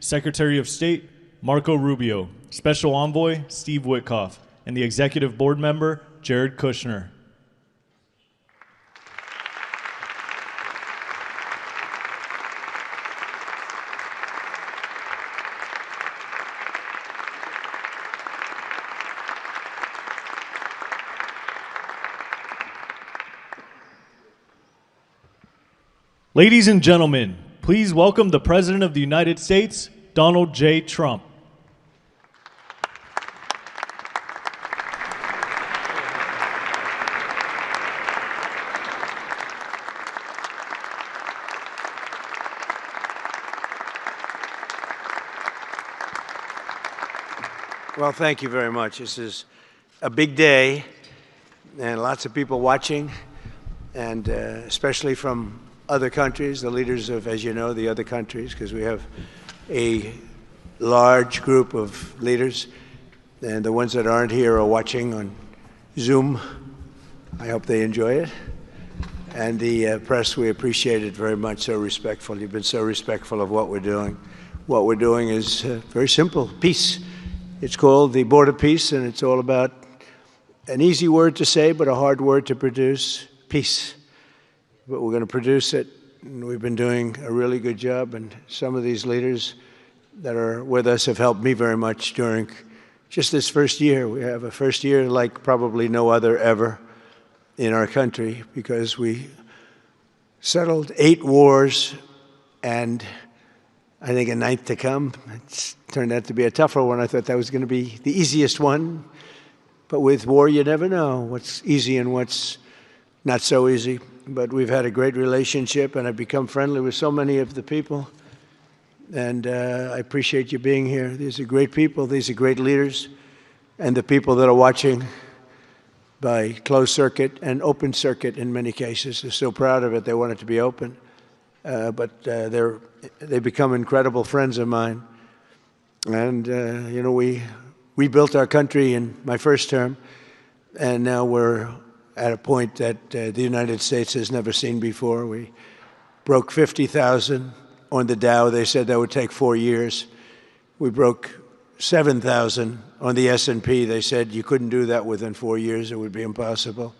Secretary of State Marco Rubio, Special Envoy Steve Witkoff, and the Executive Board Member Jared Kushner. Ladies and gentlemen, please welcome the President of the United States, Donald J. Trump. Well, thank you very much. This is a big day, and lots of people watching, and especially from other countries, the leaders of, as you know, the other countries, because we have a large group of leaders, and the ones that aren't here are watching on Zoom. I hope they enjoy it. And the press, we appreciate it very much, so respectful. You've been so respectful of what we're doing. What we're doing is very simple, peace. It's called the Board of Peace, and it's all about an easy word to say, but a hard word to produce, peace. But we're going to produce it, and we've been doing a really good job, and some of these leaders that are with us have helped me very much during just this first year. We have a first year like probably no other ever in our country, because we settled 8 wars and I think a 9th to come. It's turned out to be a tougher one. I thought that was going to be the easiest one, but with war you never know what's easy and what's not so easy. But we've had a great relationship, and I've become friendly with so many of the people. And I appreciate you being here. These are great people. These are great leaders. And the people that are watching by closed circuit and open circuit in many cases, they're so proud of it. They want it to be open. But they've become incredible friends of mine. And, you know, we rebuilt our country in my first term, and now we're at a point that the United States has never seen before. We broke 50,000 on the Dow. They said that would take 4 years. We broke 7,000 on the S&P. They said you couldn't do that within 4 years. It would be impossible.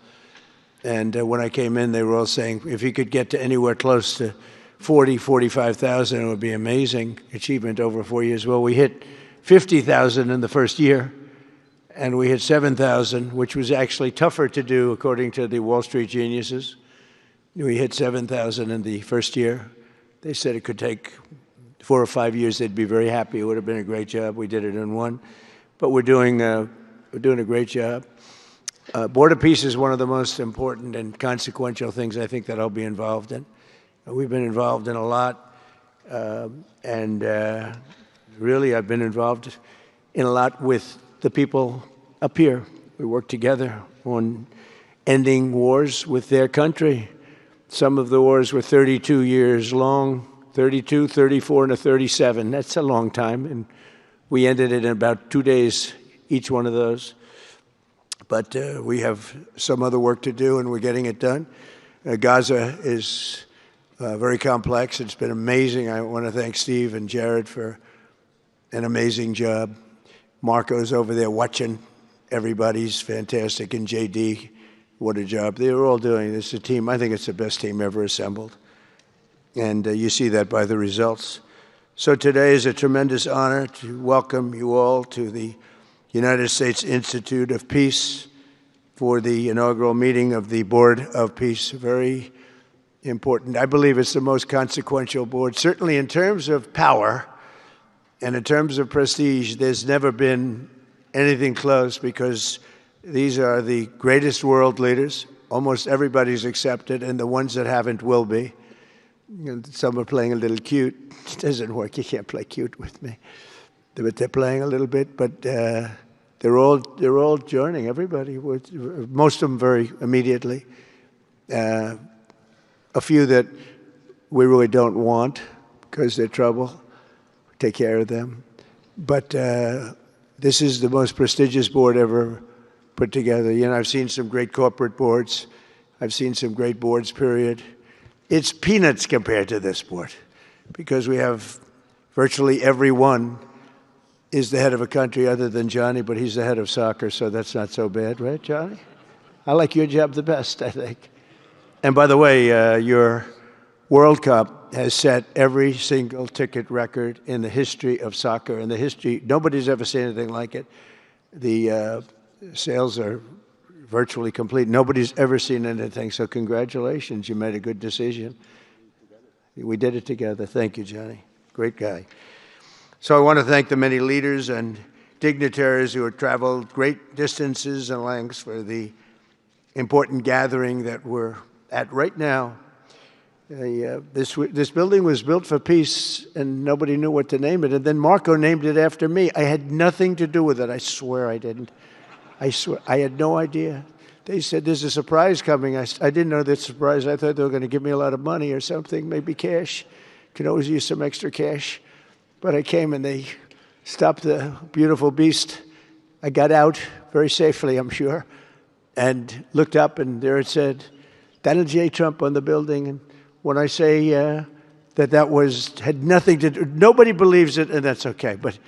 And when I came in, they were all saying, if you could get to anywhere close to 45,000, it would be amazing achievement over 4 years. Well, we hit 50,000 in the first year, and we hit 7,000, which was actually tougher to do, according to the Wall Street geniuses. We hit 7,000 in the first year. They said it could take 4 or 5 years. They'd be very happy. It would have been a great job. We did it in 1. But we're doing a great job. Board of Peace is one of the most important and consequential things I think that I'll be involved in. We've been involved in a lot, and really I've been involved in a lot with the people up here. We work together on ending wars with their country. Some of the wars were 32 years long, 32, 34, and a 37. That's a long time, and we ended it in about 2 days, each one of those. But we have some other work to do, and we're getting it done. Gaza is very complex. It's been amazing. I want to thank Steve and Jared for an amazing job. Marco's over there watching. Everybody's fantastic. And JD, what a job. They were all doing. This is a team. I think it's the best team ever assembled. And you see that by the results. So today is a tremendous honor to welcome you all to the United States Institute of Peace for the inaugural meeting of the Board of Peace. Very important. I believe it's the most consequential board, certainly in terms of power. And in terms of prestige, there's never been anything close, because these are the greatest world leaders. Almost everybody's accepted, and the ones that haven't will be. And some are playing a little cute. It doesn't work. You can't play cute with me. But they're playing a little bit. But they're all joining. Everybody, most of them very immediately. A few that we really don't want because they're trouble. Take care of them. But this is the most prestigious board ever put together. You know, I've seen some great corporate boards. I've seen some great boards, period. It's peanuts compared to this board, because we have virtually everyone is the head of a country other than Johnny, but he's the head of soccer, so that's not so bad, right, Johnny? I like your job the best, I think. And by the way, your World Cup has set every single ticket record in the history of soccer. In the history, nobody's ever seen anything like it. The sales are virtually complete. Nobody's ever seen anything, so congratulations. You made a good decision. We did it together. Thank you, Johnny. Great guy. So I want to thank the many leaders and dignitaries who have traveled great distances and lengths for the important gathering that we're at right now. This building was built for peace, and nobody knew what to name it. And then Marco named it after me. I had nothing to do with it. I swear I didn't. I swear. I had no idea. They said, there's a surprise coming. I didn't know that surprise. I thought they were going to give me a lot of money or something, maybe cash. Could always use some extra cash. But I came, and they stopped the beautiful beast. I got out very safely, I'm sure, and looked up, and there it said, Donald J. Trump on the building. And when I say that had nothing to do, nobody believes it, and that's okay. But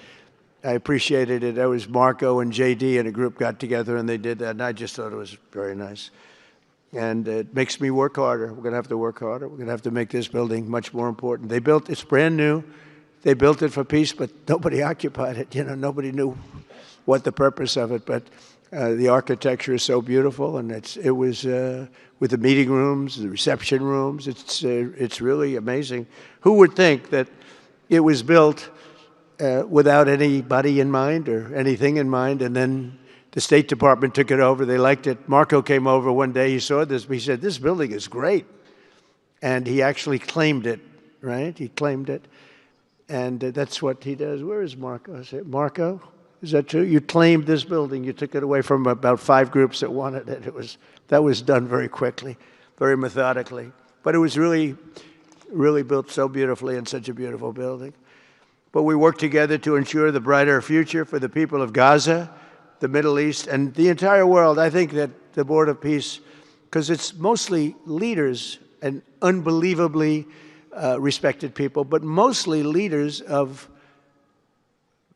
I appreciated it. That was Marco and JD and a group got together, and they did that, and I just thought it was very nice. And it makes me work harder. We're going to have to work harder. We're going to have to make this building much more important. It's brand new. They built it for peace, but nobody occupied it. Nobody knew what the purpose of it. But the architecture is so beautiful, and it was with the meeting rooms, the reception rooms. It's really amazing. Who would think that it was built without anybody in mind or anything in mind, and then the State Department took it over. They liked it. Marco came over one day. He saw this. He said, this building is great. And he actually claimed it, right? He claimed it. And that's what he does. Where is Marco? I said, Marco, is that true? You claimed this building. You took it away from about 5 groups that wanted it. That was done very quickly, very methodically. But it was really, really built so beautifully in such a beautiful building. But we worked together to ensure the brighter future for the people of Gaza, the Middle East, and the entire world. I think that the Board of Peace, because it's mostly leaders and unbelievably respected people, but mostly leaders of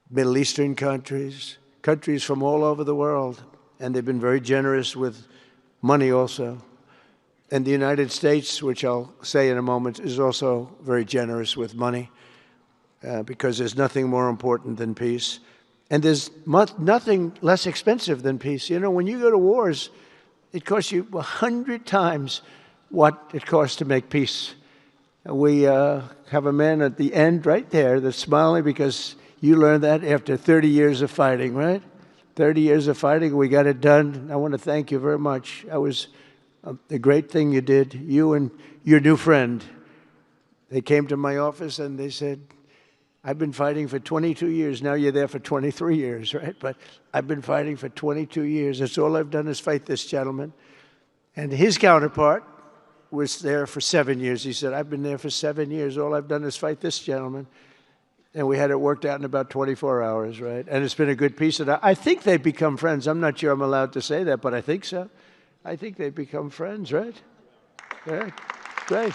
Middle Eastern countries, countries from all over the world, and they've been very generous with money also. And the United States, which I'll say in a moment, is also very generous with money because there's nothing more important than peace. And there's nothing less expensive than peace. When you go to wars, it costs you 100 times what it costs to make peace. We have a man at the end right there that's smiling because you learned that after 30 years of fighting, right? 30 years of fighting, we got it done. I want to thank you very much. That was a great thing you did. You and your new friend, they came to my office and they said, I've been fighting for 22 years. Now you're there for 23 years, right? But I've been fighting for 22 years. That's all I've done is fight this gentleman. And his counterpart was there for 7 years. He said, I've been there for 7 years. All I've done is fight this gentleman. And we had it worked out in about 24 hours, right? And it's been a good peace. And I think they've become friends. I'm not sure I'm allowed to say that, but I think so. I think they've become friends, right? Right. Great.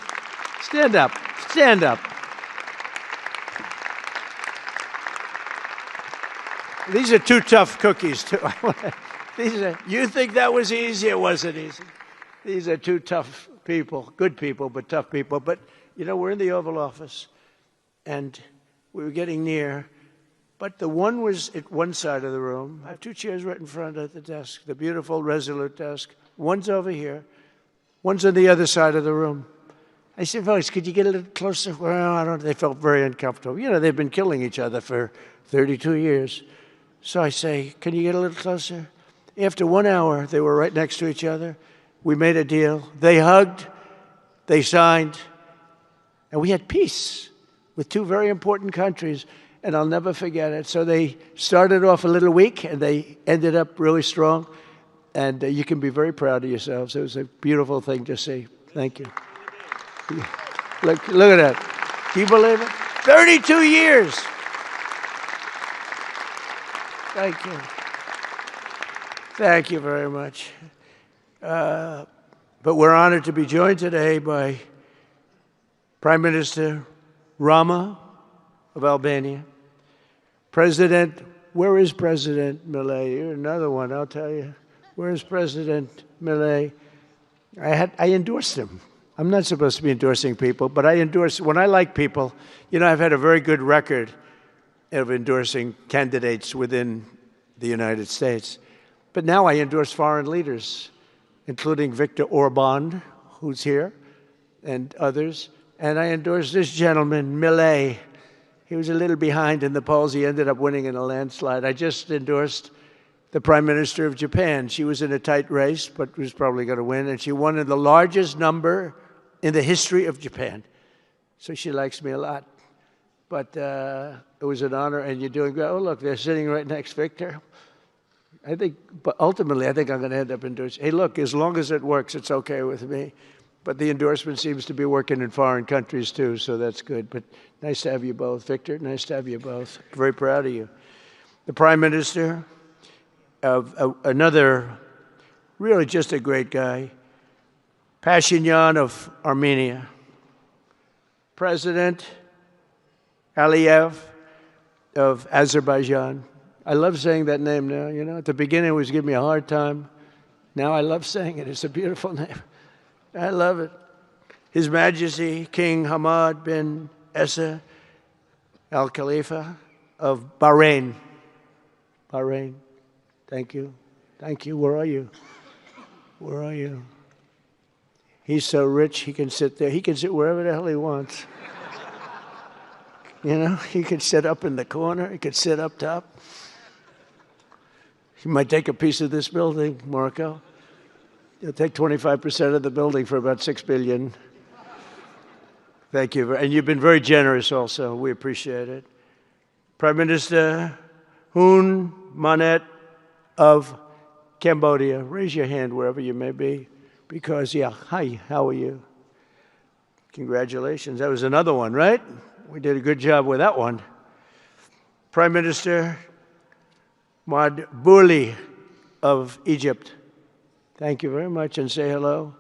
Stand up. Stand up. These are 2 tough cookies, too. You think that was easy? It wasn't easy. These are 2 tough people, good people, but tough people. But, we're in the Oval Office, and we were getting near. But the one was at one side of the room. I have 2 chairs right in front of the desk, the beautiful, resolute desk. One's over here. One's on the other side of the room. I said, folks, could you get a little closer? Well, I don't. They felt very uncomfortable. They've been killing each other for 32 years. So I say, can you get a little closer? After 1 hour, they were right next to each other. We made a deal. They hugged, they signed, and we had peace with 2 very important countries, and I'll never forget it. So they started off a little weak, and they ended up really strong, and you can be very proud of yourselves. It was a beautiful thing to see. Thank you. Look at that. Do you believe it? 32 years. Thank you. Thank you very much. But we're honored to be joined today by Prime Minister Rama of Albania. President, where is President Milei? You're another one, I'll tell you. Where is President Milei? I endorsed him. I'm not supposed to be endorsing people, but I endorse, when I like people, you know, I've had a very good record of endorsing candidates within the United States. But now I endorse foreign leaders, including Viktor Orban, who's here, and others. And I endorse this gentleman, Milei. He was a little behind in the polls. He ended up winning in a landslide. I just endorsed the Prime Minister of Japan. She was in a tight race, but was probably going to win. And she won in the largest number in the history of Japan. So she likes me a lot. But it was an honor, and you're doing great. Oh, look, they're sitting right next, Victor. I think, but ultimately, I think I'm going to end up endorsing. Hey, look, as long as it works, it's okay with me. But the endorsement seems to be working in foreign countries, too, so that's good. But nice to have you both. Victor, nice to have you both. Very proud of you. The Prime Minister of another, really just a great guy, Pashinyan of Armenia. President Aliyev of Azerbaijan. I love saying that name now, you know. At the beginning, it was giving me a hard time. Now I love saying it. It's a beautiful name. I love it. His Majesty, King Hamad bin Isa Al Khalifa of Bahrain. Bahrain. Thank you. Thank you. Where are you? Where are you? He's so rich, he can sit there. He can sit wherever the hell he wants. You know, he could sit up in the corner. He could sit up top. He might take a piece of this building, Marco. He'll take 25% of the building for about $6 billion. Thank you. And you've been very generous also. We appreciate it. Prime Minister Hun Manet of Cambodia. Raise your hand wherever you may be. Because, yeah, hi, how are you? Congratulations. That was another one, right? We did a good job with that one. Prime Minister Madbouli of Egypt. Thank you very much, and say hello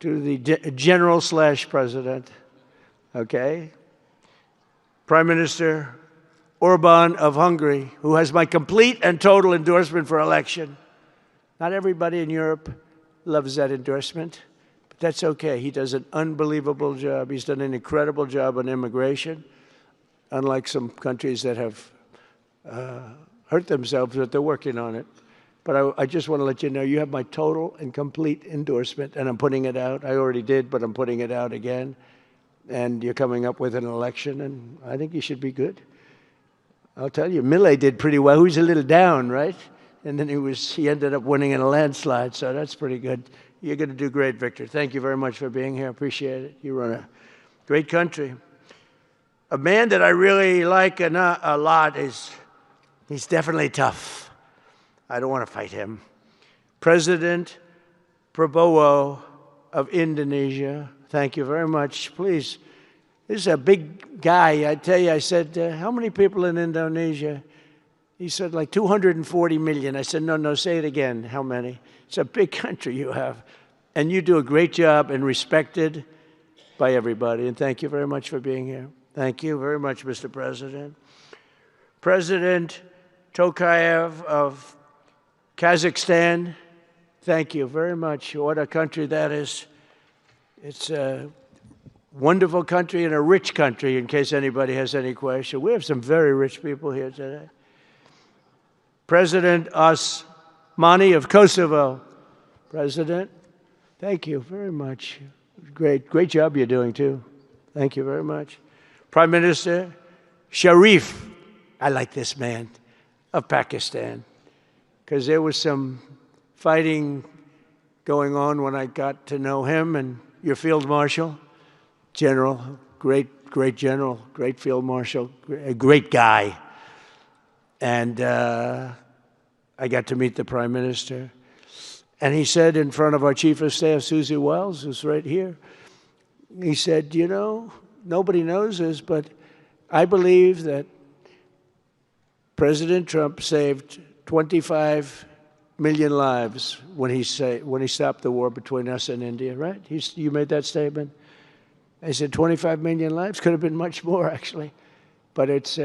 to the General/President. Okay? Prime Minister Orban of Hungary, who has my complete and total endorsement for election. Not everybody in Europe loves that endorsement, but that's okay. He does an unbelievable job. He's done an incredible job on immigration, unlike some countries that have hurt themselves, but they're working on it. But I just want to let you know, you have my total and complete endorsement, and I'm putting it out. I already did, but I'm putting it out again. And you're coming up with an election, and I think you should be good. I'll tell you, Milei did pretty well. He was a little down, right? And then he ended up winning in a landslide, so that's pretty good. You're going to do great, Victor. Thank you very much for being here. Appreciate it. You run a great country. A man that I really like a lot he's definitely tough. I don't want to fight him. President Prabowo of Indonesia. Thank you very much. Please, this is a big guy. I tell you, I said, how many people in Indonesia? He said, like 240 million. I said, no, say it again. How many? It's a big country you have. And you do a great job and respected by everybody. And thank you very much for being here. Thank you very much, Mr. President. President Tokayev of Kazakhstan, thank you very much. What a country that is. It's a wonderful country and a rich country, in case anybody has any question. We have some very rich people here today. President Osmani of Kosovo. President, thank you very much. Great job you're doing, too. Thank you very much. Prime Minister Sharif, I like this man, of Pakistan, because there was some fighting going on when I got to know him, and your Field Marshal, General, great General, great Field Marshal, a great guy. And I got to meet the Prime Minister. And he said in front of our Chief of Staff, Susie Wells, who's right here, he said, you know, nobody knows this, but I believe that President Trump saved 25 million lives when he stopped the war between us and India, right? You made that statement. I said 25 million lives? Could have been much more, actually. But it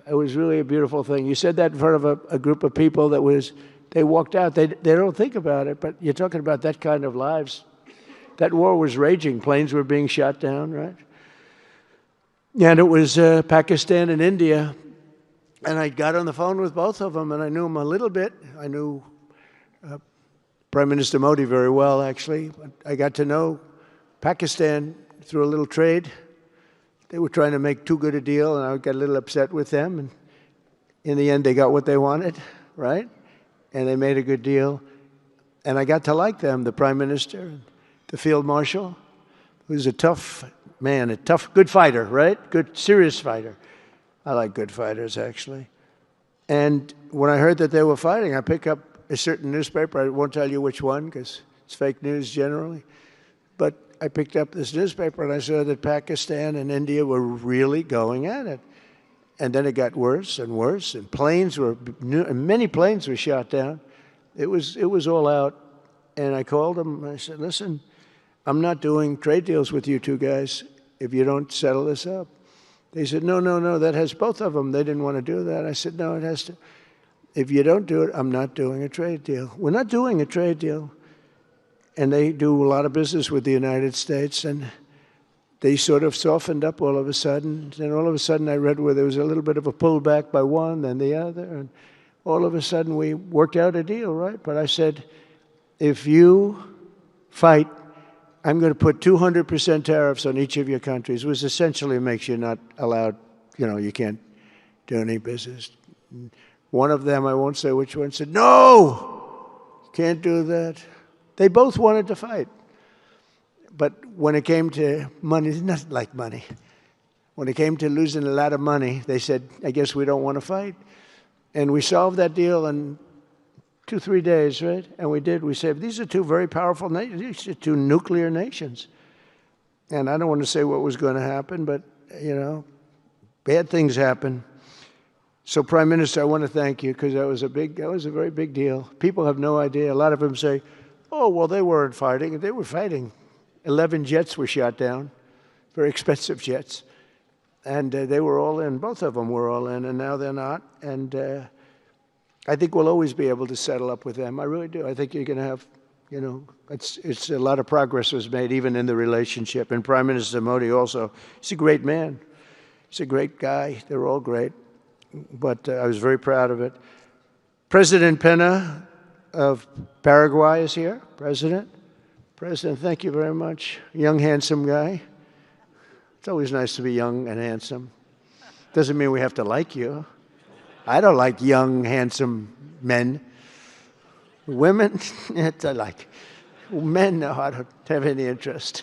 was really a beautiful thing. You said that in front of a group of people they walked out. They don't think about it, but you're talking about that kind of lives. That war was raging. Planes were being shot down, right? And it was Pakistan and India. And I got on the phone with both of them, and I knew them a little bit. I knew Prime Minister Modi very well, actually. I got to know Pakistan through a little trade. They were trying to make too good a deal, and I got a little upset with them. And in the end, they got what they wanted, right? And they made a good deal. And I got to like them, the Prime Minister, the Field Marshal, who's a tough man, good fighter, right? Good, serious fighter. I like good fighters, actually. And when I heard that they were fighting, I picked up a certain newspaper. I won't tell you which one, because it's fake news generally. But I picked up this newspaper, and I saw that Pakistan and India were really going at it. And then it got worse and worse, and many planes were shot down. It was all out. And I called them, and I said, listen, I'm not doing trade deals with you two guys if you don't settle this up. They said, no, that has both of them. They didn't want to do that. I said, no, it has to. If you don't do it, I'm not doing a trade deal. We're not doing a trade deal. And they do a lot of business with the United States, and they sort of softened up all of a sudden. And all of a sudden I read where there was a little bit of a pullback by one, then the other, and all of a sudden we worked out a deal, right? But I said, if you fight, I'm going to put 200% tariffs on each of your countries, which essentially makes you not allowed, you can't do any business. One of them, I won't say which one, said, no, can't do that. They both wanted to fight. But when it came to money, it's not like money. When it came to losing a lot of money, they said, I guess we don't want to fight. And we solved that deal in 2-3 days, right? And we did. We said, these are two very powerful nations. These are two nuclear nations. And I don't want to say what was going to happen, but, bad things happen. So, Prime Minister, I want to thank you, because that was a very big deal. People have no idea. A lot of them say, oh, well, they weren't fighting. They were fighting. 11 jets were shot down, very expensive jets. And they were all in. Both of them were all in, and now they're not. And I think we'll always be able to settle up with them. I really do. I think you're going to have, it's a lot of progress was made even in the relationship. And Prime Minister Modi also, he's a great man. He's a great guy. They're all great. But I was very proud of it. President Pena of Paraguay is here. President, thank you very much. Young, handsome guy. It's always nice to be young and handsome. Doesn't mean we have to like you. I don't like young, handsome men. Women, I like. Men, no, I don't have any interest.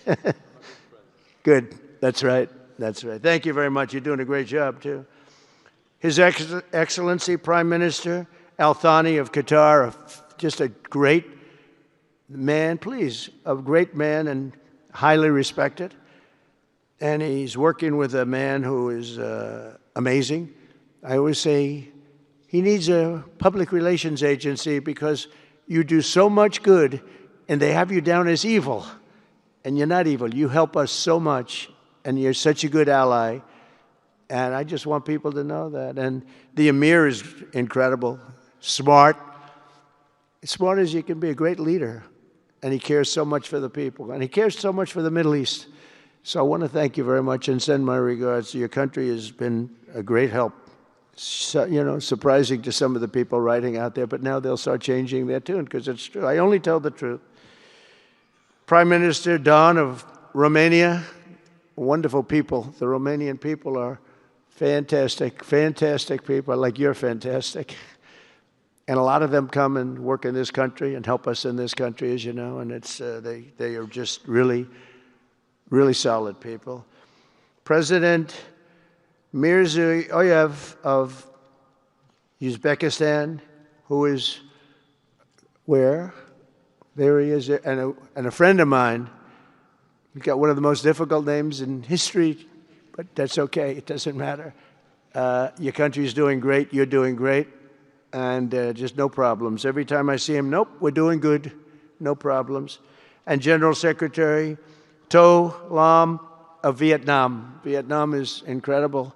Good. That's right. Thank you very much. You're doing a great job, too. His Excellency Prime Minister Al-Thani of Qatar, just a great man, a great man and highly respected. And he's working with a man who is amazing. I always say he needs a public relations agency, because you do so much good and they have you down as evil. And you're not evil. You help us so much, and you're such a good ally. And I just want people to know that. And the Emir is incredible, smart, as smart as you can be, a great leader. And he cares so much for the people. And he cares so much for the Middle East. So I want to thank you very much and send my regards. Your country has been a great help. So, surprising to some of the people writing out there, but now they'll start changing their tune, because it's true. I only tell the truth. Prime Minister Don of Romania, wonderful people. The Romanian people are fantastic people, like you're fantastic. And a lot of them come and work in this country and help us in this country, as you know, and it's they are just really, really solid people. President Mirziyoyev of Uzbekistan, who is where? There he is, and a friend of mine. He's got one of the most difficult names in history, but that's okay. It doesn't matter. Your country's doing great. You're doing great. And just no problems. Every time I see him, nope, we're doing good. No problems. And General Secretary To Lam of Vietnam. Vietnam is incredible.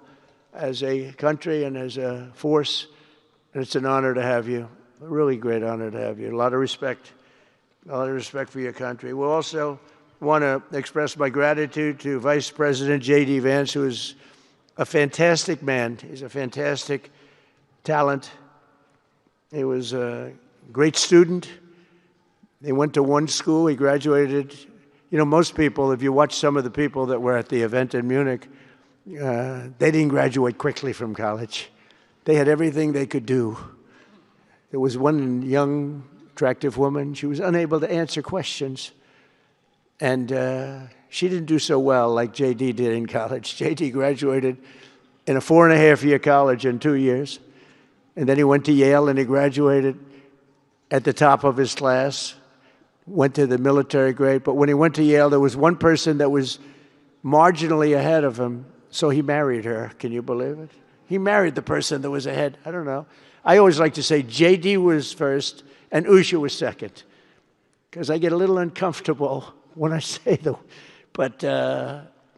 as a country and as a force. And it's an honor to have you, a really great honor to have you. A lot of respect for your country. We also want to express my gratitude to Vice President J.D. Vance, who is a fantastic man. He's a fantastic talent. He was a great student. He went to one school. He graduated. You know, most people, if you watch some of the people that were at the event in Munich, they didn't graduate quickly from college. They had everything they could do. There was one young, attractive woman. She was unable to answer questions. And she didn't do so well like J.D. did in college. J.D. graduated in a 4.5-year college in 2 years. And then he went to Yale and he graduated at the top of his class, went to the military grade. But when he went to Yale, there was one person that was marginally ahead of him, so he married her. Can you believe it? He married the person that was ahead. I don't know. I always like to say J.D. was first and Usha was second, because I get a little uncomfortable when I say that. But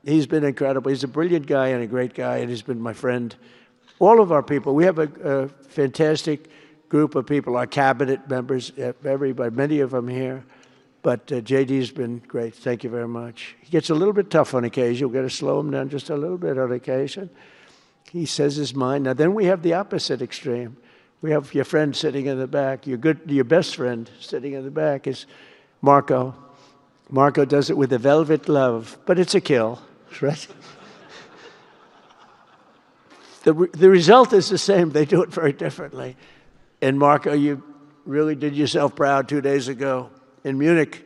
he's been incredible. He's a brilliant guy and a great guy, and he's been my friend. All of our people, we have a fantastic group of people, our cabinet members, everybody, many of them here. But J.D.'s been great. Thank you very much. He gets a little bit tough on occasion. We've got to slow him down just a little bit on occasion. He says his mind. Now, then we have the opposite extreme. We have your friend sitting in the back. Your best friend sitting in the back is Marco. Marco does it with a velvet glove, but it's a kill, right? The result is the same. They do it very differently. And Marco, you really did yourself proud 2 days ago in Munich.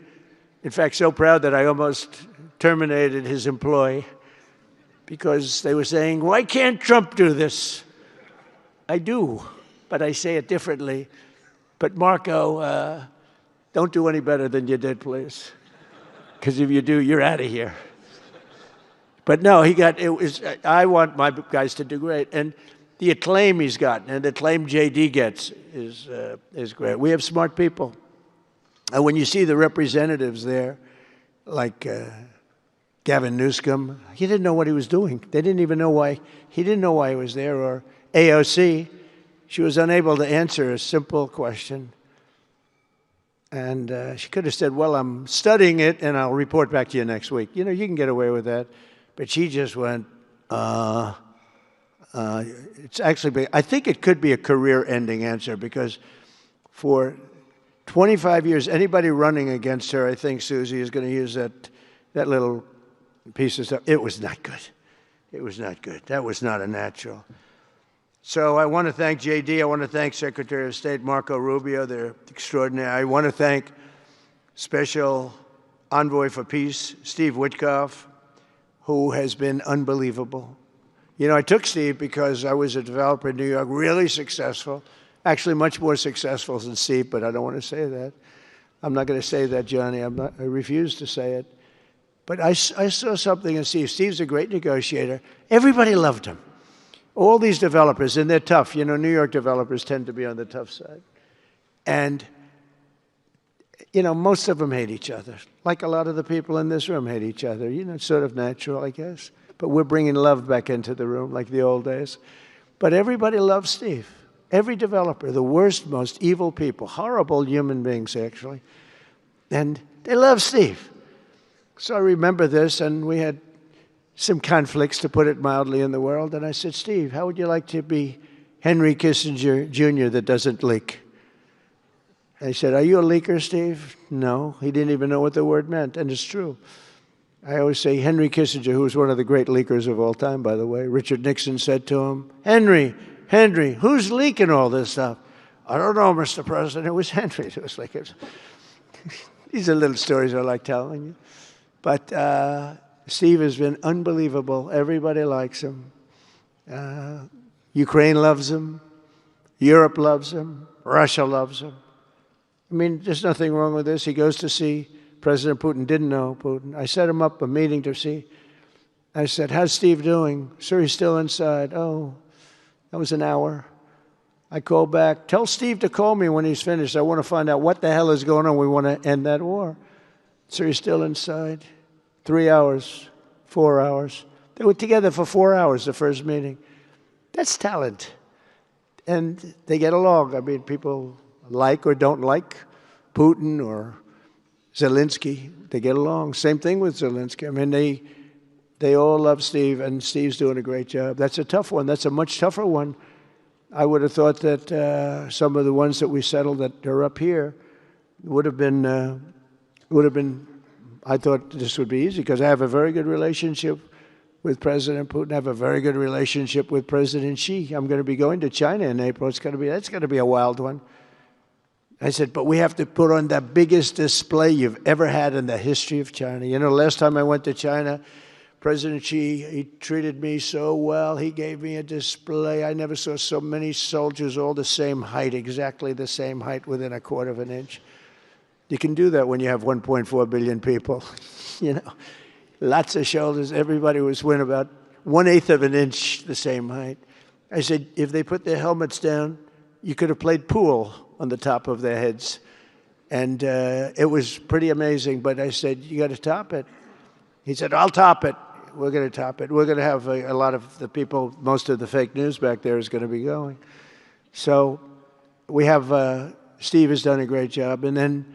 In fact, so proud that I almost terminated his employ because they were saying, why can't Trump do this? I do, but I say it differently. But Marco, don't do any better than you did, please. Because if you do, you're out of here. But no, I want my guys to do great. And the acclaim he's gotten and the acclaim J.D. gets is great. We have smart people. And when you see the representatives there, like Gavin Newsom, he didn't know what he was doing. They didn't even know why. He didn't know why he was there. Or AOC, she was unable to answer a simple question. And she could have said, well, I'm studying it, and I'll report back to you next week. You know, you can get away with that. But she just went, it's actually, I think it could be a career-ending answer, because for 25 years, anybody running against her, I think Susie is going to use that little piece of stuff. It was not good. It was not good. That was not a natural. So I want to thank J.D. I want to thank Secretary of State Marco Rubio. They're extraordinary. I want to thank Special Envoy for Peace, Steve Witkoff, who has been unbelievable. You know, I took Steve because I was a developer in New York, really successful, actually much more successful than Steve, but I don't want to say that. I'm not going to say that, Johnny. I refuse to say it. But I saw something in Steve. Steve's a great negotiator. Everybody loved him. All these developers, and they're tough. You know, New York developers tend to be on the tough side. And, you know, most of them hate each other. Like a lot of the people in this room hate each other. You know, it's sort of natural, I guess. But we're bringing love back into the room like the old days. But everybody loves Steve. Every developer, the worst, most evil people, horrible human beings, actually. And they love Steve. So I remember this, and we had some conflicts, to put it mildly, in the world. And I said, Steve, how would you like to be Henry Kissinger Jr. that doesn't leak? And he said, are you a leaker, Steve? No. He didn't even know what the word meant, and it's true. I always say Henry Kissinger, who was one of the great leakers of all time, by the way, Richard Nixon said to him, Henry, who's leaking all this stuff? I don't know, Mr. President. It was Henry. It was like, these are little stories I like telling you. But Steve has been unbelievable. Everybody likes him. Ukraine loves him. Europe loves him. Russia loves him. I mean, there's nothing wrong with this. He goes to see President Putin. Didn't know Putin. I set him up a meeting to see. I said, how's Steve doing? Sir, he's still inside. Oh, that was an hour. I called back. Tell Steve to call me when he's finished. I want to find out what the hell is going on. We want to end that war. Sir, he's still inside. 3 hours, 4 hours. They were together for 4 hours, the first meeting. That's talent. And they get along. I mean, people like or don't like Putin or Zelensky. They get along. Same thing with Zelensky. I mean, they all love Steve, and Steve's doing a great job. That's a tough one. That's a much tougher one. I would have thought that some of the ones that we settled that are up here would have been, I thought this would be easy because I have a very good relationship with President Putin. I have a very good relationship with President Xi. I'm going to be going to China in April. That's going to be a wild one. I said, but we have to put on the biggest display you've ever had in the history of China. You know, last time I went to China, President Xi, he treated me so well. He gave me a display. I never saw so many soldiers all the same height, exactly the same height within a quarter of an inch. You can do that when you have 1.4 billion people. You know, lots of shoulders. Everybody was within about 1/8 of an inch the same height. I said, if they put their helmets down, you could have played pool on the top of their heads. And it was pretty amazing. But I said, you got to top it. He said, I'll top it. We're going to top it. We're going to have a lot of the people, most of the fake news back there is going to be going. So we have, Steve has done a great job. And then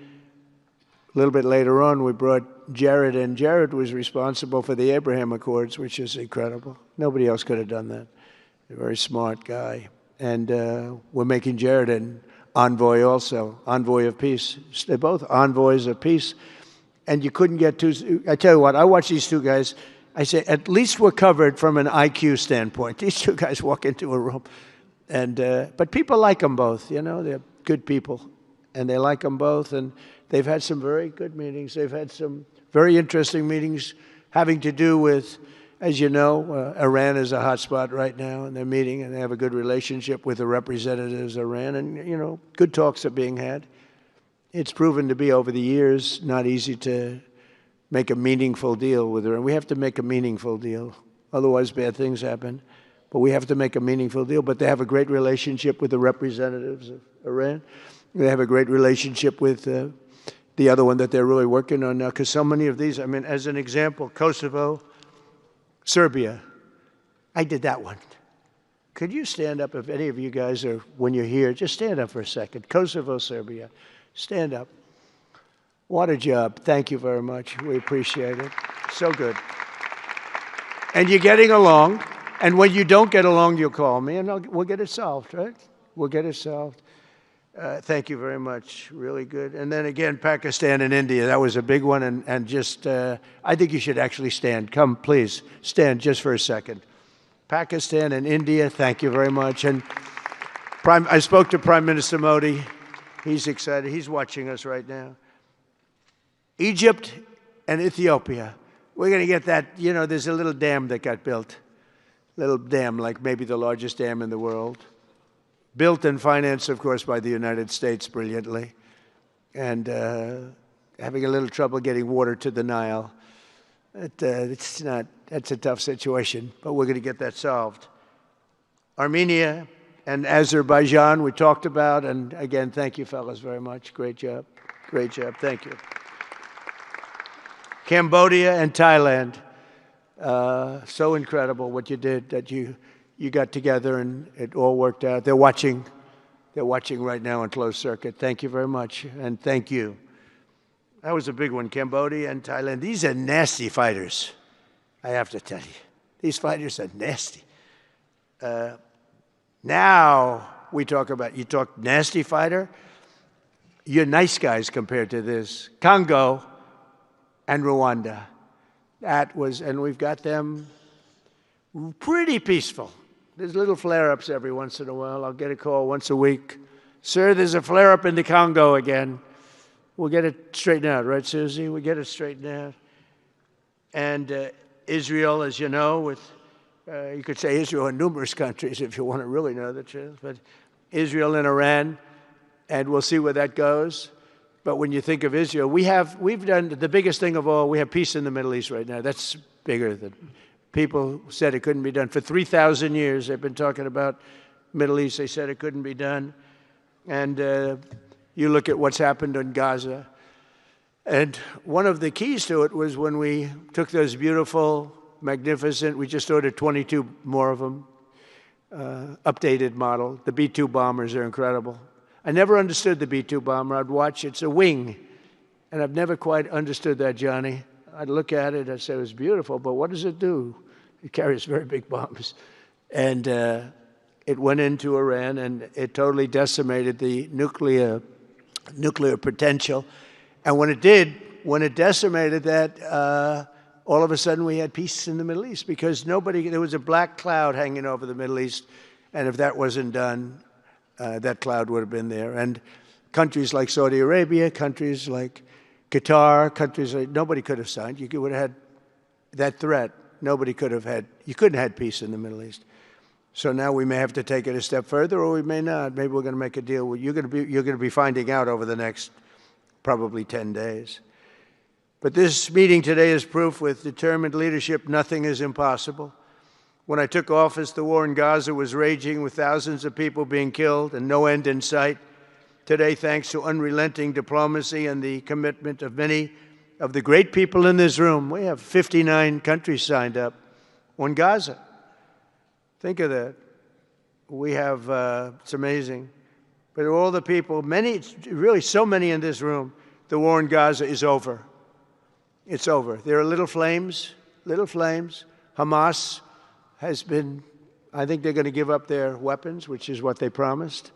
a little bit later on, we brought Jared in. Jared was responsible for the Abraham Accords, which is incredible. Nobody else could have done that. A very smart guy. And we're making Jared an envoy also, envoy of peace. They're both envoys of peace. And you couldn't get two. I tell you what, I watch these two guys. I say, at least we're covered from an IQ standpoint. These two guys walk into a room. And but people like them both, you know. They're good people. And they like them both. And they've had some very good meetings. They've had some very interesting meetings having to do with, as you know, Iran is a hot spot right now. And they're meeting, and they have a good relationship with the representatives of Iran. And, you know, good talks are being had. It's proven to be, over the years, not easy to make a meaningful deal with Iran. We have to make a meaningful deal. Otherwise, bad things happen. But we have to make a meaningful deal. But they have a great relationship with the representatives of Iran. They have a great relationship with the other one that they're really working on now. Because so many of these, I mean, as an example, Kosovo, Serbia. I did that one. Could you stand up, if any of you guys are, when you're here, just stand up for a second. Kosovo, Serbia. Stand up. What a job. Thank you very much. We appreciate it. So good. And you're getting along. And when you don't get along, you'll call me, and we'll get it solved, right? We'll get it solved. Thank you very much. Really good. And then again, Pakistan and India. That was a big one. And just, I think you should actually stand. Come, please. Stand just for a second. Pakistan and India, thank you very much. And I spoke to Prime Minister Modi. He's excited. He's watching us right now. Egypt and Ethiopia. We're going to get that. You know, there's a little dam that got built. Little dam, like maybe the largest dam in the world. Built and financed, of course, by the United States brilliantly. And having a little trouble getting water to the Nile. That's a tough situation, but we're going to get that solved. Armenia and Azerbaijan, we talked about. And again, thank you, fellas, very much. Great job. Great job. Thank you. Cambodia and Thailand. So incredible what you did, that you got together and it all worked out. They're watching right now on closed circuit. Thank you very much, and thank you. That was a big one, Cambodia and Thailand. These are nasty fighters, I have to tell you. These fighters are nasty. Now we talk about, you talk nasty fighter, you're nice guys compared to this. Congo and Rwanda. That was, and we've got them pretty peaceful. There's little flare-ups every once in a while. I'll get a call once a week. Sir, there's a flare-up in the Congo again. We'll get it straightened out, right, Susie? We'll get it straightened out. And Israel, as you know, with you could say Israel in numerous countries if you want to really know the truth, but Israel and Iran, and we'll see where that goes. But when you think of Israel, we've done the biggest thing of all. We have peace in the Middle East right now. That's bigger than people said it couldn't be done. For 3,000 years, they've been talking about Middle East. They said it couldn't be done. And you look at what's happened in Gaza. And one of the keys to it was when we took those beautiful, magnificent, we just ordered 22 more of them, updated model. The B-2 bombers are incredible. I never understood the B-2 bomber. I'd watch, it's a wing. And I've never quite understood that, Johnny. I'd look at it, I'd say, it was beautiful, but what does it do? It carries very big bombs. And it went into Iran, and it totally decimated the nuclear potential. And when it did, when it decimated that, all of a sudden we had peace in the Middle East, because there was a black cloud hanging over the Middle East, and if that wasn't done, that cloud would have been there. And countries like Saudi Arabia, countries like Qatar, countries like, nobody could have signed. You would have had that threat. Nobody could have had, you couldn't have had peace in the Middle East. So now we may have to take it a step further, or we may not. Maybe we're going to make a deal. You're going to be finding out over the next probably 10 days. But this meeting today is proof with determined leadership, nothing is impossible. When I took office, the war in Gaza was raging with thousands of people being killed and no end in sight. Today, thanks to unrelenting diplomacy and the commitment of many of the great people in this room, we have 59 countries signed up on Gaza. Think of that. We have, it's amazing. But all the people, many, really so many in this room, the war in Gaza is over. It's over. There are little flames, little flames. Hamas has been, I think they're going to give up their weapons, which is what they promised.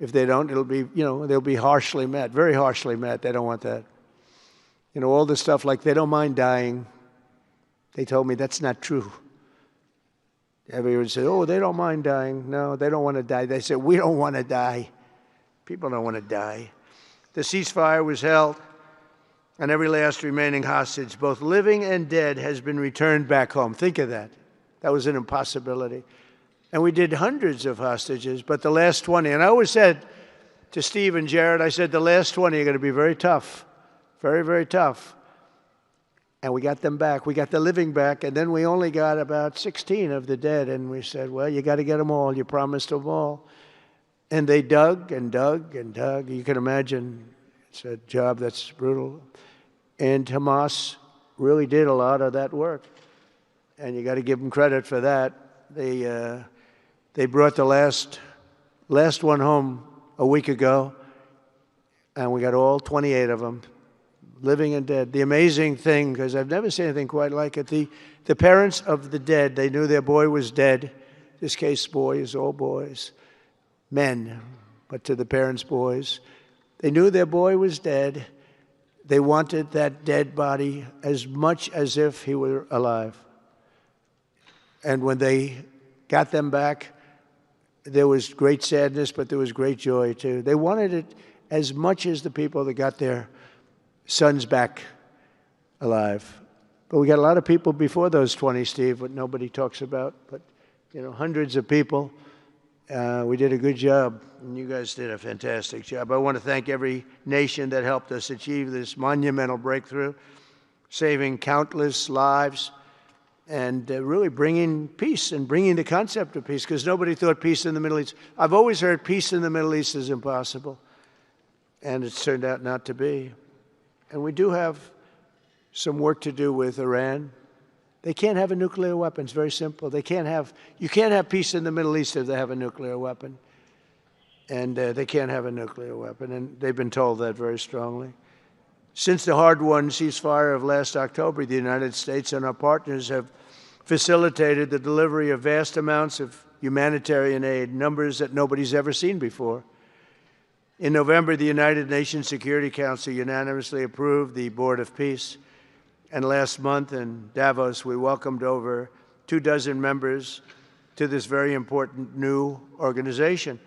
If they don't, it'll be, they'll be harshly met, very harshly met. They don't want that. All the stuff like they don't mind dying. They told me that's not true. Everyone said, oh, they don't mind dying. No, they don't want to die. They said, we don't want to die. People don't want to die. The ceasefire was held, and every last remaining hostage, both living and dead, has been returned back home. Think of that. That was an impossibility. And we did hundreds of hostages, but the last 20, and I always said to Steve and Jared, I said, the last 20 are going to be very tough, very, very tough. And we got them back. We got the living back, and then we only got about 16 of the dead, and we said, well, you got to get them all. You promised them all. And they dug and dug and dug. You can imagine it's a job that's brutal. And Hamas really did a lot of that work. And you got to give them credit for that. They brought the last one home a week ago, and we got all 28 of them, living and dead. The amazing thing, because I've never seen anything quite like it, the parents of the dead, they knew their boy was dead. This case, boys, all boys, men, but to the parents' boys. They knew their boy was dead. They wanted that dead body as much as if he were alive. And when they got them back, there was great sadness, but there was great joy, too. They wanted it as much as the people that got their sons back alive. But we got a lot of people before those 20, Steve, what nobody talks about. But, hundreds of people. We did a good job, and you guys did a fantastic job. I want to thank every nation that helped us achieve this monumental breakthrough, saving countless lives, and really bringing peace and bringing the concept of peace, because nobody thought peace in the Middle East. I've always heard peace in the Middle East is impossible, and it's turned out not to be. And we do have some work to do with Iran. They can't have a nuclear weapon. It's very simple. You can't have peace in the Middle East if they have a nuclear weapon. And they can't have a nuclear weapon, and they've been told that very strongly. Since the hard-won ceasefire of last October, the United States and our partners have facilitated the delivery of vast amounts of humanitarian aid, numbers that nobody's ever seen before. In November, the United Nations Security Council unanimously approved the Board of Peace. And last month in Davos, we welcomed over 24 members to this very important new organization.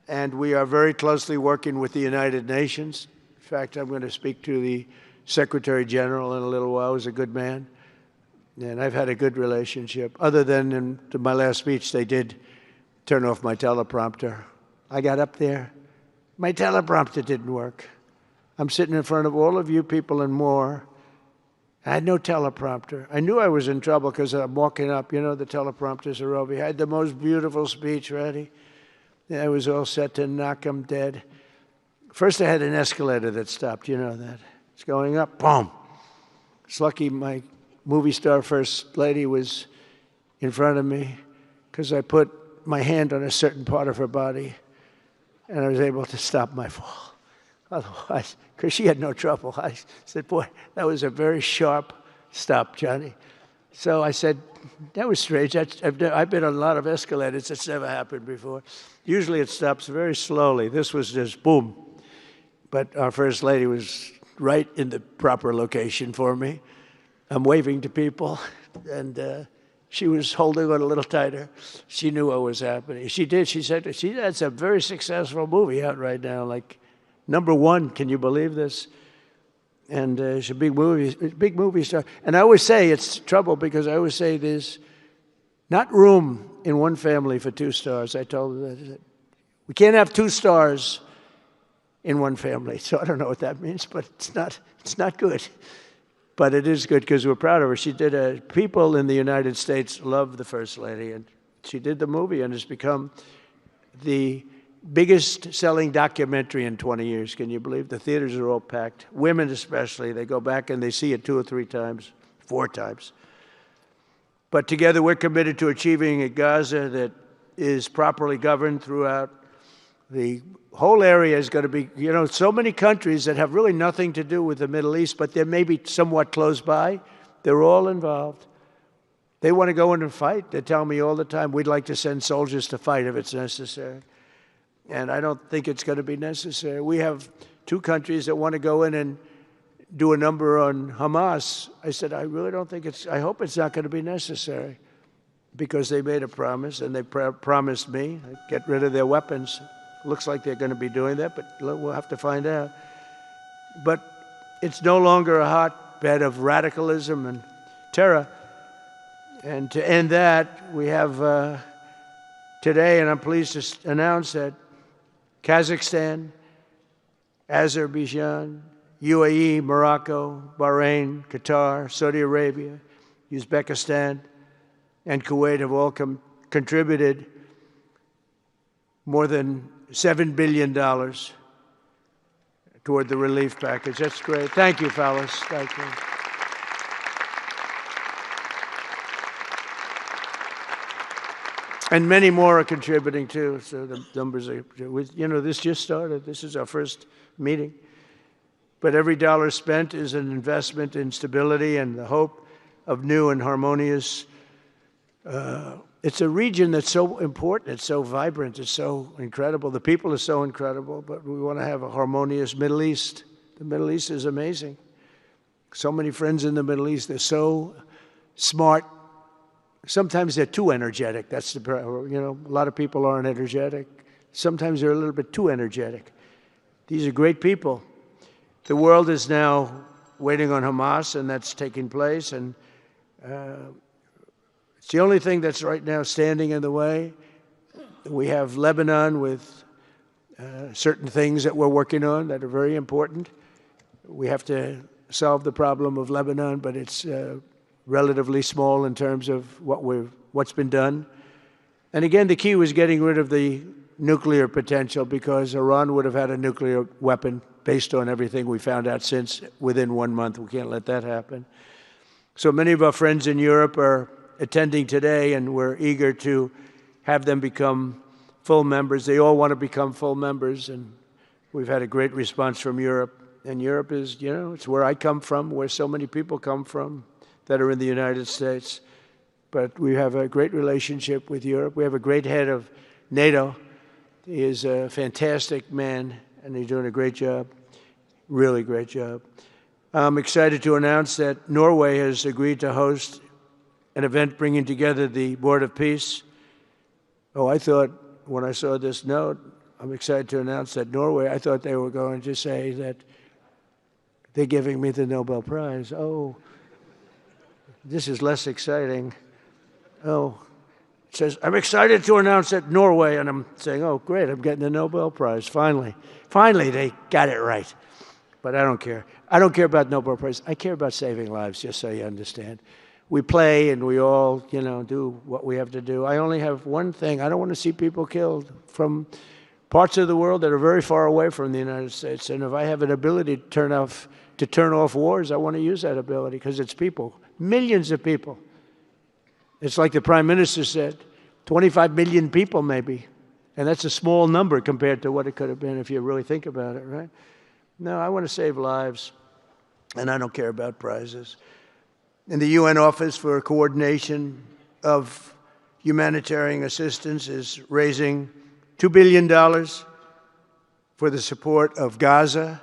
And we are very closely working with the United Nations. In fact, I'm going to speak to the Secretary General in a little while. He's a good man. And I've had a good relationship. Other than in my last speech, they did turn off my teleprompter. I got up there. My teleprompter didn't work. I'm sitting in front of all of you people and more. I had no teleprompter. I knew I was in trouble because I'm walking up. The teleprompters are over here. I had the most beautiful speech ready. I was all set to knock them dead. First, I had an escalator that stopped. You know that. It's going up. Boom. It's lucky my movie star first lady was in front of me, because I put my hand on a certain part of her body, and I was able to stop my fall. Otherwise, because she had no trouble, I said, boy, that was a very sharp stop, Johnny. So I said, that was strange. I've been on a lot of escalators. It's never happened before. Usually it stops very slowly. This was just boom. But our First Lady was right in the proper location for me. I'm waving to people, and she was holding on a little tighter. She knew what was happening. She did. She said, that's a very successful movie out right now, like #1. Can you believe this? And she's a big movie star. And I always say it's trouble because I always say there's not room in one family for 2 stars. I told her that. We can't have 2 stars in one family. So I don't know what that means, but it's not good. But it is good because we're proud of her. She did people in the United States love the First Lady, and she did the movie, and it's become the biggest selling documentary in 20 years. Can you believe? The theaters are all packed. Women especially, they go back and they see it 2 or 3 times, 4 times. But together we're committed to achieving a Gaza that is properly governed throughout. The whole area is going to be, so many countries that have really nothing to do with the Middle East, but they're maybe somewhat close by. They're all involved. They want to go in and fight. They tell me all the time, we'd like to send soldiers to fight if it's necessary. And I don't think it's going to be necessary. We have 2 countries that want to go in and do a number on Hamas. I said, I really don't think I hope it's not going to be necessary because they made a promise, and they promised me get rid of their weapons. Looks like they're going to be doing that, but we'll have to find out. But it's no longer a hotbed of radicalism and terror. And to end that, we have today, and I'm pleased to announce that Kazakhstan, Azerbaijan, UAE, Morocco, Bahrain, Qatar, Saudi Arabia, Uzbekistan, and Kuwait have all contributed more than $7 billion toward the relief package. That's great. Thank you, fellas. Thank you. And many more are contributing, too, so the numbers are, this just started. This is our first meeting. But every dollar spent is an investment in stability and the hope of new and harmonious. It's a region that's so important. It's so vibrant. It's so incredible. The people are so incredible, but we want to have a harmonious Middle East. The Middle East is amazing. So many friends in the Middle East. They're so smart. Sometimes they're too energetic. That's the, a lot of people aren't energetic. Sometimes they're a little bit too energetic. These are great people. The world is now waiting on Hamas, and that's taking place. And it's the only thing that's right now standing in the way. We have Lebanon with certain things that we're working on that are very important. We have to solve the problem of Lebanon, but it's relatively small in terms of what's been done. And again, the key was getting rid of the nuclear potential, because Iran would have had a nuclear weapon based on everything we found out since within 1 month. We can't let that happen. So many of our friends in Europe are attending today, and we're eager to have them become full members. They all want to become full members, and we've had a great response from Europe. And Europe is, it's where I come from, where so many people come from that are in the United States. But we have a great relationship with Europe. We have a great head of NATO. He is a fantastic man, and he's doing a great job, really great job. I'm excited to announce that Norway has agreed to host an event bringing together the Board of Peace. I thought when I saw this note, I'm excited to announce that Norway, I thought they were going to say that they're giving me the Nobel Prize. Oh, this is less exciting. It says, I'm excited to announce that Norway, and I'm saying, oh, great, I'm getting the Nobel Prize, finally. Finally, they got it right. But I don't care. I don't care about Nobel Prize. I care about saving lives, just so you understand. We play and we all, do what we have to do. I only have one thing. I don't want to see people killed from parts of the world that are very far away from the United States. And if I have an ability to turn off wars, I want to use that ability, because it's people, millions of people. It's like the Prime Minister said, 25 million people maybe. And that's a small number compared to what it could have been if you really think about it, right? No, I want to save lives, and I don't care about prizes. And the UN Office for Coordination of Humanitarian Assistance is raising $2 billion for the support of Gaza.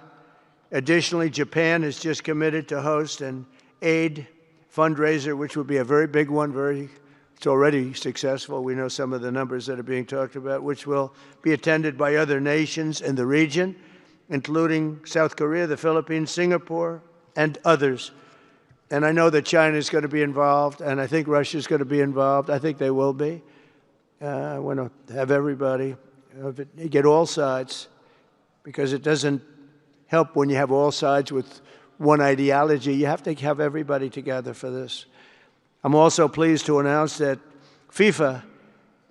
Additionally, Japan has just committed to host an aid fundraiser, which would be a very big one. It's already successful. We know some of the numbers that are being talked about, which will be attended by other nations in the region, including South Korea, the Philippines, Singapore, and others. And I know that China is going to be involved, and I think Russia is going to be involved. I think they will be. I want to have everybody, get all sides, because it doesn't help when you have all sides with one ideology. You have to have everybody together for this. I'm also pleased to announce that FIFA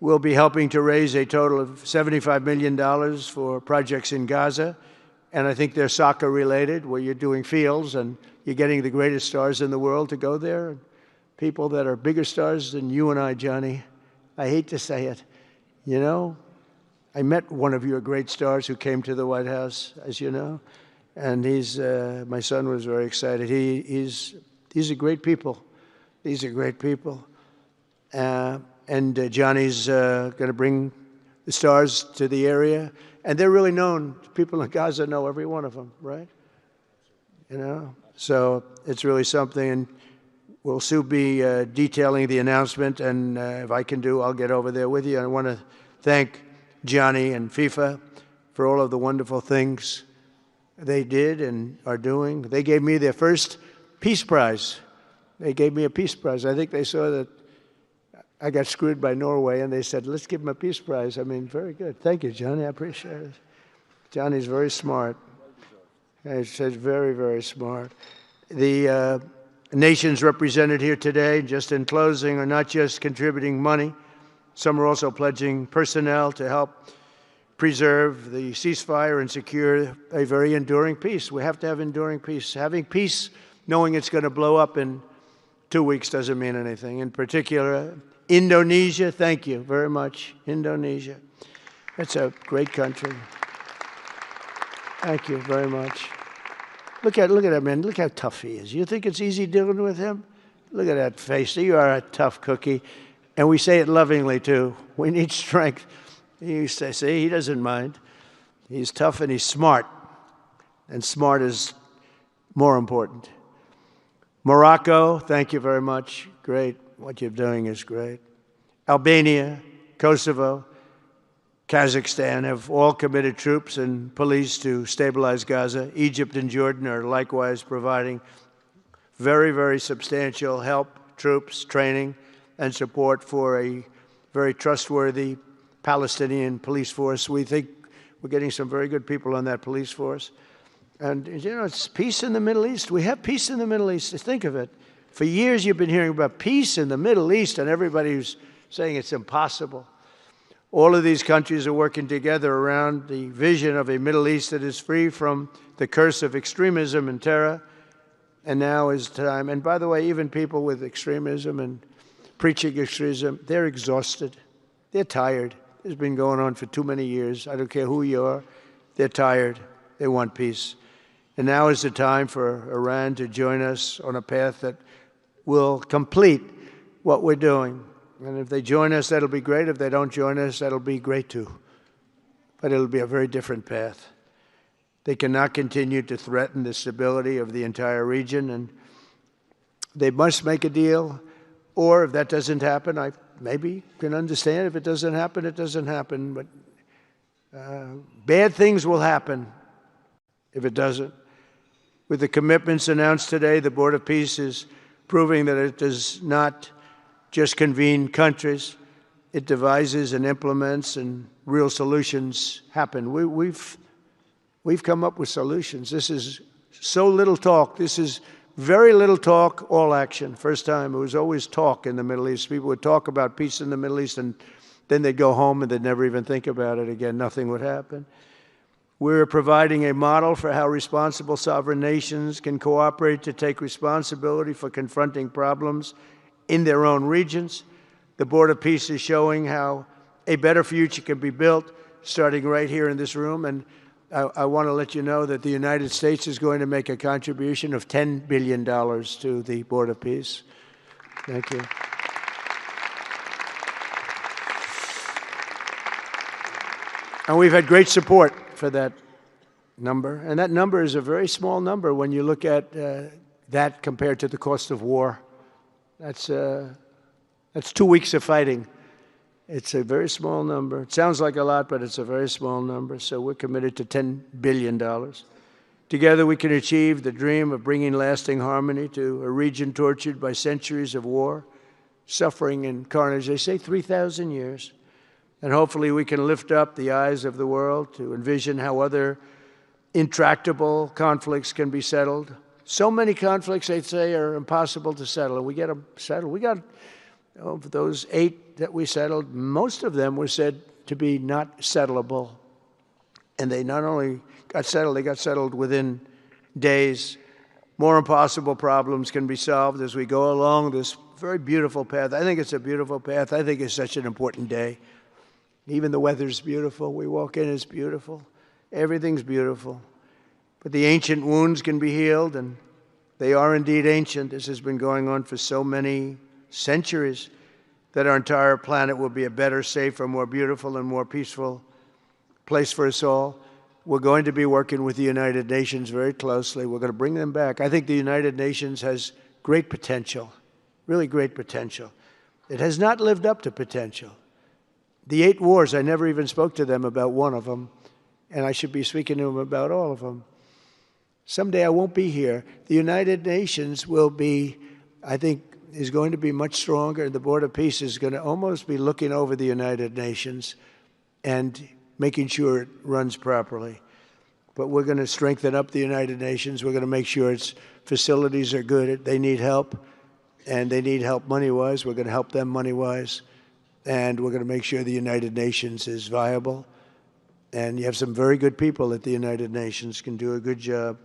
will be helping to raise a total of $75 million for projects in Gaza. And I think they're soccer related, where you're doing fields and you're getting the greatest stars in the world to go there. And people that are bigger stars than you and I, Johnny. I hate to say it. You know, I met one of your great stars who came to the White House, as you know. And my son was very excited. These are great people. These are great people. And Johnny's going to bring the stars to the area. And they're really known. People in Gaza know every one of them, right? You know? So it's really something. And we'll soon be detailing the announcement. And if I can I'll get over there with you. I want to thank Johnny and FIFA for all of the wonderful things they did and are doing. They gave me their first Peace Prize. They gave me a Peace Prize. I think they saw that I got screwed by Norway, and they said, let's give him a Peace Prize. I mean, very good. Thank you, Johnny. I appreciate it. Johnny's very smart. He's very, very smart. The nations represented here today, just in closing, are not just contributing money. Some are also pledging personnel to help preserve the ceasefire and secure a very enduring peace. We have to have enduring peace. Having peace, knowing it's going to blow up in 2 weeks, doesn't mean anything. In particular, Indonesia, thank you very much. Indonesia. It's a great country. Thank you very much. Look at that man. Look how tough he is. You think it's easy dealing with him? Look at that face. You are a tough cookie. And we say it lovingly, too. We need strength. You say, see, he doesn't mind. He's tough and he's smart. And smart is more important. Morocco, thank you very much. Great. What you're doing is great. Albania, Kosovo, Kazakhstan have all committed troops and police to stabilize Gaza. Egypt and Jordan are likewise providing very, very substantial help, troops, training, and support for a very trustworthy Palestinian police force. We think we're getting some very good people on that police force. And, you know, it's peace in the Middle East. We have peace in the Middle East. Think of it. For years you've been hearing about peace in the Middle East, and everybody's saying it's impossible. All of these countries are working together around the vision of a Middle East that is free from the curse of extremism and terror. And now is time. And by the way, even people with extremism and preaching extremism, they're exhausted. They're tired. It's been going on for too many years. I don't care who you are. They're tired. They want peace. And now is the time for Iran to join us on a path that will complete what we're doing. And if they join us, that'll be great. If they don't join us, that'll be great too. But it'll be a very different path. They cannot continue to threaten the stability of the entire region, and they must make a deal. Or if that doesn't happen, I maybe can understand. If it doesn't happen, it doesn't happen. But bad things will happen if it doesn't. With the commitments announced today, the Board of Peace is proving that it does not just convene countries. It devises and implements, and real solutions happen. We've come up with solutions. This is so little talk. This is very little talk, all action. First time, it was always talk in the Middle East. People would talk about peace in the Middle East, and then they'd go home and they'd never even think about it again. Nothing would happen. We're providing a model for how responsible sovereign nations can cooperate to take responsibility for confronting problems in their own regions. The Board of Peace is showing how a better future can be built, starting right here in this room. And I want to let you know that the United States is going to make a contribution of $10 billion to the Board of Peace. Thank you. And we've had great support for that number. And that number is a very small number when you look at that compared to the cost of war. That's 2 weeks of fighting. It's a very small number. It sounds like a lot, but it's a very small number. So we're committed to $10 billion. Together we can achieve the dream of bringing lasting harmony to a region tortured by centuries of war, suffering, and carnage. They say 3,000 years. And hopefully we can lift up the eyes of the world to envision how other intractable conflicts can be settled. So many conflicts, they say, are impossible to settle, and we get them settled. We got, of those 8 that we settled, most of them were said to be not settleable. And they not only got settled, they got settled within days. More impossible problems can be solved as we go along this very beautiful path. I think it's a beautiful path. I think it's such an important day. Even the weather's beautiful. We walk in, it's beautiful. Everything's beautiful. But the ancient wounds can be healed, and they are indeed ancient. This has been going on for so many centuries that our entire planet will be a better, safer, more beautiful, and more peaceful place for us all. We're going to be working with the United Nations very closely. We're going to bring them back. I think the United Nations has great potential, really great potential. It has not lived up to potential. The 8 wars, I never even spoke to them about one of them, and I should be speaking to them about all of them. Someday I won't be here. The United Nations will be, I think, is going to be much stronger. The Board of Peace is going to almost be looking over the United Nations and making sure it runs properly. But we're going to strengthen up the United Nations. We're going to make sure its facilities are good. They need help, and they need help money-wise. We're going to help them money-wise. And we're going to make sure the United Nations is viable. And you have some very good people at the United Nations, can do a good job.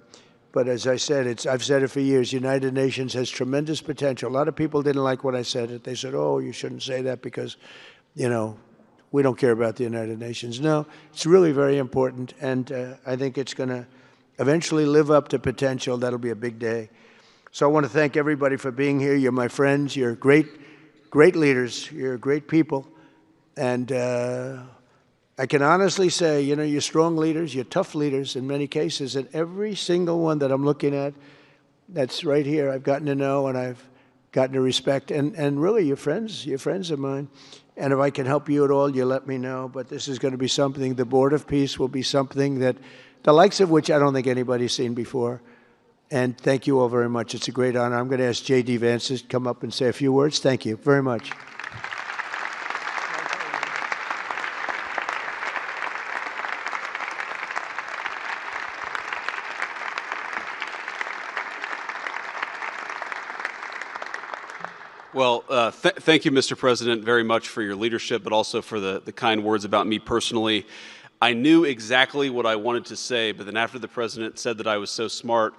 But as I said, I've said it for years, United Nations has tremendous potential. A lot of people didn't like when I said it. They said, oh, you shouldn't say that because, you know, we don't care about the United Nations. No, it's really very important, and I think it's going to eventually live up to potential. That'll be a big day. So I want to thank everybody for being here. You're my friends. You're great leaders. You're great people. And I can honestly say, you know, you're strong leaders, you're tough leaders in many cases, and every single one that I'm looking at that's right here, I've gotten to know and I've gotten to respect. And really, you're friends of mine. And if I can help you at all, you let me know. But this is going to be something, the Board of Peace will be something that, the likes of which I don't think anybody's seen before. And thank you all very much. It's a great honor. I'm going to ask J.D. Vance to come up and say a few words. Thank you very much. Well, thank you, Mr. President, very much for your leadership, but also for the kind words about me personally. I knew exactly what I wanted to say, but then after the President said that I was so smart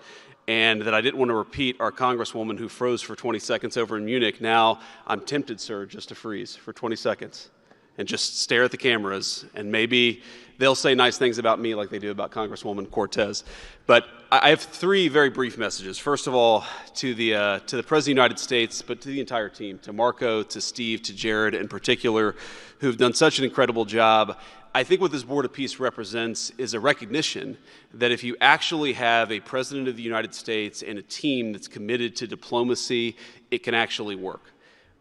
and that I didn't want to repeat our Congresswoman who froze for 20 seconds over in Munich, now I'm tempted, sir, just to freeze for 20 seconds and just stare at the cameras, and maybe they'll say nice things about me like they do about Congresswoman Cortez. But I have 3 very brief messages. First of all, to the President of the United States, but to the entire team, to Marco, to Steve, to Jared in particular, who've done such an incredible job. I think what this Board of Peace represents is a recognition that if you actually have a President of the United States and a team that's committed to diplomacy, it can actually work.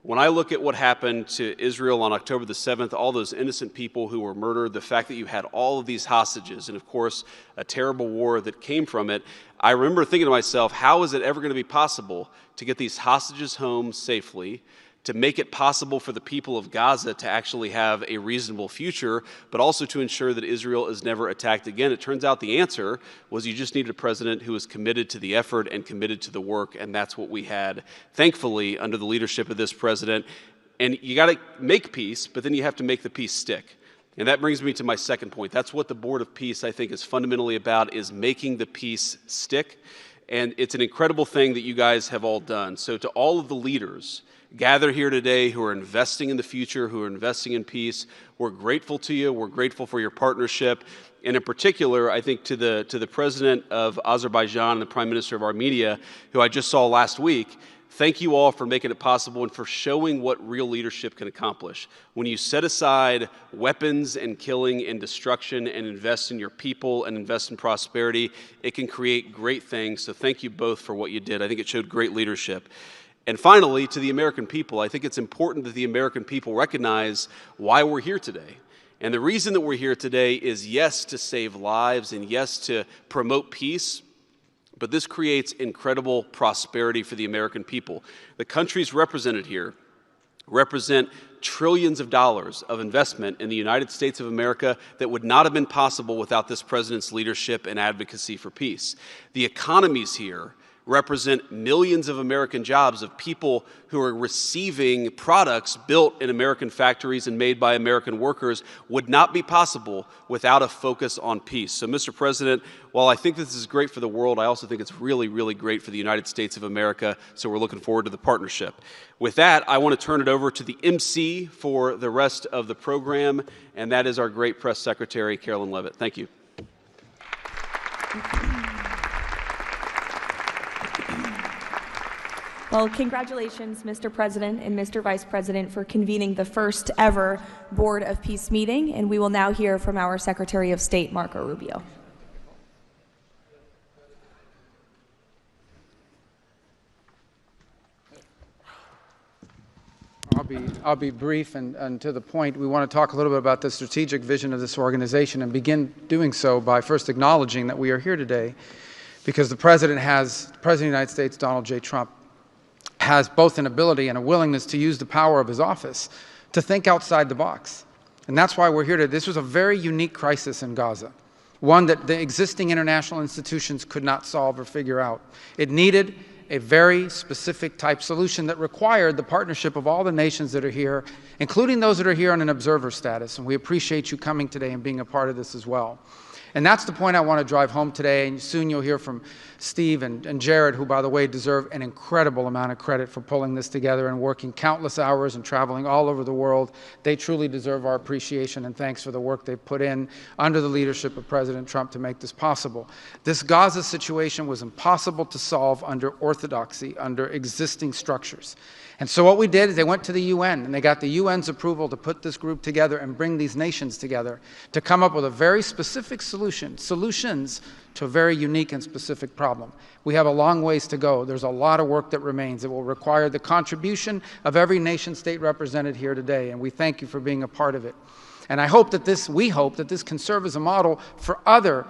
When I look at what happened to Israel on October the 7th, all those innocent people who were murdered, the fact that you had all of these hostages, and of course, a terrible war that came from it, I remember thinking to myself, how is it ever going to be possible to get these hostages home safely, to make it possible for the people of Gaza to actually have a reasonable future, but also to ensure that Israel is never attacked again? It turns out the answer was you just needed a president who was committed to the effort and committed to the work, and that's what we had, thankfully, under the leadership of this president. And you got to make peace, but then you have to make the peace stick. And that brings me to my second point. That's what the Board of Peace, I think, is fundamentally about, is making the peace stick. And it's an incredible thing that you guys have all done. So to all of the leaders gathered here today who are investing in the future, who are investing in peace, we're grateful to you. We're grateful for your partnership. And in particular, I think to the President of Azerbaijan and the Prime Minister of Armenia, who I just saw last week, thank you all for making it possible and for showing what real leadership can accomplish. When you set aside weapons and killing and destruction and invest in your people and invest in prosperity, it can create great things. So thank you both for what you did. I think it showed great leadership. And finally, to the American people, I think it's important that the American people recognize why we're here today. And the reason that we're here today is, yes, to save lives and, yes, to promote peace, but this creates incredible prosperity for the American people. The countries represented here represent trillions of dollars of investment in the United States of America that would not have been possible without this president's leadership and advocacy for peace. The economies here represent millions of American jobs of people who are receiving products built in American factories and made by American workers would not be possible without a focus on peace. So, Mr. President, while I think this is great for the world, I also think it's really, really great for the United States of America, so we're looking forward to the partnership. With that, I want to turn it over to the MC for the rest of the program, and that is our great press secretary, Carolyn Levitt. Thank you. Well, congratulations, Mr. President and Mr. Vice President, for convening the first ever Board of Peace meeting, and we will now hear from our Secretary of State, Marco Rubio. I'll be brief and to the point. We want to talk a little bit about the strategic vision of this organization and begin doing so by first acknowledging that we are here today because the President of the United States, Donald J. Trump, has both an ability and a willingness to use the power of his office to think outside the box. And that's why we're here today. This was a very unique crisis in Gaza, one that the existing international institutions could not solve or figure out. It needed a very specific type solution that required the partnership of all the nations that are here, including those that are here on an observer status. And we appreciate you coming today and being a part of this as well. And that's the point I want to drive home today. And soon you'll hear from Steve and Jared, who, by the way, deserve an incredible amount of credit for pulling this together and working countless hours and traveling all over the world. They truly deserve our appreciation and thanks for the work they've put in under the leadership of President Trump to make this possible. This Gaza situation was impossible to solve under orthodoxy, under existing structures. And so what we did is they went to the UN, and they got the UN's approval to put this group together and bring these nations together to come up with a very specific solutions to a very unique and specific problem. We have a long ways to go. There's a lot of work that remains. It will require the contribution of every nation state represented here today, and we thank you for being a part of it. And we hope that this can serve as a model for other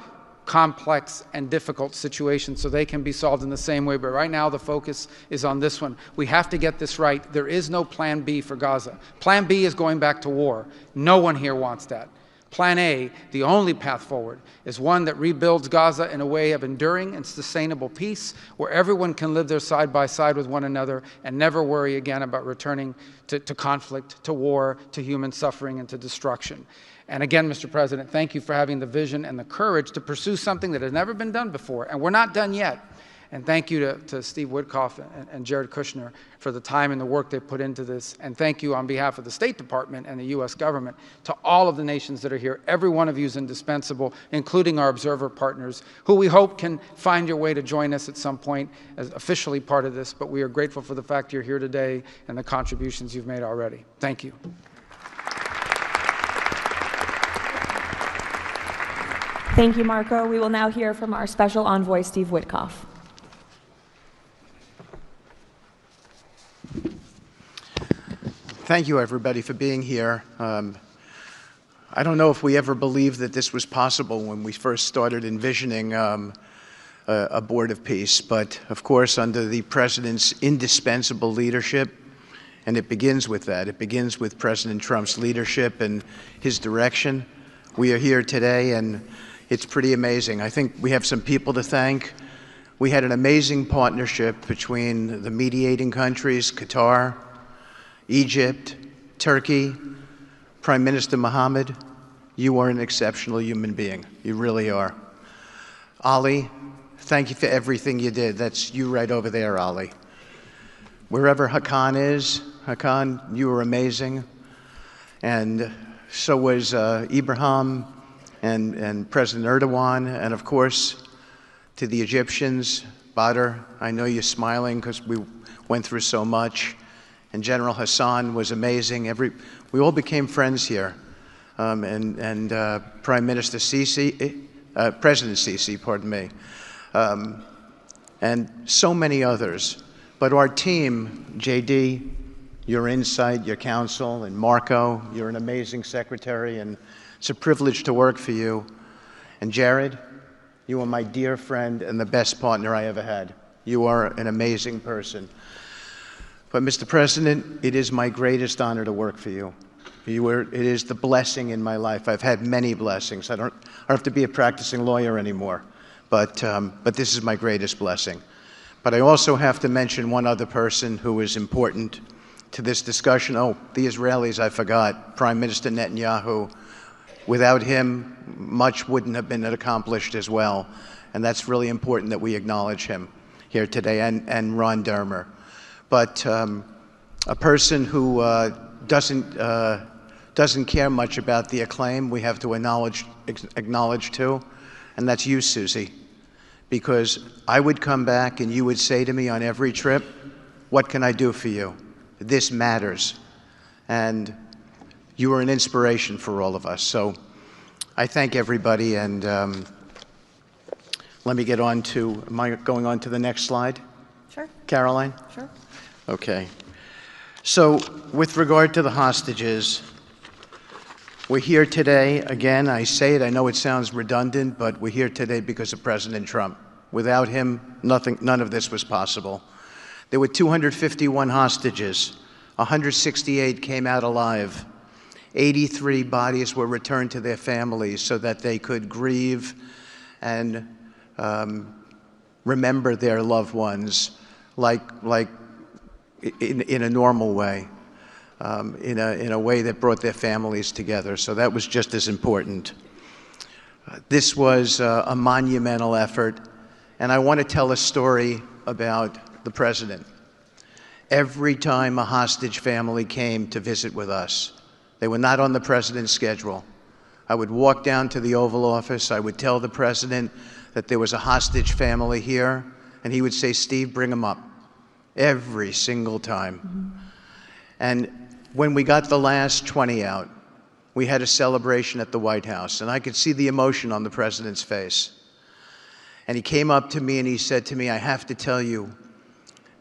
complex and difficult situations so they can be solved in the same way. But right now the focus is on this one. We have to get this right. There is no plan B for Gaza. Plan B is going back to war. No one here wants that. Plan A, the only path forward, is one that rebuilds Gaza in a way of enduring and sustainable peace where everyone can live there side by side with one another and never worry again about returning to conflict, to war, to human suffering, and to destruction. And again, Mr. President, thank you for having the vision and the courage to pursue something that has never been done before, and we're not done yet. And thank you to Steve Witkoff and Jared Kushner for the time and the work they put into this. And thank you on behalf of the State Department and the U.S. government to all of the nations that are here. Every one of you is indispensable, including our observer partners, who we hope can find your way to join us at some point as officially part of this. But we are grateful for the fact you're here today and the contributions you've made already. Thank you. Thank you, Marco. We will now hear from our special envoy, Steve Witkoff. Thank you, everybody, for being here. I don't know if we ever believed that this was possible when we first started envisioning a board of peace, but of course, under the President's indispensable leadership, and it begins with that. It begins with President Trump's leadership and his direction. We are here today, and it's pretty amazing. I think we have some people to thank. We had an amazing partnership between the mediating countries, Qatar, Egypt, Turkey, Prime Minister Mohammed. You are an exceptional human being. You really are. Ali, thank you for everything you did. That's you right over there, Ali. Wherever Hakan is, Hakan, you were amazing. And so was Ibrahim and President Erdogan, and of course, to the Egyptians, Badr, I know you're smiling because we went through so much. And General Hassan was amazing. We all became friends here. And Prime Minister Sisi, President Sisi, pardon me, and so many others. But our team, JD, your insight, your counsel, and Marco, you're an amazing secretary, and it's a privilege to work for you. And Jared, you are my dear friend and the best partner I ever had. You are an amazing person. But Mr. President, it is my greatest honor to work for you. It is the blessing in my life. I've had many blessings. I don't have to be a practicing lawyer anymore, but this is my greatest blessing. But I also have to mention one other person who is important to this discussion. Oh, the Israelis, I forgot. Prime Minister Netanyahu. Without him, much wouldn't have been accomplished as well. And that's really important that we acknowledge him here today, and Ron Dermer. But a person who doesn't care much about the acclaim we have to acknowledge too, and that's you, Susie. Because I would come back and you would say to me on every trip, what can I do for you? This matters. And you were an inspiration for all of us. So I thank everybody, and let me get on to, am I going on to the next slide? Sure. Caroline? Sure. Okay. So with regard to the hostages, we're here today, again, I say it, I know it sounds redundant, but we're here today because of President Trump. Without him, none of this was possible. There were 251 hostages. 168 came out alive. 83 bodies were returned to their families so that they could grieve and remember their loved ones like in a normal way. In a way that brought their families together. So that was just as important. This was a monumental effort, and I want to tell a story about the president. Every time a hostage family came to visit with us, they were not on the president's schedule. I would walk down to the Oval Office, I would tell the president that there was a hostage family here, and he would say, Steve, bring them up. Every single time. Mm-hmm. And when we got the last 20 out, we had a celebration at the White House, and I could see the emotion on the president's face. And he came up to me and he said to me, I have to tell you,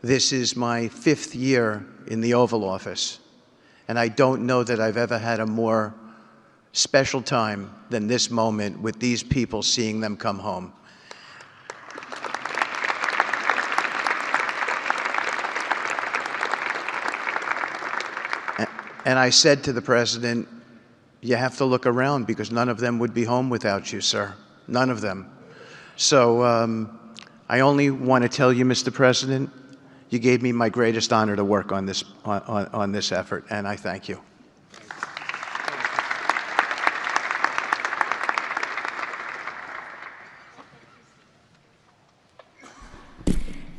this is my 5th year in the Oval Office, and I don't know that I've ever had a more special time than this moment with these people, seeing them come home. And I said to the president, you have to look around because none of them would be home without you, sir. None of them. So I only want to tell you, Mr. President, you gave me my greatest honor to work on this, on this effort, and I thank you.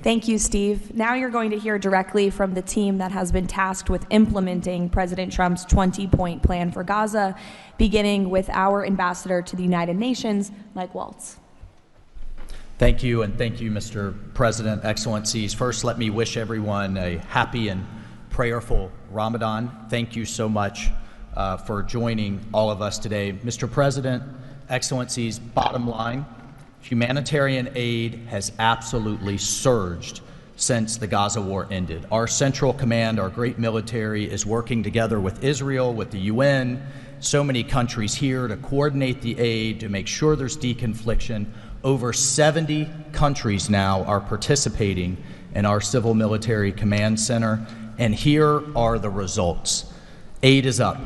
Thank you, Steve. Now you're going to hear directly from the team that has been tasked with implementing President Trump's 20-point plan for Gaza, beginning with our ambassador to the United Nations, Mike Waltz. Thank you, and thank you, Mr. President, Excellencies. First, let me wish everyone a happy and prayerful Ramadan. Thank you so much for joining all of us today. Mr. President, Excellencies, bottom line, humanitarian aid has absolutely surged since the Gaza war ended. Our Central Command, our great military, is working together with Israel, with the UN, so many countries here to coordinate the aid, to make sure there's deconfliction. Over 70 countries now are participating in our Civil Military Command Center, and here are the results. Aid is up.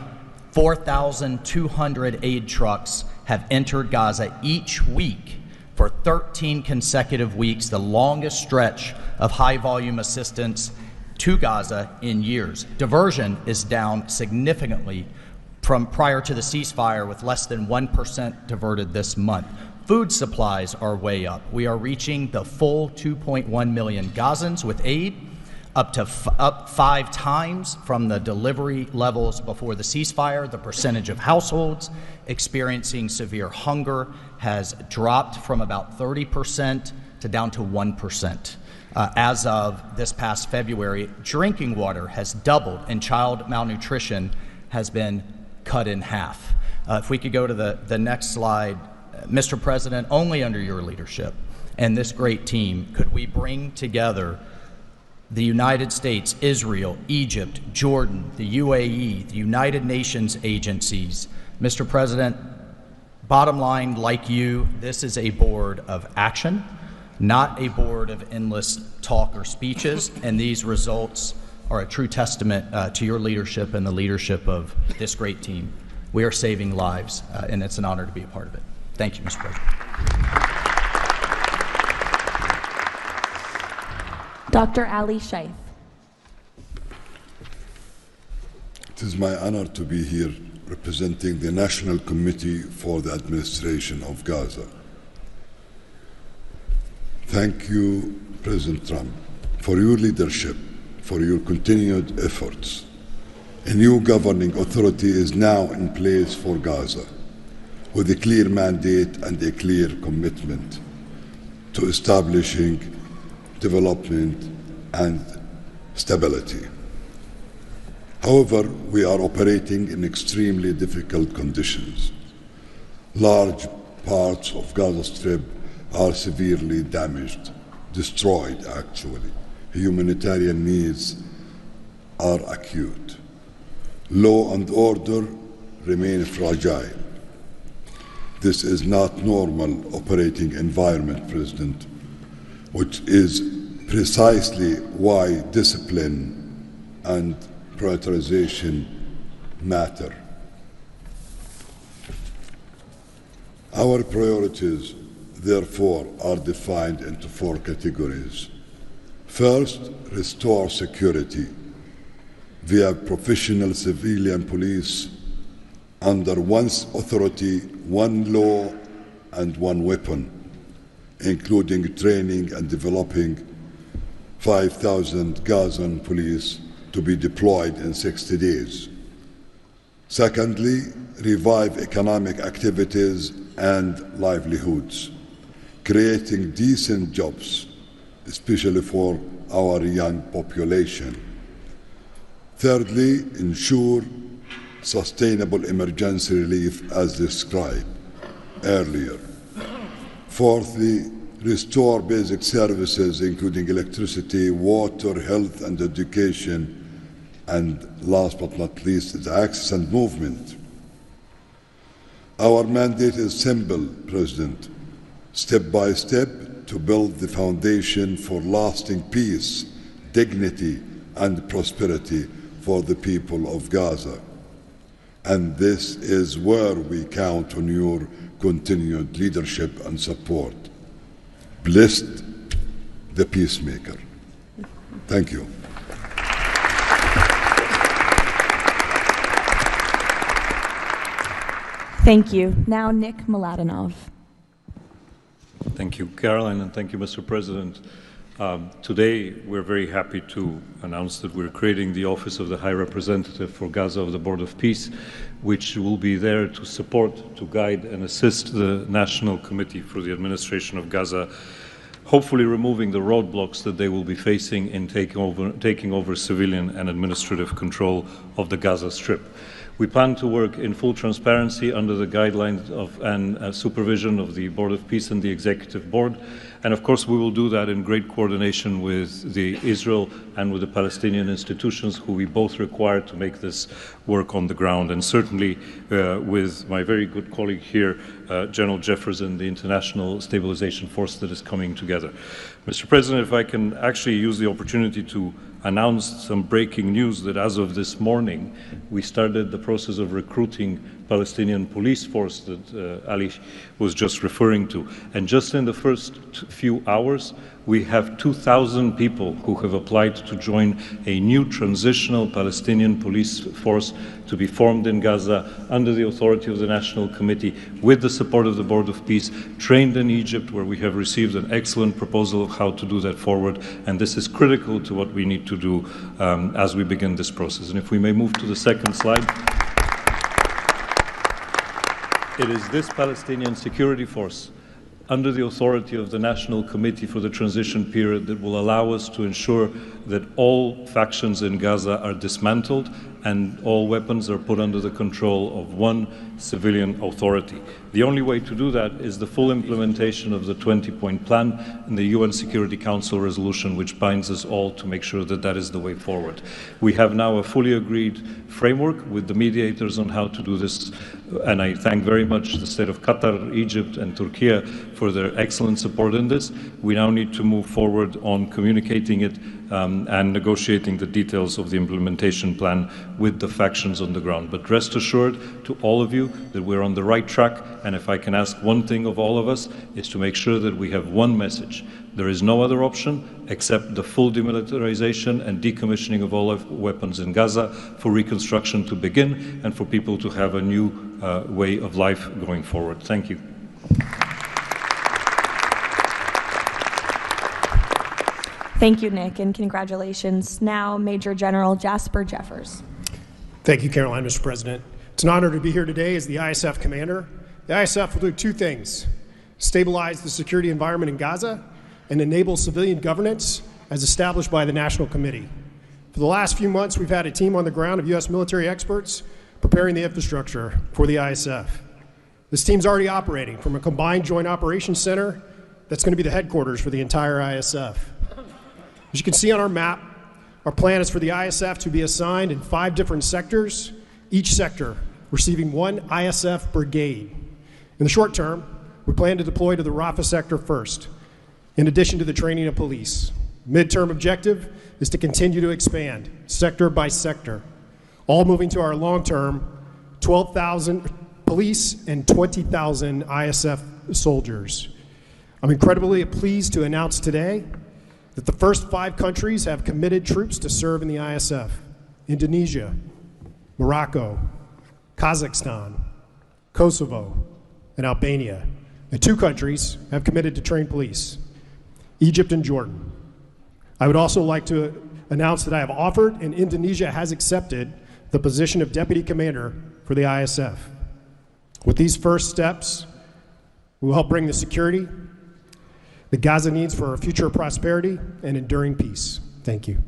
4,200 aid trucks have entered Gaza each week for 13 consecutive weeks, the longest stretch of high-volume assistance to Gaza in years. Diversion is down significantly from prior to the ceasefire, with less than 1% diverted this month. Food supplies are way up. We are reaching the full 2.1 million Gazans with aid, up 5 times from the delivery levels before the ceasefire. The percentage of households experiencing severe hunger has dropped from about 30% to down to 1%. As of this past February, drinking water has doubled and child malnutrition has been cut in half. If we could go to the next slide. Mr. President, only under your leadership and this great team could we bring together the United States, Israel, Egypt, Jordan, the UAE, the United Nations agencies. Mr. President, bottom line, like you, this is a board of action, not a board of endless talk or speeches, and these results are a true testament to your leadership and the leadership of this great team. We are saving lives, and it's an honor to be a part of it. Thank you, Mr. President. Dr. Ali Shaith. It is my honor to be here representing the National Committee for the Administration of Gaza. Thank you, President Trump, for your leadership, for your continued efforts. A new governing authority is now in place for Gaza, with a clear mandate and a clear commitment to establishing development and stability. However, we are operating in extremely difficult conditions. Large parts of Gaza Strip are severely damaged, destroyed actually. Humanitarian needs are acute. Law and order remain fragile. This is not normal operating environment, President, which is precisely why discipline and prioritization matter. Our priorities, therefore, are defined into 4 categories. First, restore security via professional civilian police under one authority, one law, and one weapon, including training and developing 5,000 Gazan police to be deployed in 60 days. Secondly, revive economic activities and livelihoods, creating decent jobs, especially for our young population. Thirdly, ensure sustainable emergency relief as described earlier. Fourthly, restore basic services including electricity, water, health and education, and last but not least is access and movement. Our mandate is simple, President, step by step to build the foundation for lasting peace, dignity and prosperity for the people of Gaza. And this is where we count on your continued leadership and support. Blessed the peacemaker. Thank you. Thank you. Now Nick Mladenov. Thank you, Caroline, and thank you, Mr. President. Today, we're very happy to announce that we're creating the Office of the High Representative for Gaza of the Board of Peace, which will be there to support, to guide, and assist the National Committee for the Administration of Gaza, hopefully removing the roadblocks that they will be facing in taking over civilian and administrative control of the Gaza Strip. We plan to work in full transparency under the guidelines of and supervision of the Board of Peace and the Executive Board. And of course, we will do that in great coordination with the Israel and with the Palestinian institutions, who we both require to make this work on the ground. And certainly with my very good colleague here, General Jefferson, the International Stabilization Force that is coming together. Mr. President, if I can actually use the opportunity to announce some breaking news that as of this morning, we started the process of recruiting Palestinian police force that Ali was just referring to. And just in the first few hours, we have 2,000 people who have applied to join a new transitional Palestinian police force to be formed in Gaza under the authority of the National Committee with the support of the Board of Peace, trained in Egypt, where we have received an excellent proposal of how to do that forward. And this is critical to what we need to do as we begin this process. And if we may move to the second slide. It is this Palestinian security force under the authority of the National Committee for the Transition Period that will allow us to ensure that all factions in Gaza are dismantled and all weapons are put under the control of one civilian authority. The only way to do that is the full implementation of the 20-point plan and the UN Security Council resolution, which binds us all to make sure that that is the way forward. We have now a fully agreed framework with the mediators on how to do this, and I thank very much the state of Qatar, Egypt, and Turkey for their excellent support in this. We now need to move forward on communicating it and negotiating the details of the implementation plan with the factions on the ground. But rest assured to all of you that we're on the right track, and if I can ask one thing of all of us, is to make sure that we have one message. There is no other option except the full demilitarization and decommissioning of all weapons in Gaza for reconstruction to begin and for people to have a new way of life going forward. Thank you. Thank you, Nick, and congratulations. Now, Major General Jasper Jeffers. Thank you, Caroline, Mr. President. It's an honor to be here today as the ISF commander. The ISF will do two things: stabilize the security environment in Gaza and enable civilian governance as established by the National Committee. For the last few months, we've had a team on the ground of U.S. military experts preparing the infrastructure for the ISF. This team's already operating from a combined joint operations center that's going to be the headquarters for the entire ISF. As you can see on our map, our plan is for the ISF to be assigned in 5 different sectors, each sector receiving 1 ISF brigade. In the short term, we plan to deploy to the Rafah sector first, in addition to the training of police. Midterm objective is to continue to expand, sector by sector, all moving to our long-term 12,000 police and 20,000 ISF soldiers. I'm incredibly pleased to announce today that the first 5 countries have committed troops to serve in the ISF: Indonesia, Morocco, Kazakhstan, Kosovo, and Albania. And 2 countries have committed to train police: Egypt and Jordan. I would also like to announce that I have offered and Indonesia has accepted the position of Deputy Commander for the ISF. With these first steps, we will help bring the security that Gaza needs for our future prosperity and enduring peace. Thank you.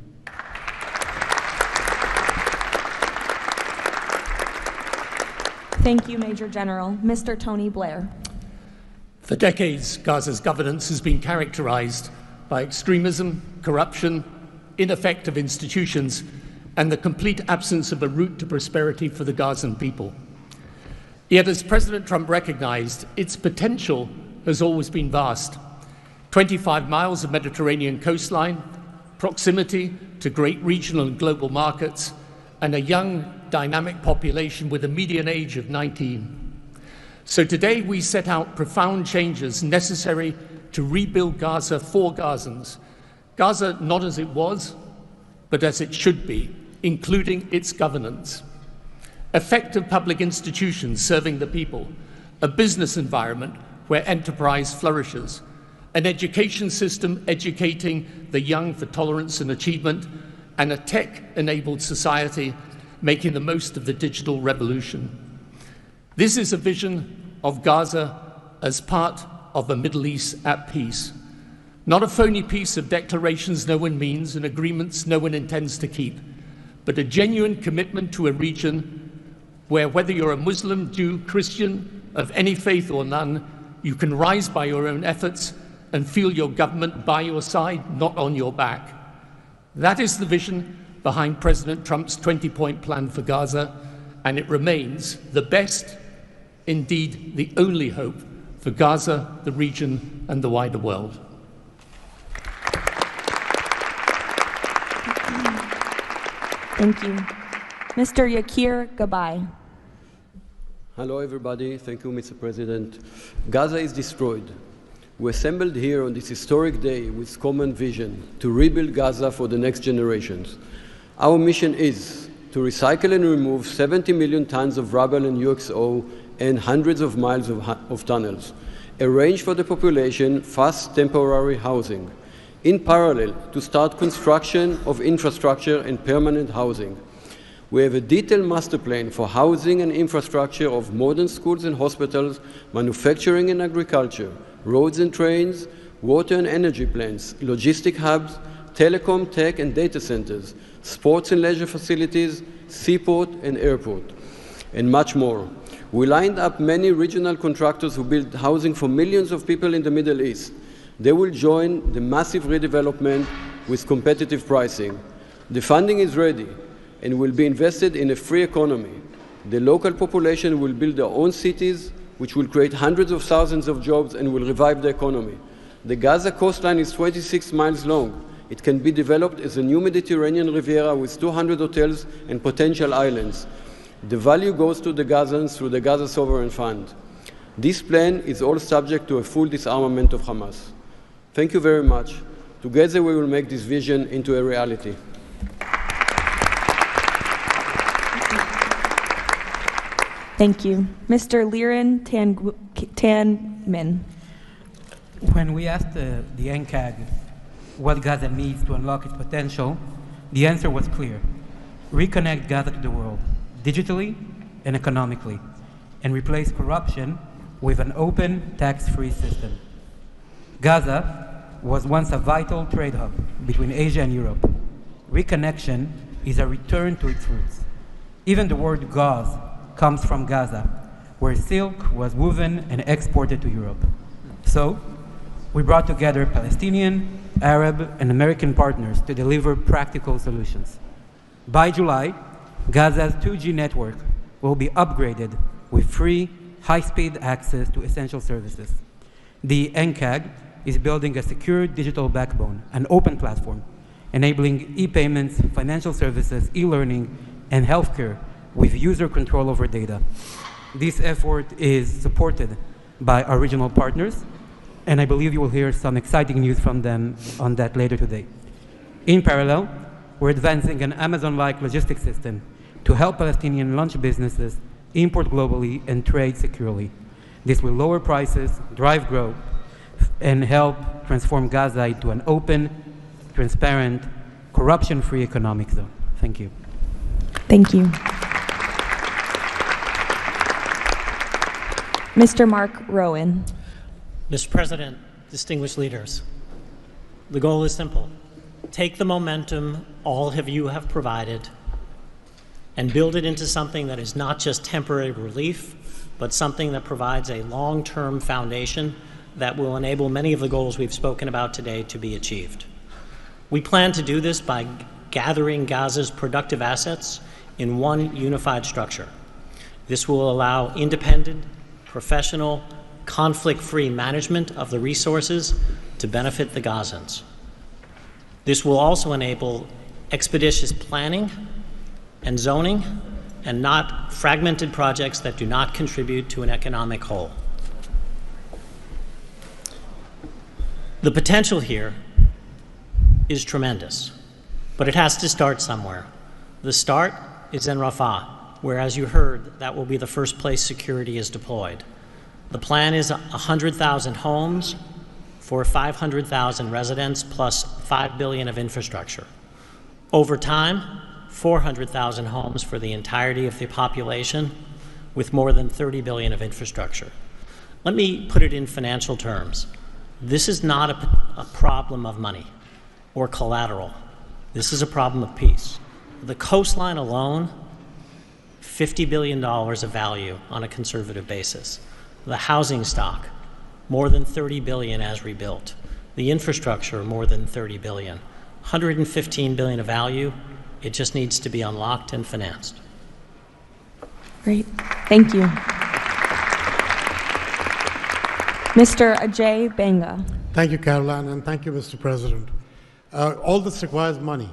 Thank you, Major General. Mr. Tony Blair. For decades, Gaza's governance has been characterized by extremism, corruption, ineffective institutions, and the complete absence of a route to prosperity for the Gazan people. Yet, as President Trump recognized, its potential has always been vast. 25 miles of Mediterranean coastline, proximity to great regional and global markets, and a young, dynamic population with a median age of 19. So today we set out profound changes necessary to rebuild Gaza for Gazans. Gaza not as it was, but as it should be, including its governance. Effective public institutions serving the people, a business environment where enterprise flourishes, an education system educating the young for tolerance and achievement, and a tech-enabled society making the most of the digital revolution. This is a vision of Gaza as part of a Middle East at peace, not a phony piece of declarations no one means and agreements no one intends to keep, but a genuine commitment to a region where, whether you're a Muslim, Jew, Christian, of any faith or none, you can rise by your own efforts and feel your government by your side, not on your back. That is the vision behind President Trump's 20-point plan for Gaza, and it remains the best, indeed the only hope for Gaza, the region, and the wider world. Thank you. Mr. Yakir Gabay. Hello, everybody. Thank you, Mr. President. Gaza is destroyed. We assembled here on this historic day with common vision to rebuild Gaza for the next generations. Our mission is to recycle and remove 70 million tons of rubble and UXO and hundreds of miles of tunnels, arrange for the population fast temporary housing, in parallel to start construction of infrastructure and permanent housing. We have a detailed master plan for housing and infrastructure of modern schools and hospitals, manufacturing and agriculture, roads and trains, water and energy plants, logistic hubs, telecom, tech and data centers, sports and leisure facilities, seaport and airport, and much more. We lined up many regional contractors who build housing for millions of people in the Middle East. They will join the massive redevelopment with competitive pricing. The funding is ready and will be invested in a free economy. The local population will build their own cities, which will create hundreds of thousands of jobs and will revive the economy. The Gaza coastline is 26 miles long. It can be developed as a new Mediterranean Riviera with 200 hotels and potential islands. The value goes to the Gazans through the Gaza Sovereign Fund. This plan is all subject to a full disarmament of Hamas. Thank you very much. Together we will make this vision into a reality. Thank you. Mr. Liren Tanmin. When we asked the NCAG what Gaza needs to unlock its potential, the answer was clear. Reconnect Gaza to the world, digitally and economically, and replace corruption with an open, tax-free system. Gaza was once a vital trade hub between Asia and Europe. Reconnection is a return to its roots. Even the word gauze comes from Gaza, where silk was woven and exported to Europe. So, we brought together Palestinian, Arab, and American partners to deliver practical solutions. By July, Gaza's 2G network will be upgraded with free, high-speed access to essential services. The NCAG is building a secure digital backbone, an open platform, enabling e-payments, financial services, e-learning, and healthcare with user control over data. This effort is supported by our regional partners, and I believe you will hear some exciting news from them on that later today. In parallel, we're advancing an Amazon-like logistics system to help Palestinian launch businesses import globally and trade securely. This will lower prices, drive growth, and help transform Gaza into an open, transparent, corruption-free economic zone. Thank you. Thank you. Mr. Mark Rowan. Mr. President, distinguished leaders, the goal is simple. Take the momentum all of you have provided and build it into something that is not just temporary relief, but something that provides a long-term foundation that will enable many of the goals we've spoken about today to be achieved. We plan to do this by gathering Gaza's productive assets in one unified structure. This will allow independent, professional, conflict-free management of the resources to benefit the Gazans. This will also enable expeditious planning and zoning and not fragmented projects that do not contribute to an economic whole. The potential here is tremendous, but it has to start somewhere. The start is in Rafah, where, as you heard, that will be the first place security is deployed. The plan is 100,000 homes for 500,000 residents plus $5 billion of infrastructure. Over time, 400,000 homes for the entirety of the population with more than $30 billion of infrastructure. Let me put it in financial terms. This is not a problem of money or collateral. This is a problem of peace. The coastline alone, $50 billion of value on a conservative basis. The housing stock, more than $30 billion as rebuilt. The infrastructure, more than $30 billion. $115 billion of value. It just needs to be unlocked and financed. Great. Thank you. Mr. Ajay Banga. Thank you, Caroline, and thank you, Mr. President. All this requires money,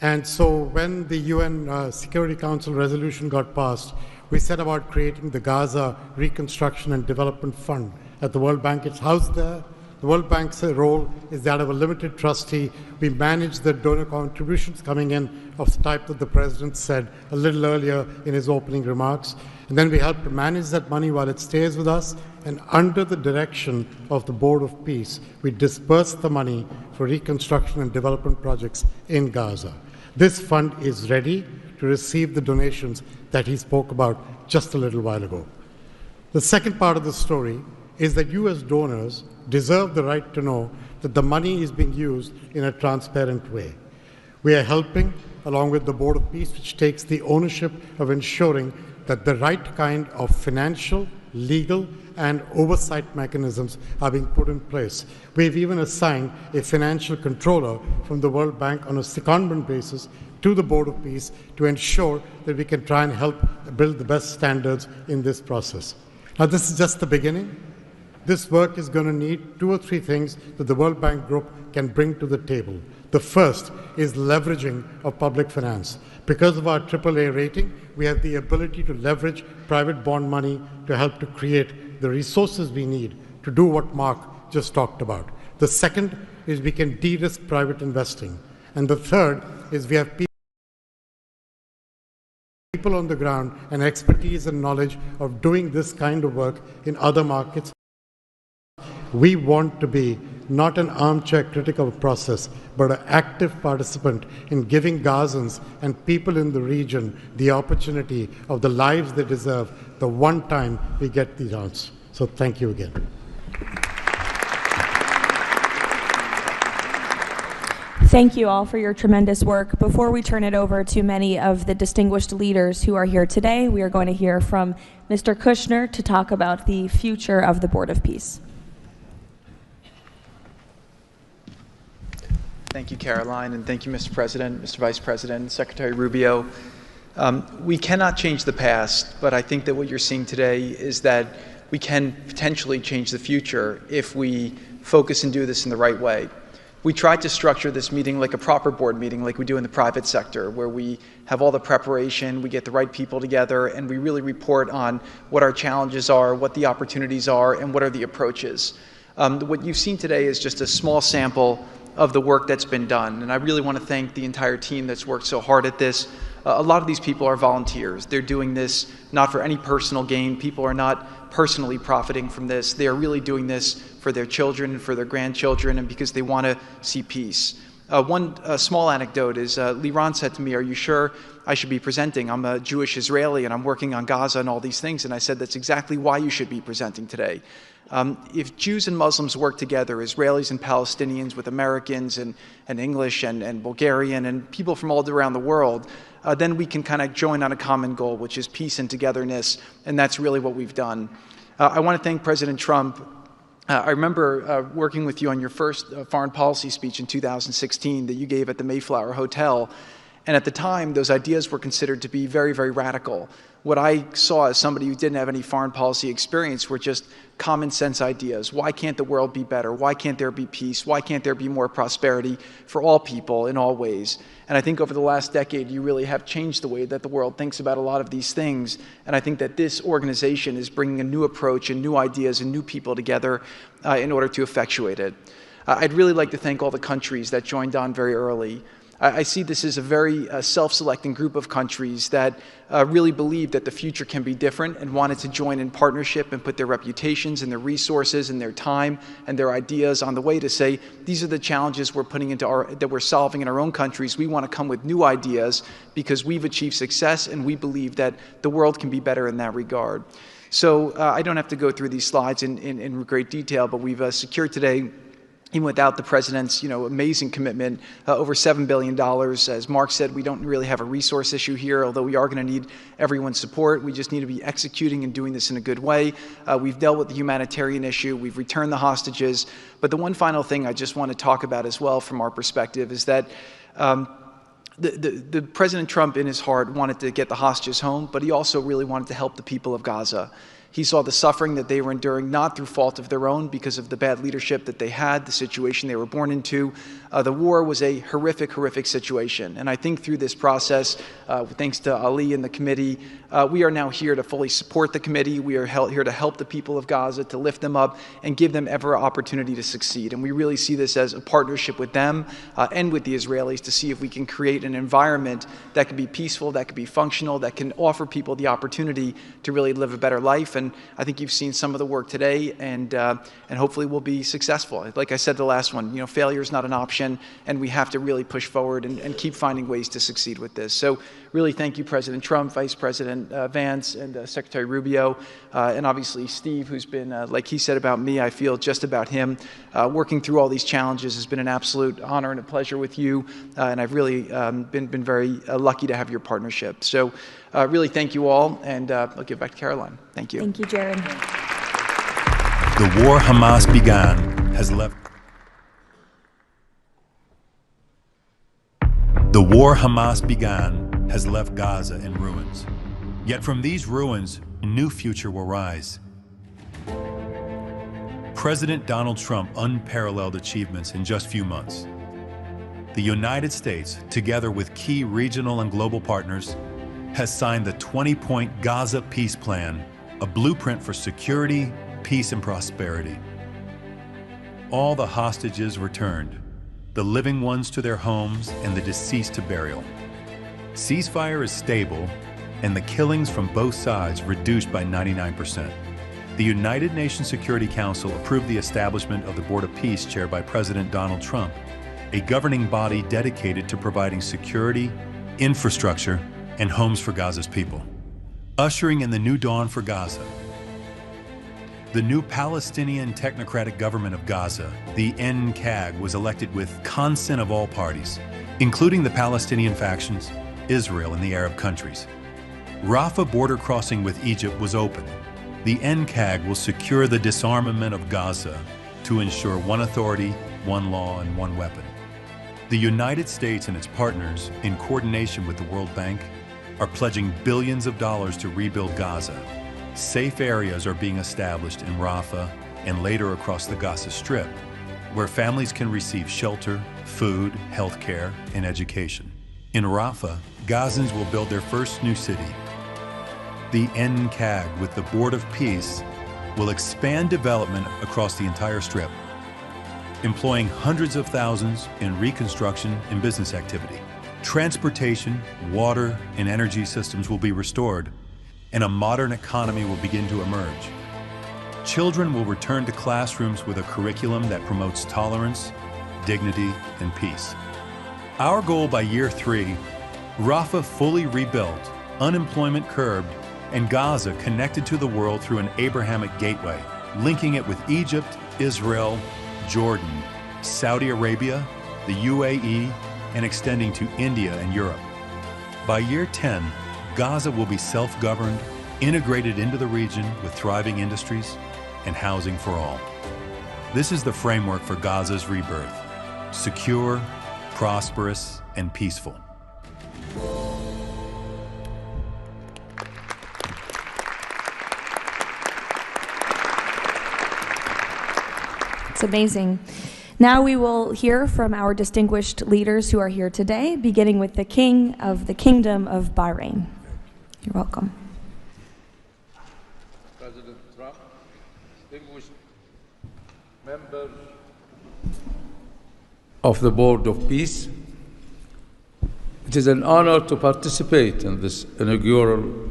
And so when the UN Security Council resolution got passed, we set about creating the Gaza Reconstruction and Development Fund at the World Bank. It's housed there. The World Bank's role is that of a limited trustee. We manage the donor contributions coming in of the type that the President said a little earlier in his opening remarks. And then we help to manage that money while it stays with us. And under the direction of the Board of Peace, we disperse the money for reconstruction and development projects in Gaza. This fund is ready to receive the donations that he spoke about just a little while ago. The second part of the story is that you as donors deserve the right to know that the money is being used in a transparent way. We are helping, along with the Board of Peace, which takes the ownership of ensuring that the right kind of financial, legal, and oversight mechanisms are being put in place. We've even assigned a financial controller from the World Bank on a secondment basis to the Board of Peace to ensure that we can try and help build the best standards in this process. Now, this is just the beginning. This work is going to need 2 or 3 things that the World Bank Group can bring to the table. The first is leveraging of public finance. Because of our AAA rating, we have the ability to leverage private bond money to help to create the resources we need to do what Mark just talked about. The second is we can de-risk private investing. And the third is we have people on the ground and expertise and knowledge of doing this kind of work in other markets. We want to be not an armchair critic of a process, but an active participant in giving Gazans and people in the region the opportunity of the lives they deserve the one time we get the chance. So thank you again. Thank you all for your tremendous work. Before we turn it over to many of the distinguished leaders who are here today, we are going to hear from Mr. Kushner to talk about the future of the Board of Peace. Thank you, Caroline, and thank you, Mr. President, Mr. Vice President, Secretary Rubio. We cannot change the past, but I think that what you're seeing today is that we can potentially change the future if we focus and do this in the right way. We tried to structure this meeting like a proper board meeting, like we do in the private sector, where we have all the preparation, we get the right people together, and we really report on what our challenges are, what the opportunities are, and what are the approaches. What you've seen today is just a small sample of the work that's been done. And I really want to thank the entire team that's worked so hard at this. A lot of these people are volunteers. They're doing this not for any personal gain. People are not personally profiting from this. They are really doing this for their children and for their grandchildren and because they want to see peace. One small anecdote is Liran said to me, "Are you sure I should be presenting? I'm a Jewish Israeli and I'm working on Gaza and all these things." And I said, "That's exactly why you should be presenting today." If Jews and Muslims work together, Israelis and Palestinians with Americans and English and Bulgarian and people from all around the world, then we can kind of join on a common goal, which is peace and togetherness, and that's really what we've done. I want to thank President Trump. I remember working with you on your first foreign policy speech in 2016 that you gave at the Mayflower Hotel, and at the time, those ideas were considered to be very, very radical. What I saw as somebody who didn't have any foreign policy experience were just common sense ideas. Why can't the world be better? Why can't there be peace? Why can't there be more prosperity for all people in all ways? And I think over the last decade, you really have changed the way that the world thinks about a lot of these things. And I think that this organization is bringing a new approach and new ideas and new people together in order to effectuate it. I'd really like to thank all the countries that joined on very early. I see this as a very self-selecting group of countries that really believe that the future can be different and wanted to join in partnership and put their reputations and their resources and their time and their ideas on the way to say, these are the challenges we're putting into that we're solving in our own countries. We want to come with new ideas because we've achieved success and we believe that the world can be better in that regard. So I don't have to go through these slides in great detail, but we've secured today, even without the president's, amazing commitment, over $7 billion. As Mark said, we don't really have a resource issue here, although we are going to need everyone's support. We just need to be executing and doing this in a good way. We've dealt with the humanitarian issue. We've returned the hostages. But the one final thing I just want to talk about as well from our perspective is that the President Trump in his heart wanted to get the hostages home, but he also really wanted to help the people of Gaza. He saw the suffering that they were enduring, not through fault of their own, because of the bad leadership that they had, the situation they were born into. The war was a horrific, horrific situation. And I think through this process, thanks to Ali and the committee, we are now here to fully support the committee. We are here to help the people of Gaza, to lift them up and give them every opportunity to succeed. And we really see this as a partnership with them and with the Israelis to see if we can create an environment that can be peaceful, that can be functional, that can offer people the opportunity to really live a better life. And I think you've seen some of the work today, and hopefully we'll be successful. Like I said, the last one, failure is not an option, and we have to really push forward and keep finding ways to succeed with this. So really thank you, President Trump, Vice President Vance, and Secretary Rubio, and obviously Steve, who's been, like he said about me, I feel just about him. Working through all these challenges has been an absolute honor and a pleasure with you, and I've really been very lucky to have your partnership. So really thank you all, and I'll give back to Caroline. Thank you. Thank you, Jared. The war Hamas began has left. The war Hamas began has left Gaza in ruins. Yet from these ruins, a new future will rise. President Donald Trump unparalleled achievements in just a few months. The United States, together with key regional and global partners, has signed the 20-point Gaza Peace Plan, a blueprint for security, peace, and prosperity. All the hostages returned, the living ones to their homes and the deceased to burial. Ceasefire is stable, and the killings from both sides reduced by 99%. The United Nations Security Council approved the establishment of the Board of Peace chaired by President Donald Trump, a governing body dedicated to providing security, infrastructure, and homes for Gaza's people, ushering in the new dawn for Gaza. The new Palestinian Technocratic Government of Gaza, the NCAG, was elected with consent of all parties, including the Palestinian factions, Israel, and the Arab countries. Rafah border crossing with Egypt was open. The NCAG will secure the disarmament of Gaza to ensure one authority, one law, and one weapon. The United States and its partners, in coordination with the World Bank, are pledging billions of dollars to rebuild Gaza. Safe areas are being established in Rafah and later across the Gaza Strip, where families can receive shelter, food, health care, and education. In Rafah, Gazans will build their first new city. The NCAG, with the Board of Peace, will expand development across the entire Strip, employing hundreds of thousands in reconstruction and business activity. Transportation, water, and energy systems will be restored, and a modern economy will begin to emerge. Children will return to classrooms with a curriculum that promotes tolerance, dignity, and peace. Our goal by year 3, Rafah fully rebuilt, unemployment curbed, and Gaza connected to the world through an Abrahamic gateway, linking it with Egypt, Israel, Jordan, Saudi Arabia, the UAE, and extending to India and Europe. By year 10, Gaza will be self-governed, integrated into the region with thriving industries and housing for all. This is the framework for Gaza's rebirth: secure, prosperous, and peaceful. It's amazing. Now we will hear from our distinguished leaders who are here today, beginning with the King of the Kingdom of Bahrain. You're welcome. President Trump, distinguished members of the Board of Peace, it is an honor to participate in this inaugural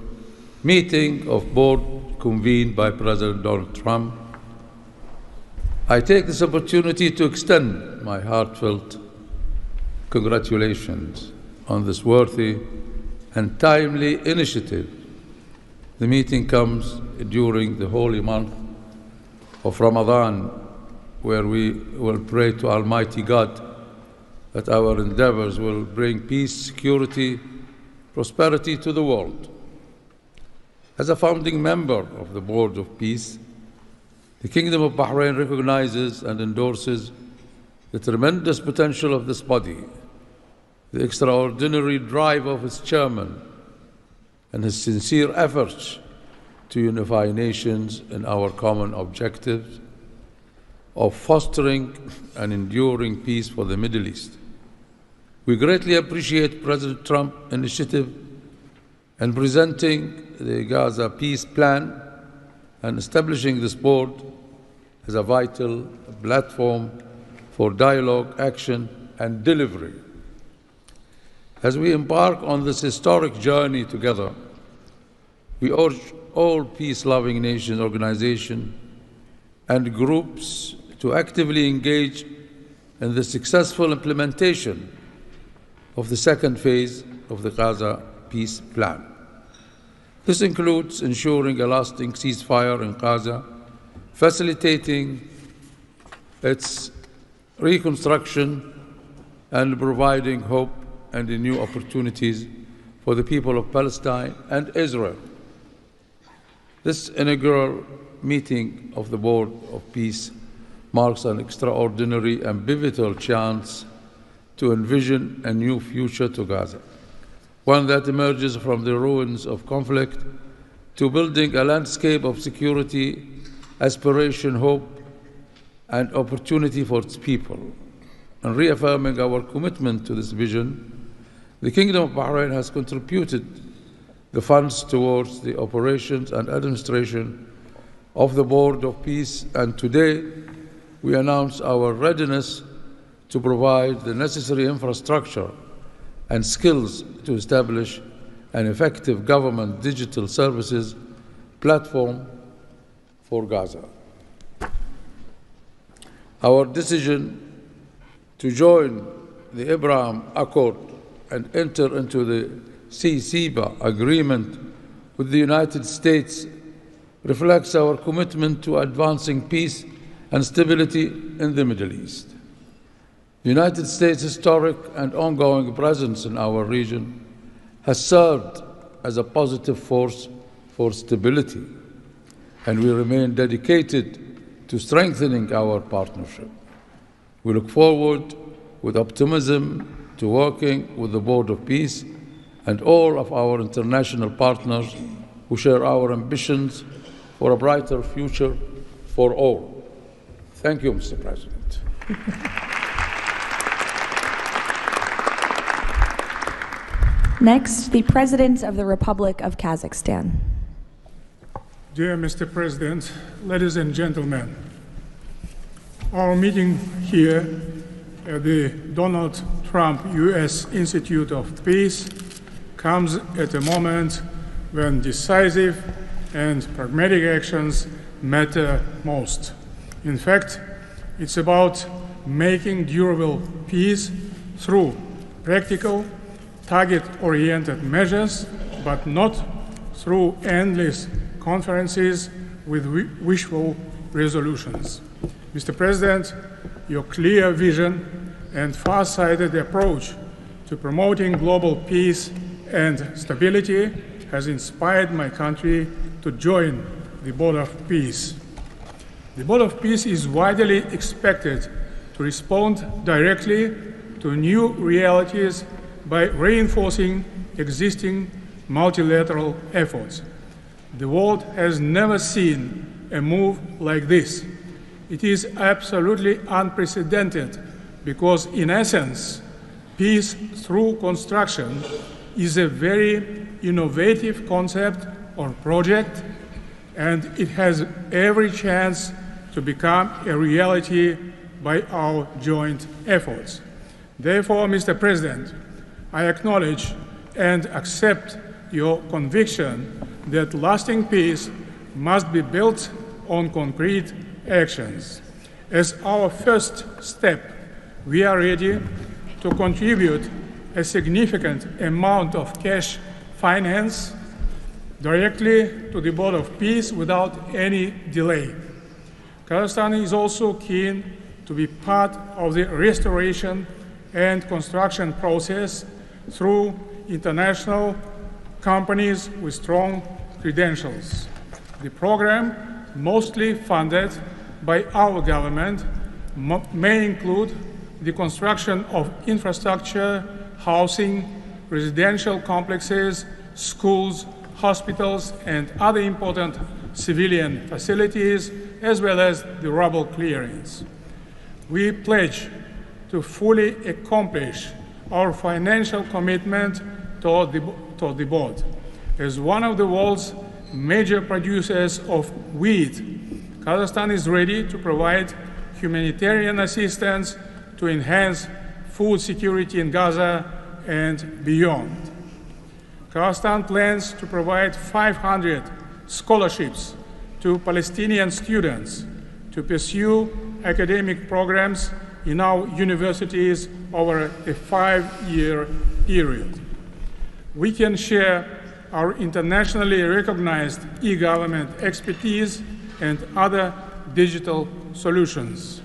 meeting of board convened by President Donald Trump. I take this opportunity to extend my heartfelt congratulations on this worthy and timely initiative. The meeting comes during the holy month of Ramadan, where we will pray to Almighty God that our endeavors will bring peace, security, prosperity to the world. As a founding member of the Board of Peace, the Kingdom of Bahrain recognizes and endorses the tremendous potential of this body, the extraordinary drive of its chairman, and his sincere efforts to unify nations in our common objectives of fostering and enduring peace for the Middle East. We greatly appreciate President Trump's initiative in presenting the Gaza peace plan and establishing this board as a vital platform for dialogue, action, and delivery. As we embark on this historic journey together, we urge all peace-loving nations, organizations, and groups to actively engage in the successful implementation of the second phase of the Gaza peace plan. This includes ensuring a lasting ceasefire in Gaza, facilitating its reconstruction, and providing hope and new opportunities for the people of Palestine and Israel. This inaugural meeting of the Board of Peace marks an extraordinary and pivotal chance to envision a new future to Gaza, one that emerges from the ruins of conflict to building a landscape of security, aspiration, hope, and opportunity for its people. And reaffirming our commitment to this vision, the Kingdom of Bahrain has contributed the funds towards the operations and administration of the Board of Peace, and today we announce our readiness to provide the necessary infrastructure and skills to establish an effective government digital services platform for Gaza. Our decision to join the Abraham Accord and enter into the CCBA agreement with the United States reflects our commitment to advancing peace and stability in the Middle East. The United States' historic and ongoing presence in our region has served as a positive force for stability, and we remain dedicated to strengthening our partnership. We look forward with optimism to working with the Board of Peace and all of our international partners who share our ambitions for a brighter future for all. Thank you, Mr. President. Next, the President of the Republic of Kazakhstan. Dear Mr. President, ladies and gentlemen, our meeting here at the Donald Trump U.S. Institute of Peace comes at a moment when decisive and pragmatic actions matter most. In fact, it's about making durable peace through practical, target-oriented measures, but not through endless conferences with wishful resolutions. Mr. President, your clear vision and far-sighted approach to promoting global peace and stability has inspired my country to join the Board of Peace. The Board of Peace is widely expected to respond directly to new realities by reinforcing existing multilateral efforts. The world has never seen a move like this. It is absolutely unprecedented because, in essence, peace through construction is a very innovative concept or project, and it has every chance to become a reality by our joint efforts. Therefore, Mr. President, I acknowledge and accept your conviction that lasting peace must be built on concrete actions. As our first step, we are ready to contribute a significant amount of cash finance directly to the Board of Peace without any delay. Kazakhstan is also keen to be part of the restoration and construction process through international companies with strong credentials. The program, mostly funded by our government, may include the construction of infrastructure, housing, residential complexes, schools, hospitals, and other important civilian facilities, as well as the rubble clearance. We pledge to fully accomplish our financial commitment toward the board. As one of the world's major producers of wheat, Kazakhstan is ready to provide humanitarian assistance to enhance food security in Gaza and beyond. Kazakhstan plans to provide 500 scholarships to Palestinian students to pursue academic programs in our universities over a 5-year period. We can share our internationally recognized e-government expertise and other digital solutions.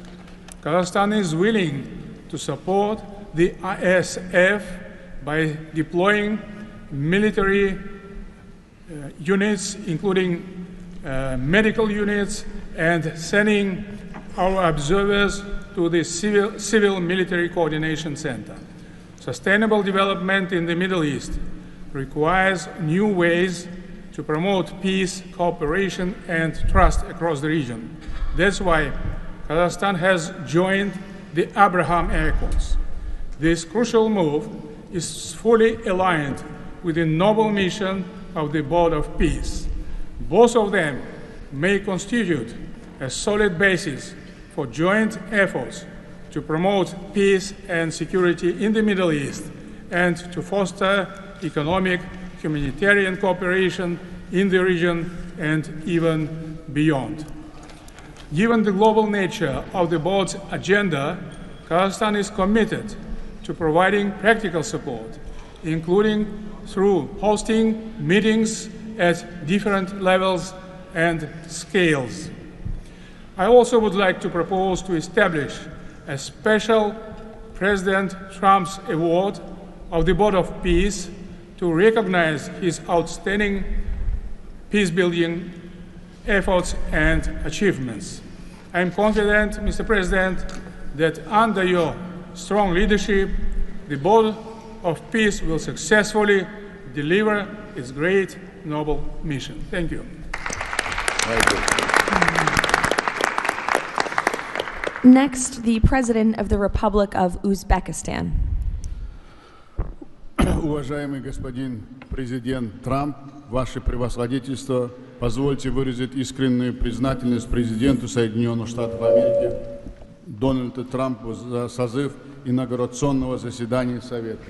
Kazakhstan is willing to support the ISF by deploying military units, including medical units, and sending our observers to the Civil Military Coordination Center. Sustainable development in the Middle East requires new ways to promote peace, cooperation, and trust across the region. That's why Kazakhstan has joined the Abraham Accords. This crucial move is fully aligned with the noble mission of the Board of Peace. Both of them may constitute a solid basis for joint efforts to promote peace and security in the Middle East and to foster economic, humanitarian cooperation in the region and even beyond. Given the global nature of the board's agenda, Kazakhstan is committed to providing practical support, including through hosting meetings at different levels and scales. I also would like to propose to establish a special President Trump's Award of the Board of Peace to recognize his outstanding peace-building efforts and achievements. I am confident, Mr. President, that under your strong leadership, the Board of Peace will successfully deliver its great noble mission. Thank you. Next, the President of the Republic of Uzbekistan. Уважаемый господин президент Трамп, ваше превосходительство, позвольте выразить искреннюю признательность президенту Соединенных Штатов Америки Дональду Трампу за созыв инаугурационного заседания Совета.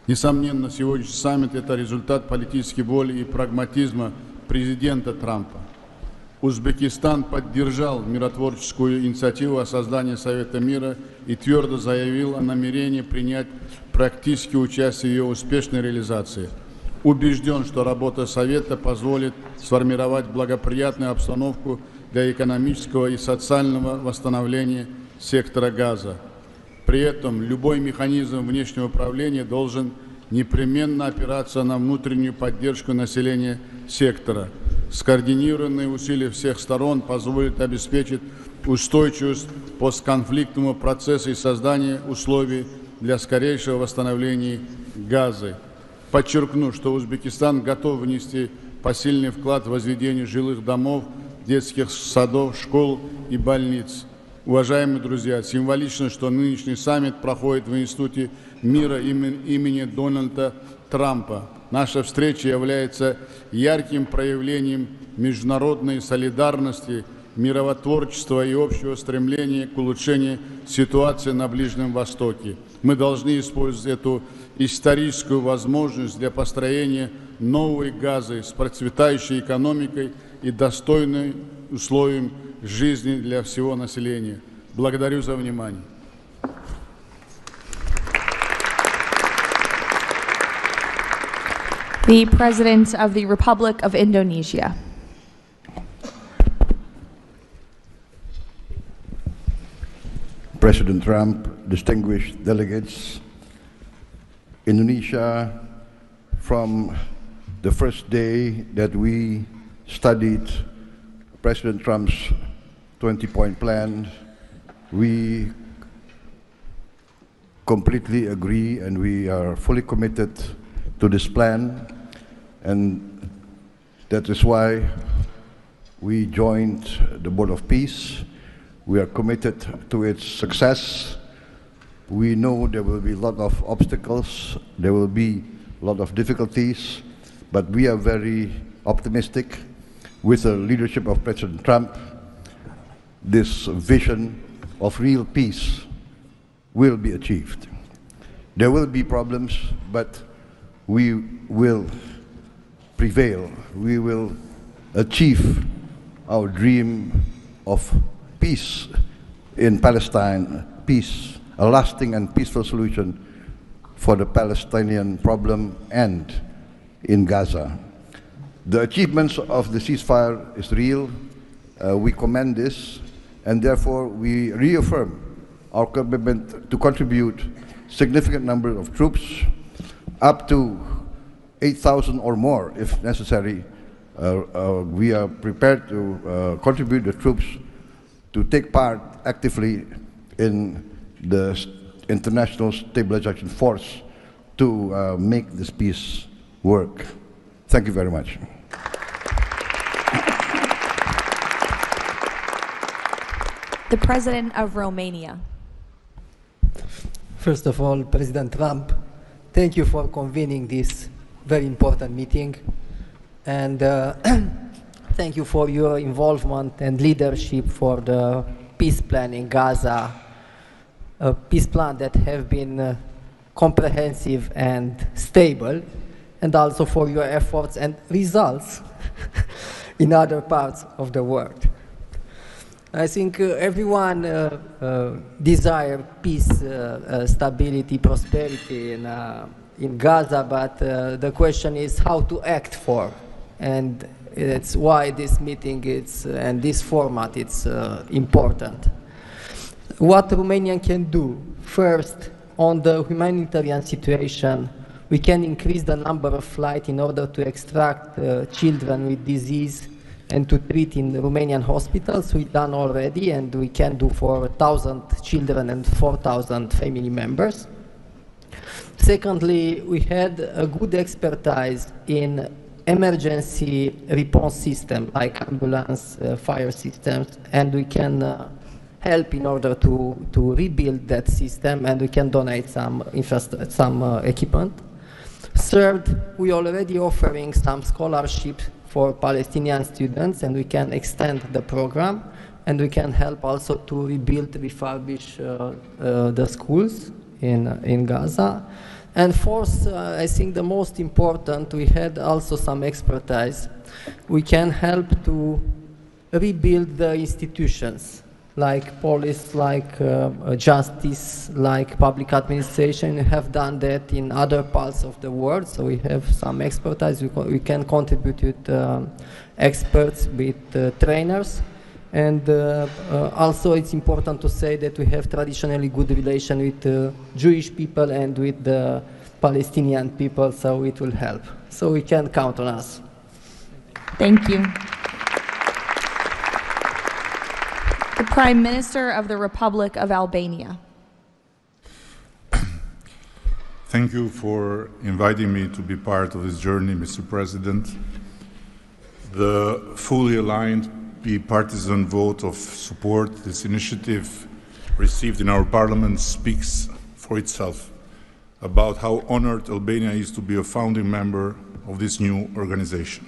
Несомненно, сегодняшний саммит – это результат политической воли и прагматизма президента Трампа. Узбекистан поддержал миротворческую инициативу о создании Совета мира и твердо заявил о намерении принять практическое участие в ее успешной реализации. Убежден, что работа Совета позволит сформировать благоприятную обстановку для экономического и социального восстановления сектора Газа. При этом любой механизм внешнего управления должен непременно опираться на внутреннюю поддержку населения сектора. Скоординированные усилия всех сторон позволят обеспечить устойчивость постконфликтного процесса и создание условий для скорейшего восстановления Газы. Подчеркну, что Узбекистан готов внести посильный вклад в возведение жилых домов, детских садов, школ и больниц. Уважаемые друзья, символично, что нынешний саммит проходит в Институте мира имени Дональда Трампа. Наша встреча является ярким проявлением международной солидарности, миротворчества и общего стремления к улучшению ситуации на Ближнем Востоке. Мы должны использовать эту историческую возможность для построения новой Газы с процветающей экономикой и достойным условием жизни для всего населения. Благодарю за внимание. The President of the Republic of Indonesia. President Trump, distinguished delegates, Indonesia, from the first day that we studied President Trump's 20-point plan, we completely agree and we are fully committed to this plan. and that is why we joined the Board of Peace. We are committed to its success. We know there will be a lot of obstacles, there will be a lot of difficulties, but we are very optimistic with the leadership of President Trump. This vision of real peace will be achieved. There will be problems, but we will prevail. We will achieve our dream of peace in Palestine, peace, a lasting and peaceful solution for the Palestinian problem and in Gaza. The achievements of the ceasefire is real. We commend this, and therefore we reaffirm our commitment to contribute significant number of troops, up to 8,000 or more if necessary. We are prepared to contribute the troops to take part actively in the international stabilization force to make this peace work. Thank you very much. The President of Romania. First of all, President Trump, thank you for convening this very important meeting, and thank you for your involvement and leadership for the peace plan in Gaza, a peace plan that has been comprehensive and stable, and also for your efforts and results in other parts of the world. I think everyone desires peace, stability, prosperity in Gaza, but the question is how to act for, and it's why this meeting and this format is important. What Romania can do, first, on the humanitarian situation, we can increase the number of flights in order to extract children with disease and to treat in Romanian hospitals. We've done already, and we can do for 1,000 children and 4,000 family members. Secondly, we had a good expertise in emergency response system like ambulance, fire systems, and we can help in order to rebuild that system, and we can donate some equipment. Third, we are already offering some scholarships for Palestinian students, and we can extend the program, and we can help also to rebuild, refurbish the schools in Gaza. And fourth, I think the most important, we had also some expertise. We can help to rebuild the institutions, like police, like justice, like public administration. We have done that in other parts of the world, so we have some expertise. We can contribute with experts, with trainers, and also it's important to say that we have traditionally good relation with Jewish people and with the Palestinian people, so it will help. So we can count on us. Thank you. The Prime Minister of the Republic of Albania. Thank you for inviting me to be part of this journey, Mr. President. The fully aligned bipartisan vote of support this initiative received in our parliament speaks for itself about how honored Albania is to be a founding member of this new organization.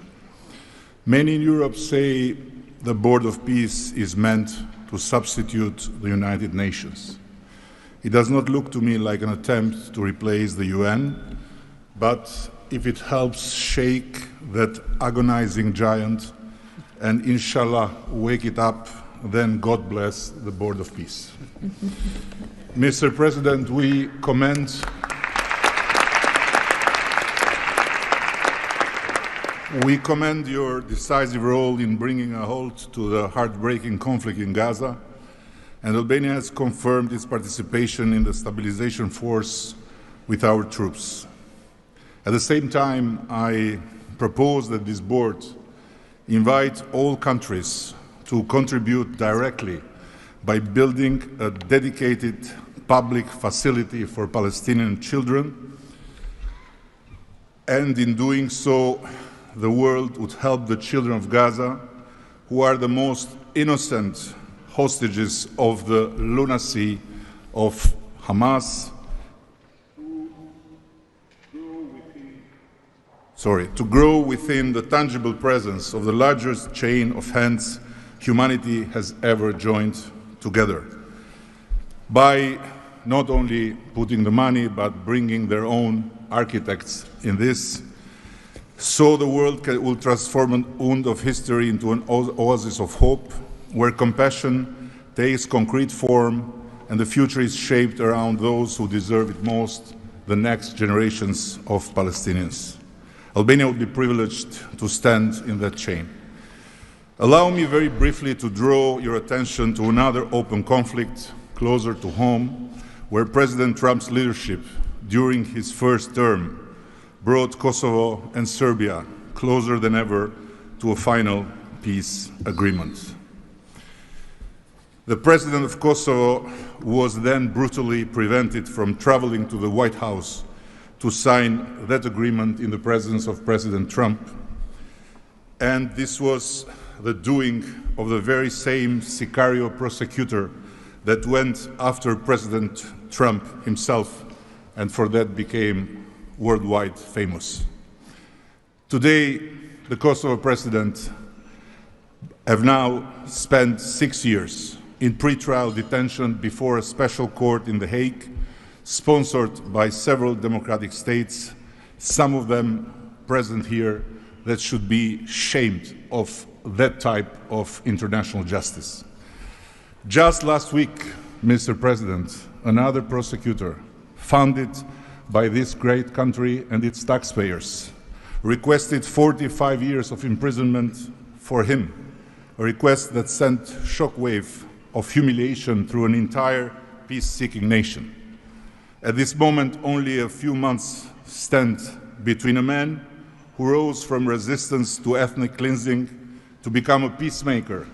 Many in Europe say the Board of Peace is meant to substitute the United Nations. It does not look to me like an attempt to replace the UN, but if it helps shake that agonizing giant and inshallah wake it up, then God bless the Board of Peace. Mr. President, we commend your decisive role in bringing a halt to the heartbreaking conflict in Gaza, and Albania has confirmed its participation in the stabilization force with our troops. At the same time, I propose that this board invite all countries to contribute directly by building a dedicated public facility for Palestinian children, and in doing so, the world would help the children of Gaza, who are the most innocent hostages of the lunacy of Hamas, to grow within the tangible presence of the largest chain of hands humanity has ever joined together. By not only putting the money, but bringing their own architects in this, so the world will transform an wound of history into an oasis of hope, where compassion takes concrete form and the future is shaped around those who deserve it most, the next generations of Palestinians. Albania would be privileged to stand in that chain. Allow me very briefly to draw your attention to another open conflict closer to home, where President Trump's leadership during his first term brought Kosovo and Serbia closer than ever to a final peace agreement. The president of Kosovo was then brutally prevented from traveling to the White House to sign that agreement in the presence of President Trump. And this was the doing of the very same Sicario prosecutor that went after President Trump himself, and for that became worldwide famous. Today, the Kosovo president have now spent 6 years in pretrial detention before a special court in The Hague, sponsored by several democratic states, some of them present here, that should be shamed of that type of international justice. Just last week, Mr. President, another prosecutor, funded by this great country and its taxpayers, requested 45 years of imprisonment for him, a request that sent shockwave of humiliation through an entire peace-seeking nation. At this moment, only a few months stand between a man who rose from resistance to ethnic cleansing to become a peacemaker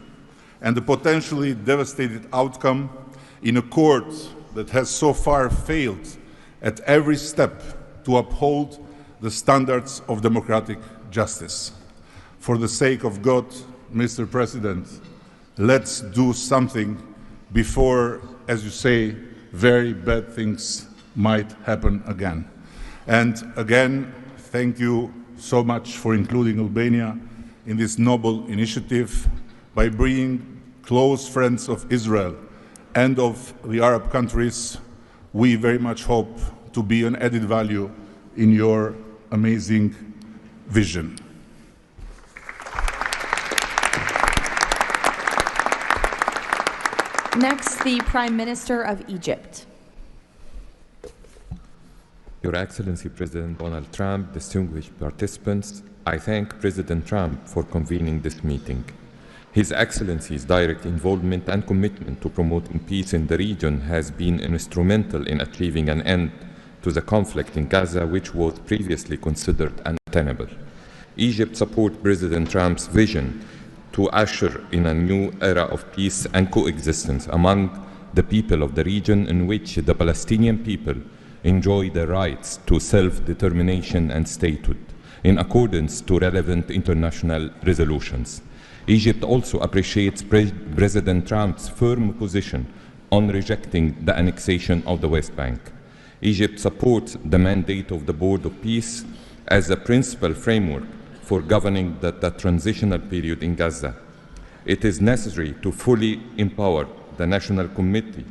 and the potentially devastating outcome in a court that has so far failed at every step to uphold the standards of democratic justice. For the sake of God, Mr. President, let's do something before, as you say, very bad things might happen again. And again, thank you so much for including Albania in this noble initiative by bringing close friends of Israel and of the Arab countries. We very much hope to be an added value in your amazing vision. Next, the Prime Minister of Egypt. Your Excellency President Donald Trump, distinguished participants, I thank President Trump for convening this meeting. His Excellency's direct involvement and commitment to promoting peace in the region has been instrumental in achieving an end to the conflict in Gaza, which was previously considered untenable. Egypt supports President Trump's vision to usher in a new era of peace and coexistence among the people of the region, in which the Palestinian people enjoy the rights to self-determination and statehood, in accordance to relevant international resolutions. Egypt also appreciates President Trump's firm position on rejecting the annexation of the West Bank. Egypt supports the mandate of the Board of Peace as a principal framework for governing the transitional period in Gaza. It is necessary to fully empower the National Committee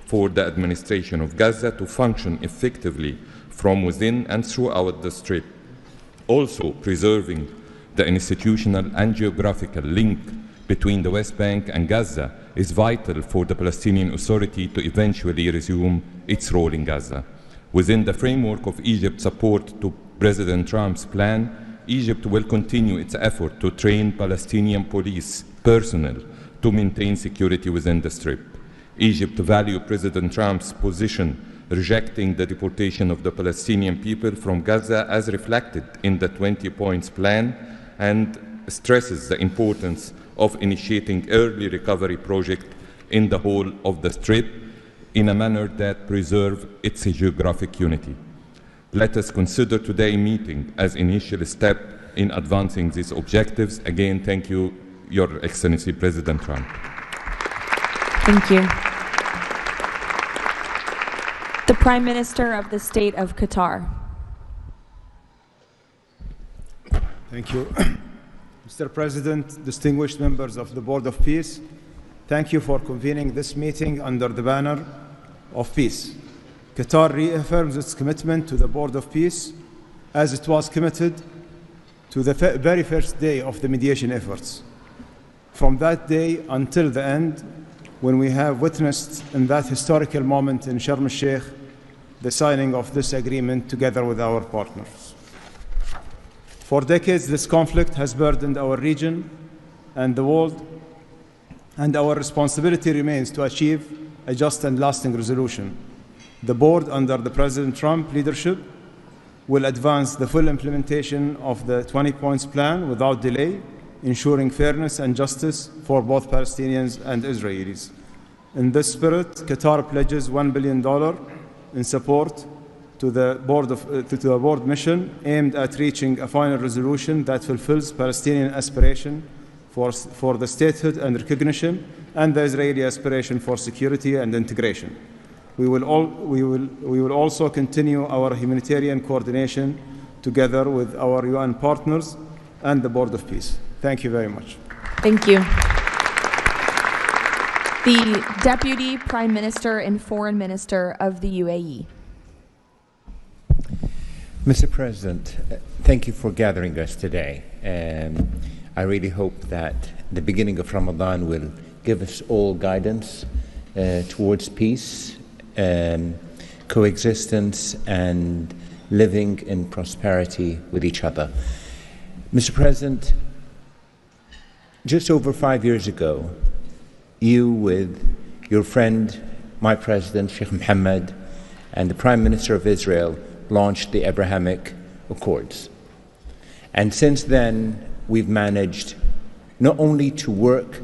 for the Administration of Gaza to function effectively from within and throughout the Strip, also preserving the institutional and geographical link between the West Bank and Gaza is vital for the Palestinian Authority to eventually resume its role in Gaza. Within the framework of Egypt's support to President Trump's plan, Egypt will continue its effort to train Palestinian police personnel to maintain security within the Strip. Egypt values President Trump's position rejecting the deportation of the Palestinian people from Gaza as reflected in the 20 points plan, and stresses the importance of initiating early recovery projects in the whole of the Strip in a manner that preserves its geographic unity. Let us consider today's meeting as an initial step in advancing these objectives. Again, thank you, Your Excellency President Trump. Thank you. The Prime Minister of the State of Qatar. Thank you. Mr. President, distinguished members of the Board of Peace, thank you for convening this meeting under the banner of peace. Qatar reaffirms its commitment to the Board of Peace as it was committed to the very first day of the mediation efforts. From that day until the end, when we have witnessed in that historical moment in Sharm el-Sheikh the signing of this agreement together with our partners. For decades, this conflict has burdened our region and the world, and our responsibility remains to achieve a just and lasting resolution. The board, under the President Trump leadership, will advance the full implementation of the 20 points plan without delay, ensuring fairness and justice for both Palestinians and Israelis. In this spirit, Qatar pledges $1 billion in support to the board mission aimed at reaching a final resolution that fulfills Palestinian aspiration for the statehood and recognition, and the Israeli aspiration for security and integration. We will also continue our humanitarian coordination together with our UN partners and the Board of Peace. Thank you very much. Thank you. The Deputy Prime Minister and Foreign Minister of the UAE. Mr. President, thank you for gathering us today. I really hope that the beginning of Ramadan will give us all guidance towards peace, coexistence, and living in prosperity with each other. Mr. President, just over 5 years ago, you with your friend, my president, Sheikh Mohammed, and the Prime Minister of Israel launched the Abrahamic Accords. And since then, we've managed not only to work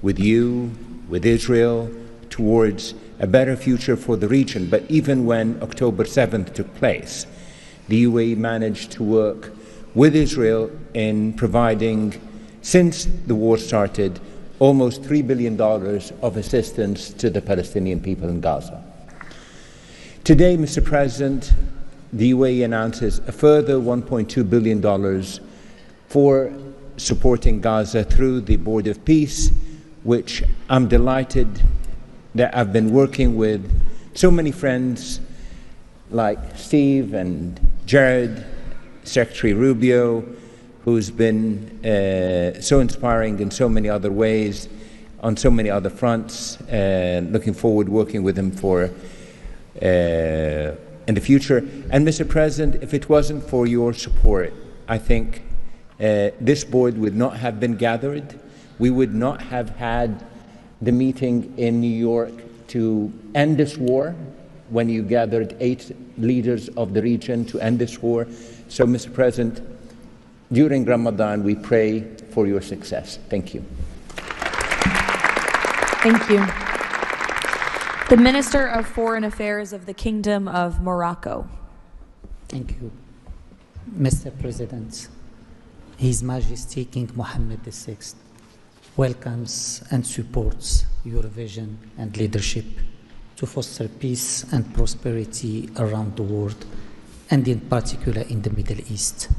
with you, with Israel, towards a better future for the region, but even when October 7th took place, the UAE managed to work with Israel in providing, since the war started, almost $3 billion of assistance to the Palestinian people in Gaza. Today, Mr. President, the UAE announces a further $1.2 billion for supporting Gaza through the Board of Peace, which I'm delighted that I've been working with so many friends like Steve and Jared, Secretary Rubio, who's been so inspiring in so many other ways, on so many other fronts, and looking forward to working with him for in the future. And Mr. President, if it wasn't for your support, I think this board would not have been gathered. We would not have had the meeting in New York to end this war, when you gathered 8 leaders of the region to end this war. So, Mr. President, during Ramadan, we pray for your success. Thank you. Thank you. The Minister of Foreign Affairs of the Kingdom of Morocco. Thank you. Mr. President, His Majesty King Mohammed VI welcomes and supports your vision and leadership to foster peace and prosperity around the world, and in particular in the Middle East.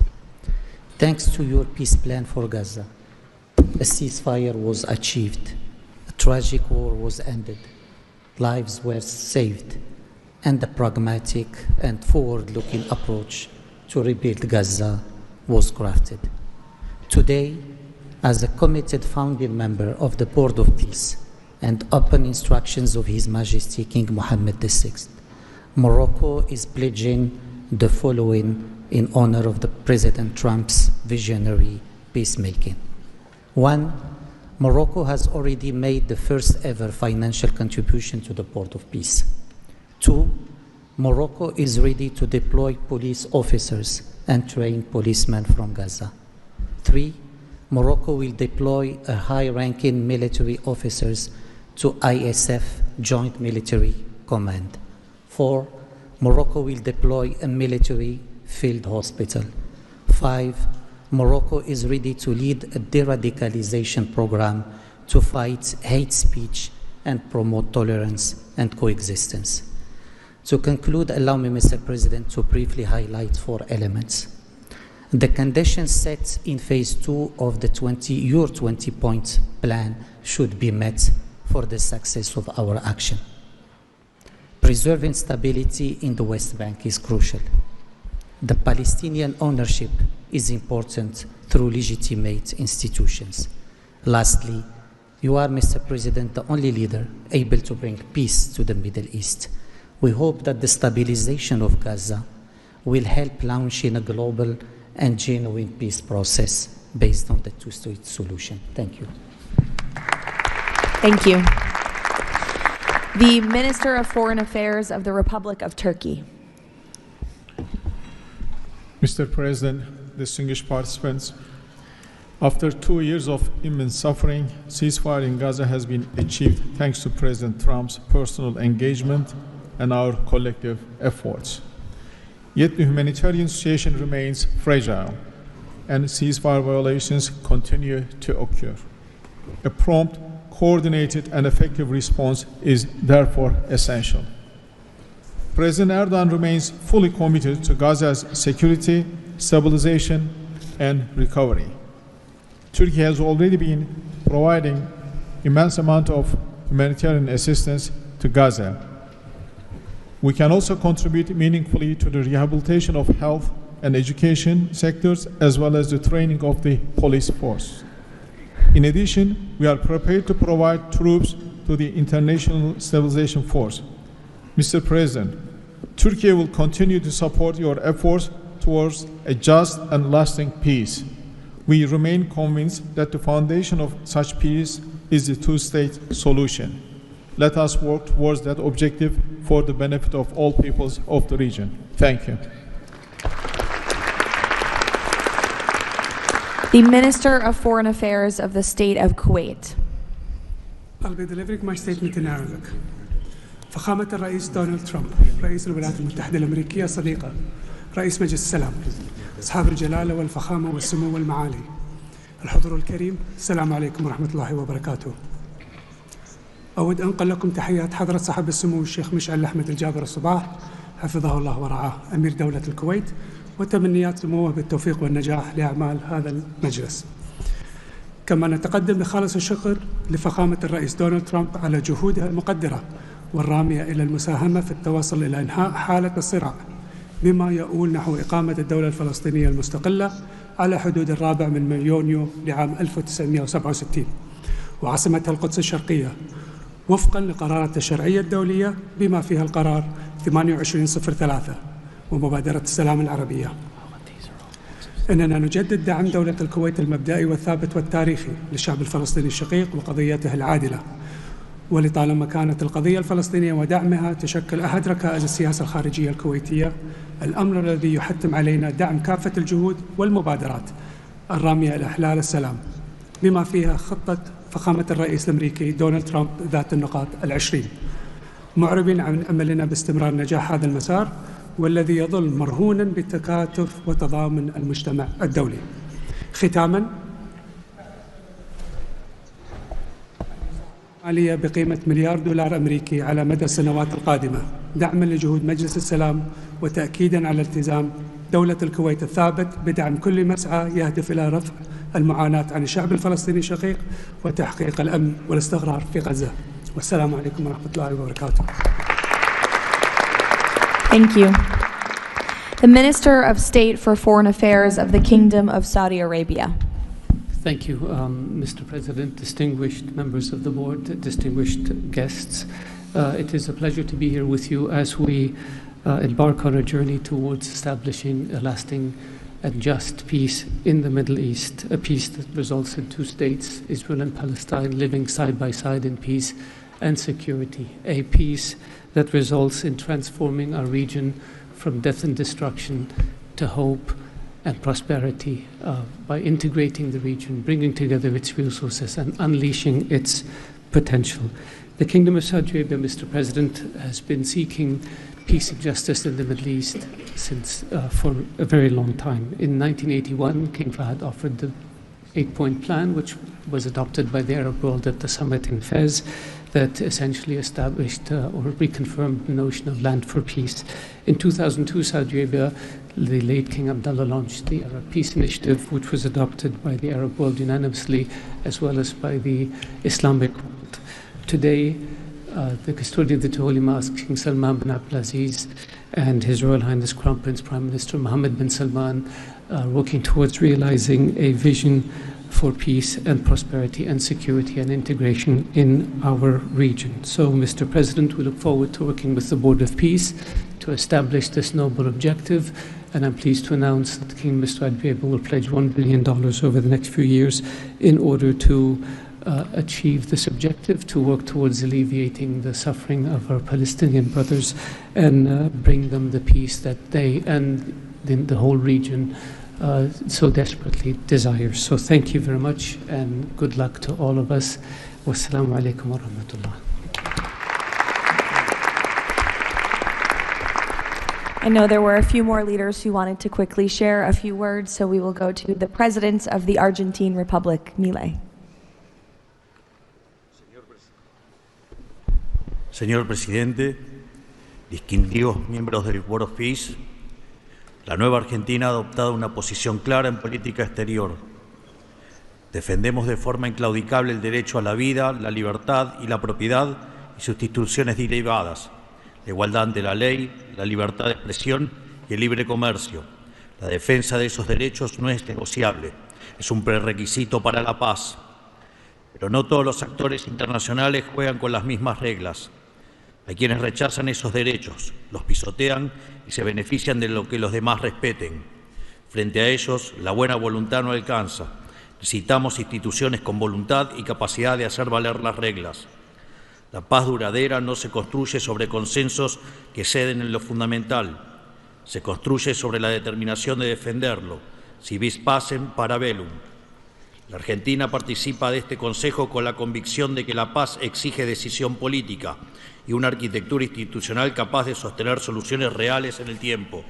Thanks to your peace plan for Gaza, a ceasefire was achieved, a tragic war was ended, lives were saved, and a pragmatic and forward-looking approach to rebuild Gaza was crafted. Today, as a committed founding member of the Board of Peace and upon instructions of His Majesty King Mohammed VI, Morocco is pledging the following in honor of the President Trump's visionary peacemaking. 1, Morocco has already made the first ever financial contribution to the Board of Peace. 2, Morocco is ready to deploy police officers and train policemen from Gaza. 3, Morocco will deploy a high-ranking military officers to ISF Joint Military Command. 4, Morocco will deploy a military field hospital. 5, Morocco is ready to lead a de-radicalization program to fight hate speech and promote tolerance and coexistence. To conclude, allow me, Mr. President, to briefly highlight 4 elements. The conditions set in phase 2 of the your 20-point plan should be met for the success of our action. Preserving stability in the West Bank is crucial. The Palestinian ownership is important through legitimate institutions. Lastly, you are, Mr. President, the only leader able to bring peace to the Middle East. We hope that the stabilization of Gaza will help launching a global and genuine peace process based on the two-state solution. Thank you. Thank you. The Minister of Foreign Affairs of the Republic of Turkey. Mr. President, distinguished participants, after 2 years of immense suffering, ceasefire in Gaza has been achieved thanks to President Trump's personal engagement and our collective efforts. Yet the humanitarian situation remains fragile, and ceasefire violations continue to occur. A prompt, coordinated, and effective response is therefore essential. President Erdogan remains fully committed to Gaza's security, stabilization, and recovery. Turkey has already been providing immense amount of humanitarian assistance to Gaza. We can also contribute meaningfully to the rehabilitation of health and education sectors, as well as the training of the police force. In addition, we are prepared to provide troops to the International Stabilization Force. Mr. President, Turkey will continue to support your efforts towards a just and lasting peace. We remain convinced that the foundation of such peace is the two-state solution. Let us work towards that objective for the benefit of all peoples of the region. Thank you. The Minister of Foreign Affairs of the State of Kuwait. I'll be delivering my statement in Arabic. فخامة الرئيس دونالد ترامب، رئيس الولايات المتحدة الأمريكية صديقة، رئيس مجلس السلام، أصحاب الجلالة والفخامة والسمو والمعالي، الحضور الكريم، السلام عليكم ورحمة الله وبركاته. أود أنقل لكم تحيات حضرة صاحب السمو الشيخ مشعل أحمد الجابر الصباح حفظه الله ورعاه أمير دولة الكويت، وتمنيات سموه بالتوفيق والنجاح لأعمال هذا المجلس. كما نتقدم بخالص الشكر لفخامة الرئيس دونالد ترامب على جهودها المقدرة والرامية إلى المساهمة في التوصل إلى إنهاء حالة الصراع، بما يؤول نحو إقامة الدولة الفلسطينية المستقلة على حدود 4 من يونيو لعام 1967 وعاصمتها القدس الشرقية، وفقا لقرارات الشرعية الدولية بما فيها القرار 2803 ومبادرة السلام العربية. إننا نجدد دعم دولة الكويت المبدئي والثابت والتاريخي للشعب الفلسطيني الشقيق وقضيته العادلة، ولطالما كانت القضية الفلسطينية ودعمها تشكل أحد ركائز السياسة الخارجية الكويتية، الأمر الذي يحتم علينا دعم كافة الجهود والمبادرات الرامية إلى إحلال السلام، بما فيها خطة فخامة الرئيس الأمريكي دونالد ترامب ذات النقاط 20، معربين عن أملنا باستمرار نجاح هذا المسار، والذي يظل مرهونا بالتكاتف وتضامن المجتمع الدولي. ختاما، مالية بقيمة $1 مليار أمريكي على مدى السنوات القادمة، دعما لجهود مجلس السلام وتأكيدا على التزام دولة الكويت الثابت بدعم كل مسعى يهدف إلى رفع المعاناة عن الشعب الفلسطيني الشقيق وتحقيق الأمن والاستقرار في غزة. والسلام عليكم ورحمة الله وبركاته. Thank you. The Minister of State for Foreign Affairs of the Kingdom of Saudi Arabia. Thank you, Mr. President, distinguished members of the board, distinguished guests. It is a pleasure to be here with you as we embark on a journey towards establishing a lasting and just peace in the Middle East, a peace that results in two states, Israel and Palestine, living side by side in peace and security, a peace that results in transforming our region from death and destruction to hope and prosperity by integrating the region, bringing together its resources and unleashing its potential. The Kingdom of Saudi Arabia, Mr. President, has been seeking peace and justice in the Middle East since for a very long time. In 1981, King Fahd offered the 8-point plan, which was adopted by the Arab world at the summit in Fez, that essentially established or reconfirmed the notion of land for peace. In 2002, Saudi Arabia, the late King Abdullah, launched the Arab Peace Initiative, which was adopted by the Arab world unanimously, as well as by the Islamic world. Today, the custodian of the two holy mosques, King Salman bin Abdulaziz, and His Royal Highness Crown Prince Prime Minister Mohammed bin Salman are working towards realizing a vision for peace and prosperity and security and integration in our region. So, Mr. President, we look forward to working with the Board of Peace to establish this noble objective, and I'm pleased to announce that King Mr. Adbeba will pledge $1 billion over the next few years in order to achieve this objective, to work towards alleviating the suffering of our Palestinian brothers and bring them the peace that they and the whole region so desperately desires. So thank you very much and good luck to all of us. Wassalamu alaikum wa rahmatullah. I know there were a few more leaders who wanted to quickly share a few words, so we will go to the President of the Argentine Republic, Milei. Señor Presidente, distinguidos miembros del Board of Peace, la nueva Argentina ha adoptado una posición clara en política exterior. Defendemos de forma inclaudicable el derecho a la vida, la libertad y la propiedad y sus instituciones derivadas, la igualdad ante la ley, la libertad de expresión y el libre comercio. La defensa de esos derechos no es negociable, es un prerequisito para la paz. Pero no todos los actores internacionales juegan con las mismas reglas. Hay quienes rechazan esos derechos, los pisotean y se benefician de lo que los demás respeten. Frente a ellos, la buena voluntad no alcanza. Necesitamos instituciones con voluntad y capacidad de hacer valer las reglas. La paz duradera no se construye sobre consensos que ceden en lo fundamental. Se construye sobre la determinación de defenderlo. Si vis pacem, para bellum. La Argentina participa de este Consejo con la convicción de que la paz exige decisión política y una arquitectura institucional capaz de sostener soluciones reales en el tiempo.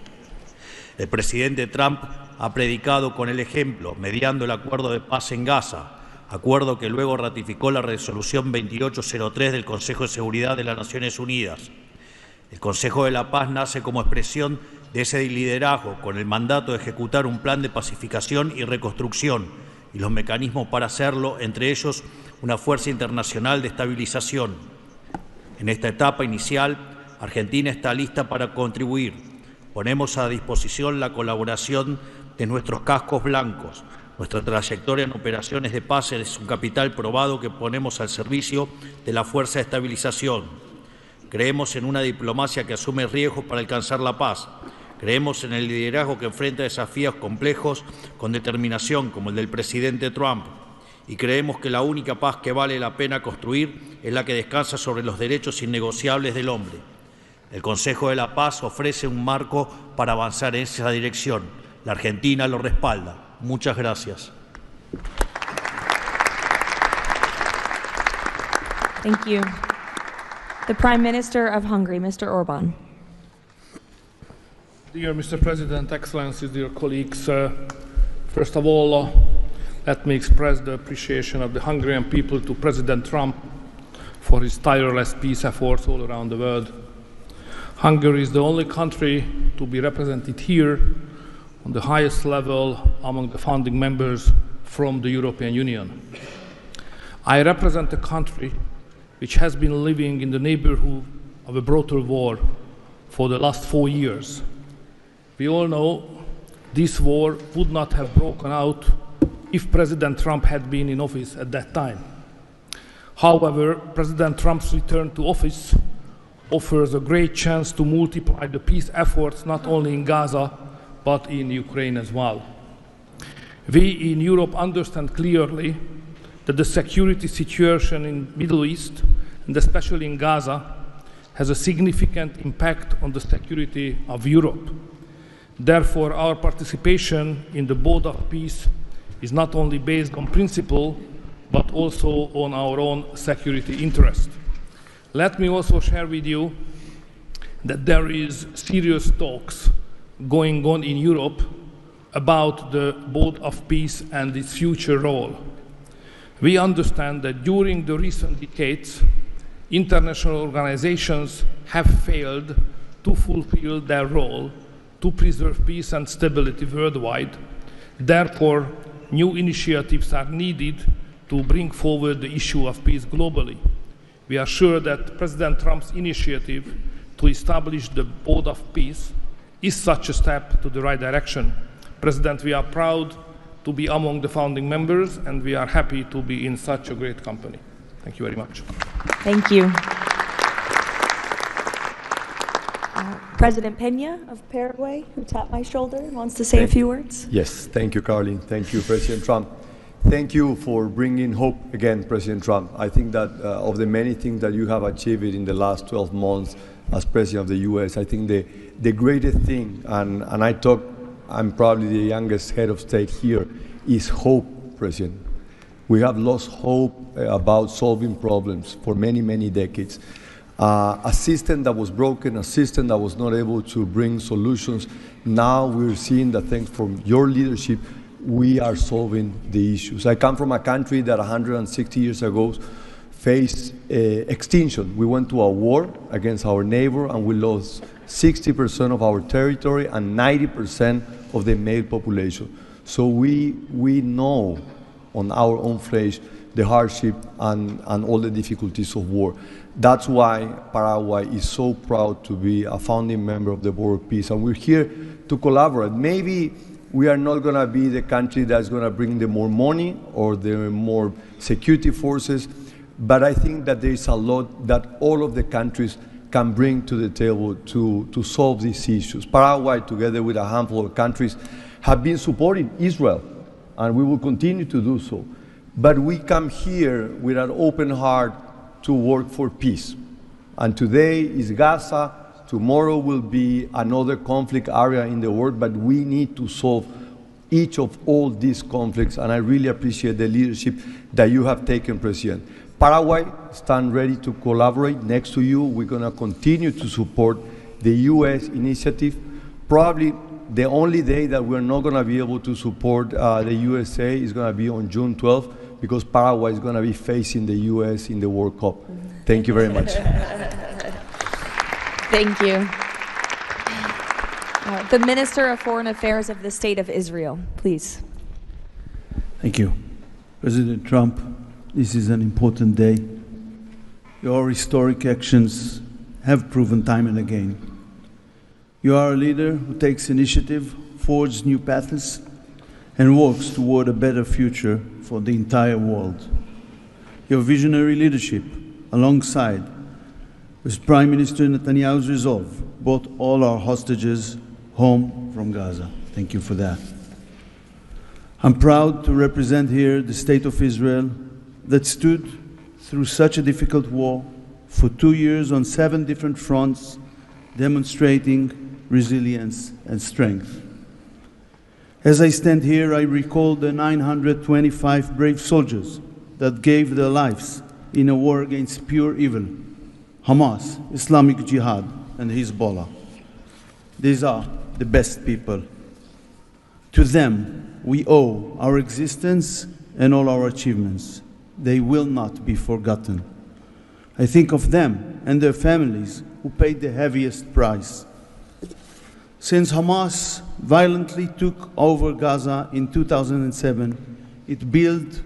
El presidente Trump ha predicado con el ejemplo, mediando el acuerdo de paz en Gaza, acuerdo que luego ratificó la resolución 2803 del Consejo de Seguridad de las Naciones Unidas. El Consejo de la Paz nace como expresión de ese liderazgo, con el mandato de ejecutar un plan de pacificación y reconstrucción y los mecanismos para hacerlo, entre ellos una fuerza internacional de estabilización. En esta etapa inicial, Argentina está lista para contribuir. Ponemos a disposición la colaboración de nuestros cascos blancos. Nuestra trayectoria en operaciones de paz es un capital probado que ponemos al servicio de la fuerza de estabilización. Creemos en una diplomacia que asume riesgos para alcanzar la paz. Creemos en el liderazgo que enfrenta desafíos complejos con determinación, como el del presidente Trump. Y creemos que la única paz que vale la pena construir es la que descansa sobre los derechos innegociables del hombre. El Consejo de la Paz ofrece un marco para avanzar en esa dirección. La Argentina lo respalda. Muchas gracias. Thank you. The Prime Minister of Hungary, Mr. Orbán. Dear Mr. President, Excellencies, dear colleagues, first of all, let me express the appreciation of the Hungarian people to President Trump for his tireless peace efforts all around the world. Hungary is the only country to be represented here on the highest level among the founding members from the European Union. I represent a country which has been living in the neighborhood of a brutal war for the last 4 years. We all know this war would not have broken out if President Trump had been in office at that time. However, President Trump's return to office offers a great chance to multiply the peace efforts not only in Gaza, but in Ukraine as well. We in Europe understand clearly that the security situation in the Middle East, and especially in Gaza, has a significant impact on the security of Europe. Therefore, our participation in the Board of Peace is not only based on principle, but also on our own security interest. Let me also share with you that there is serious talks going on in Europe about the Board of Peace and its future role. We understand that during the recent decades, international organizations have failed to fulfill their role to preserve peace and stability worldwide. Therefore, new initiatives are needed to bring forward the issue of peace globally. We are sure that President Trump's initiative to establish the Board of Peace is such a step to the right direction. President, we are proud to be among the founding members, and we are happy to be in such a great company. Thank you very much. Thank you. President Peña of Paraguay, who tapped my shoulder, wants to say a few words. Yes, thank you, Caroline. Thank you, President Trump. Thank you for bringing hope again, President Trump. I think that of the many things that you have achieved in the last 12 months as President of the U.S., I think the greatest thing, and I'm probably the youngest head of state here, is hope, President. We have lost hope about solving problems for many, many decades. A system that was broken, a system that was not able to bring solutions. Now we're seeing that thanks from your leadership, we are solving the issues. I come from a country that 160 years ago faced extinction. We went to a war against our neighbor and we lost 60% of our territory and 90% of the male population. So we know on our own flesh the hardship and all the difficulties of war. That's why Paraguay is so proud to be a founding member of the Board of Peace, and we're here to collaborate. Maybe we are not going to be the country that's going to bring the more money or the more security forces, but I think that there is a lot that all of the countries can bring to the table to solve these issues. Paraguay, together with a handful of countries, have been supporting Israel, and we will continue to do so. But we come here with an open heart to work for peace. And today is Gaza, tomorrow will be another conflict area in the world, but we need to solve each of all these conflicts, and I really appreciate the leadership that you have taken, President. Paraguay stands ready to collaborate next to you. We're going to continue to support the U.S. initiative. Probably the only day that we're not going to be able to support the USA is going to be on June 12th, because Paraguay is going to be facing the U.S. in the World Cup. Thank you very much. Thank you. The Minister of Foreign Affairs of the State of Israel, please. Thank you. President Trump, this is an important day. Your historic actions have proven time and again. You are a leader who takes initiative, forges new paths, and works toward a better future for the entire world. Your visionary leadership, alongside with Prime Minister Netanyahu's resolve, brought all our hostages home from Gaza. Thank you for that. I'm proud to represent here the State of Israel that stood through such a difficult war for 2 years on 7 different fronts, demonstrating resilience and strength. As I stand here, I recall the 925 brave soldiers that gave their lives in a war against pure evil, Hamas, Islamic Jihad, and Hezbollah. These are the best people. To them, we owe our existence and all our achievements. They will not be forgotten. I think of them and their families who paid the heaviest price. Since Hamas violently took over Gaza in 2007, it built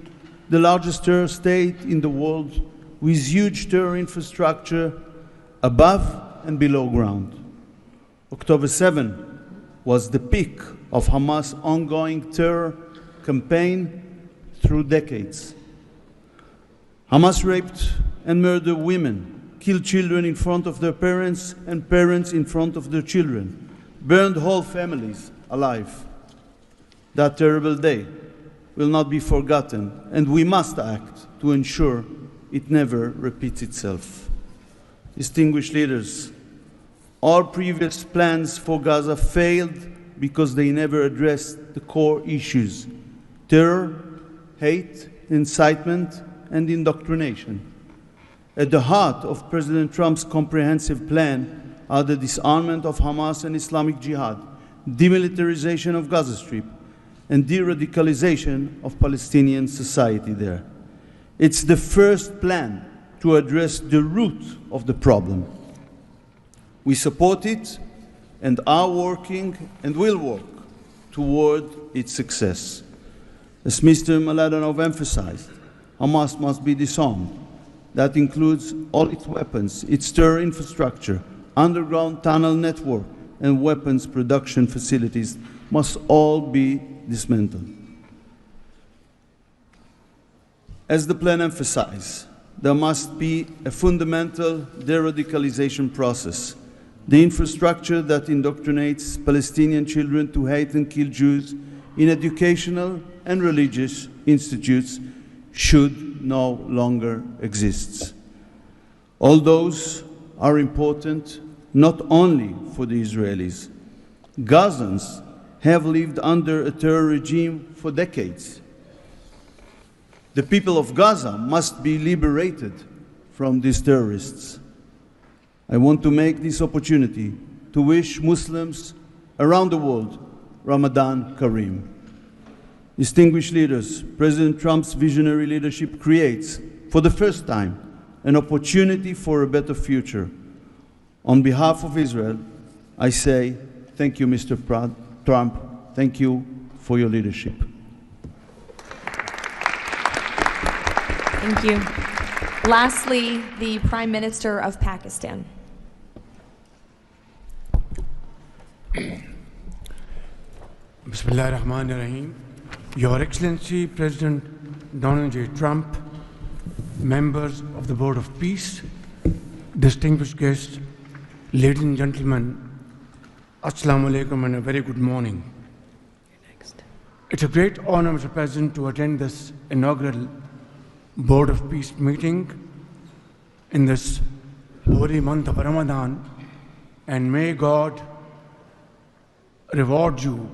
the largest terror state in the world with huge terror infrastructure above and below ground. October 7 was the peak of Hamas' ongoing terror campaign through decades. Hamas raped and murdered women, killed children in front of their parents and parents in front of their children, burned whole families alive. That terrible day will not be forgotten, and we must act to ensure it never repeats itself. Distinguished leaders, all previous plans for Gaza failed because they never addressed the core issues: terror, hate, incitement, and indoctrination. At the heart of President Trump's comprehensive plan are the disarmament of Hamas and Islamic Jihad, demilitarization of Gaza Strip, and de-radicalization of Palestinian society there. It's the first plan to address the root of the problem. We support it and are working and will work toward its success. As Mr. Mladenov emphasized, Hamas must be disarmed. That includes all its weapons, its terror infrastructure, underground tunnel network, and weapons production facilities must all be dismantled. As the plan emphasized, there must be a fundamental de-radicalization process. The infrastructure that indoctrinates Palestinian children to hate and kill Jews in educational and religious institutes should no longer exist. All those are important not only for the Israelis. Gazans have lived under a terror regime for decades. The people of Gaza must be liberated from these terrorists. I want to make this opportunity to wish Muslims around the world Ramadan Kareem. Distinguished leaders, President Trump's visionary leadership creates, for the first time, an opportunity for a better future. On behalf of Israel, I say thank you, Mr. Trump. Thank you for your leadership. Thank you. Lastly, the Prime Minister of Pakistan. Bismillah ar-Rahman ar-Rahim. Your Excellency, President Donald J. Trump, members of the Board of Peace, distinguished guests, ladies and gentlemen, Assalamu alaikum and a very good morning. It's a great honor, Mr. President, to attend this inaugural Board of Peace meeting in this holy month of Ramadan, and may God reward you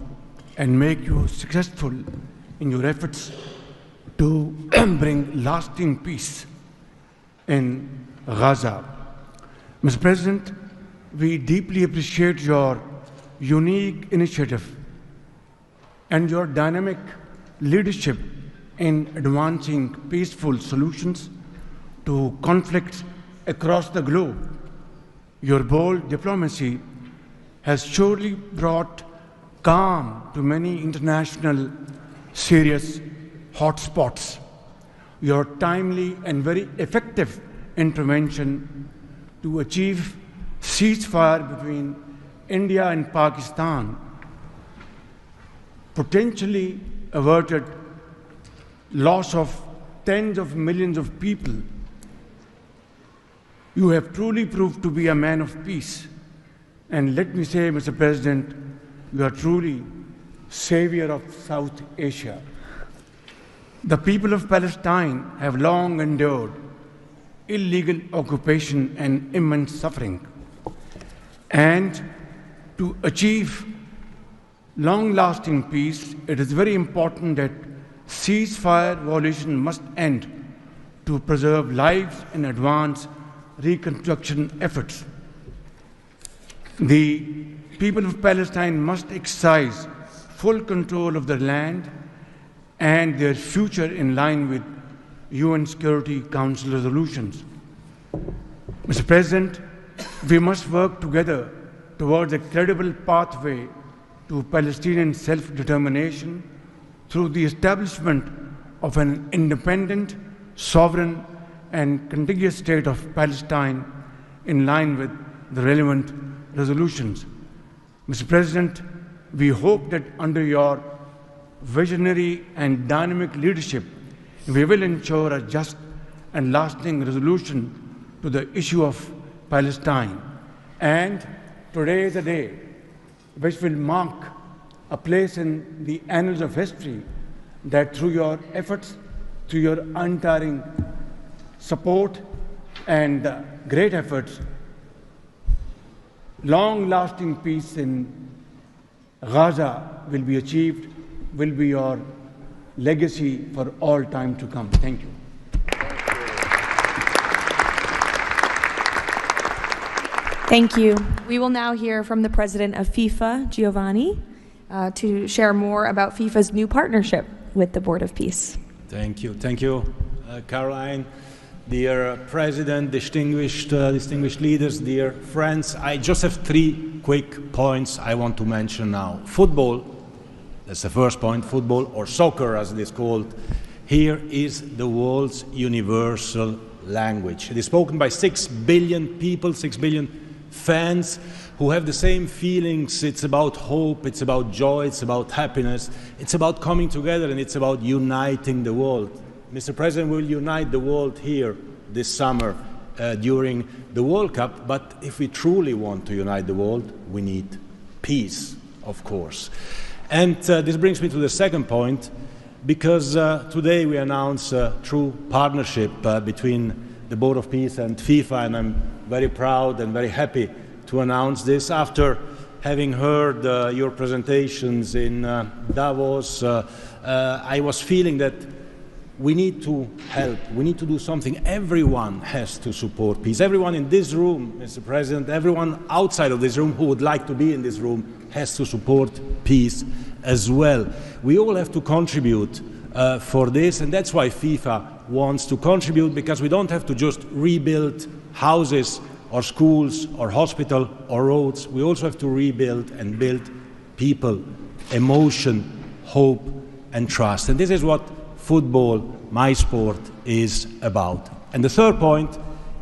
and make you successful in your efforts to bring lasting peace in Gaza. Mr. President, we deeply appreciate your unique initiative and your dynamic leadership in advancing peaceful solutions to conflicts across the globe. Your bold diplomacy has surely brought calm to many international serious hotspots. Your timely and very effective intervention to achieve ceasefire between India and Pakistan potentially averted loss of tens of millions of people. You have truly proved to be a man of peace. And let me say, Mr. President, you are truly savior of South Asia. The people of Palestine have long endured illegal occupation and immense suffering. And to achieve long-lasting peace, it is very important that ceasefire violation must end to preserve lives and advance reconstruction efforts. The people of Palestine must exercise full control of their land and their future in line with UN Security Council resolutions. Mr. President, we must work together towards a credible pathway to Palestinian self-determination through the establishment of an independent, sovereign, and contiguous state of Palestine in line with the relevant resolutions. Mr. President, we hope that under your visionary and dynamic leadership, we will ensure a just and lasting resolution to the issue of Palestine. And today is a day which will mark a place in the annals of history that through your efforts, through your untiring support and great efforts, long-lasting peace in Gaza will be achieved, will be your legacy for all time to come. Thank you. Thank you. We will now hear from the president of FIFA, Giovanni, to share more about FIFA's new partnership with the Board of Peace. Thank you. Thank you, Caroline. Dear President, distinguished leaders, dear friends, I just have 3 quick points I want to mention now. Football, that's the first point, football, or soccer as it is called, here is the world's universal language. It is spoken by 6 billion people, 6 billion fans who have the same feelings. It's about hope, it's about joy, it's about happiness, it's about coming together, and it's about uniting the world. Mr. President, we will unite the world here this summer during the World Cup, but if we truly want to unite the world, we need peace, of course. And this brings me to the second point, because today we announce a true partnership between the Board of Peace and FIFA, and I'm very proud and very happy to announce this. After having heard your presentations in Davos, I was feeling that we need to help, we need to do something. Everyone has to support peace. Everyone in this room, Mr. President, everyone outside of this room who would like to be in this room has to support peace as well. We all have to contribute for this, and that's why FIFA wants to contribute, because we don't have to just rebuild houses or schools or hospital or roads. We also have to rebuild and build people, emotion, hope and trust. And this is what football, my sport, is about. And the third point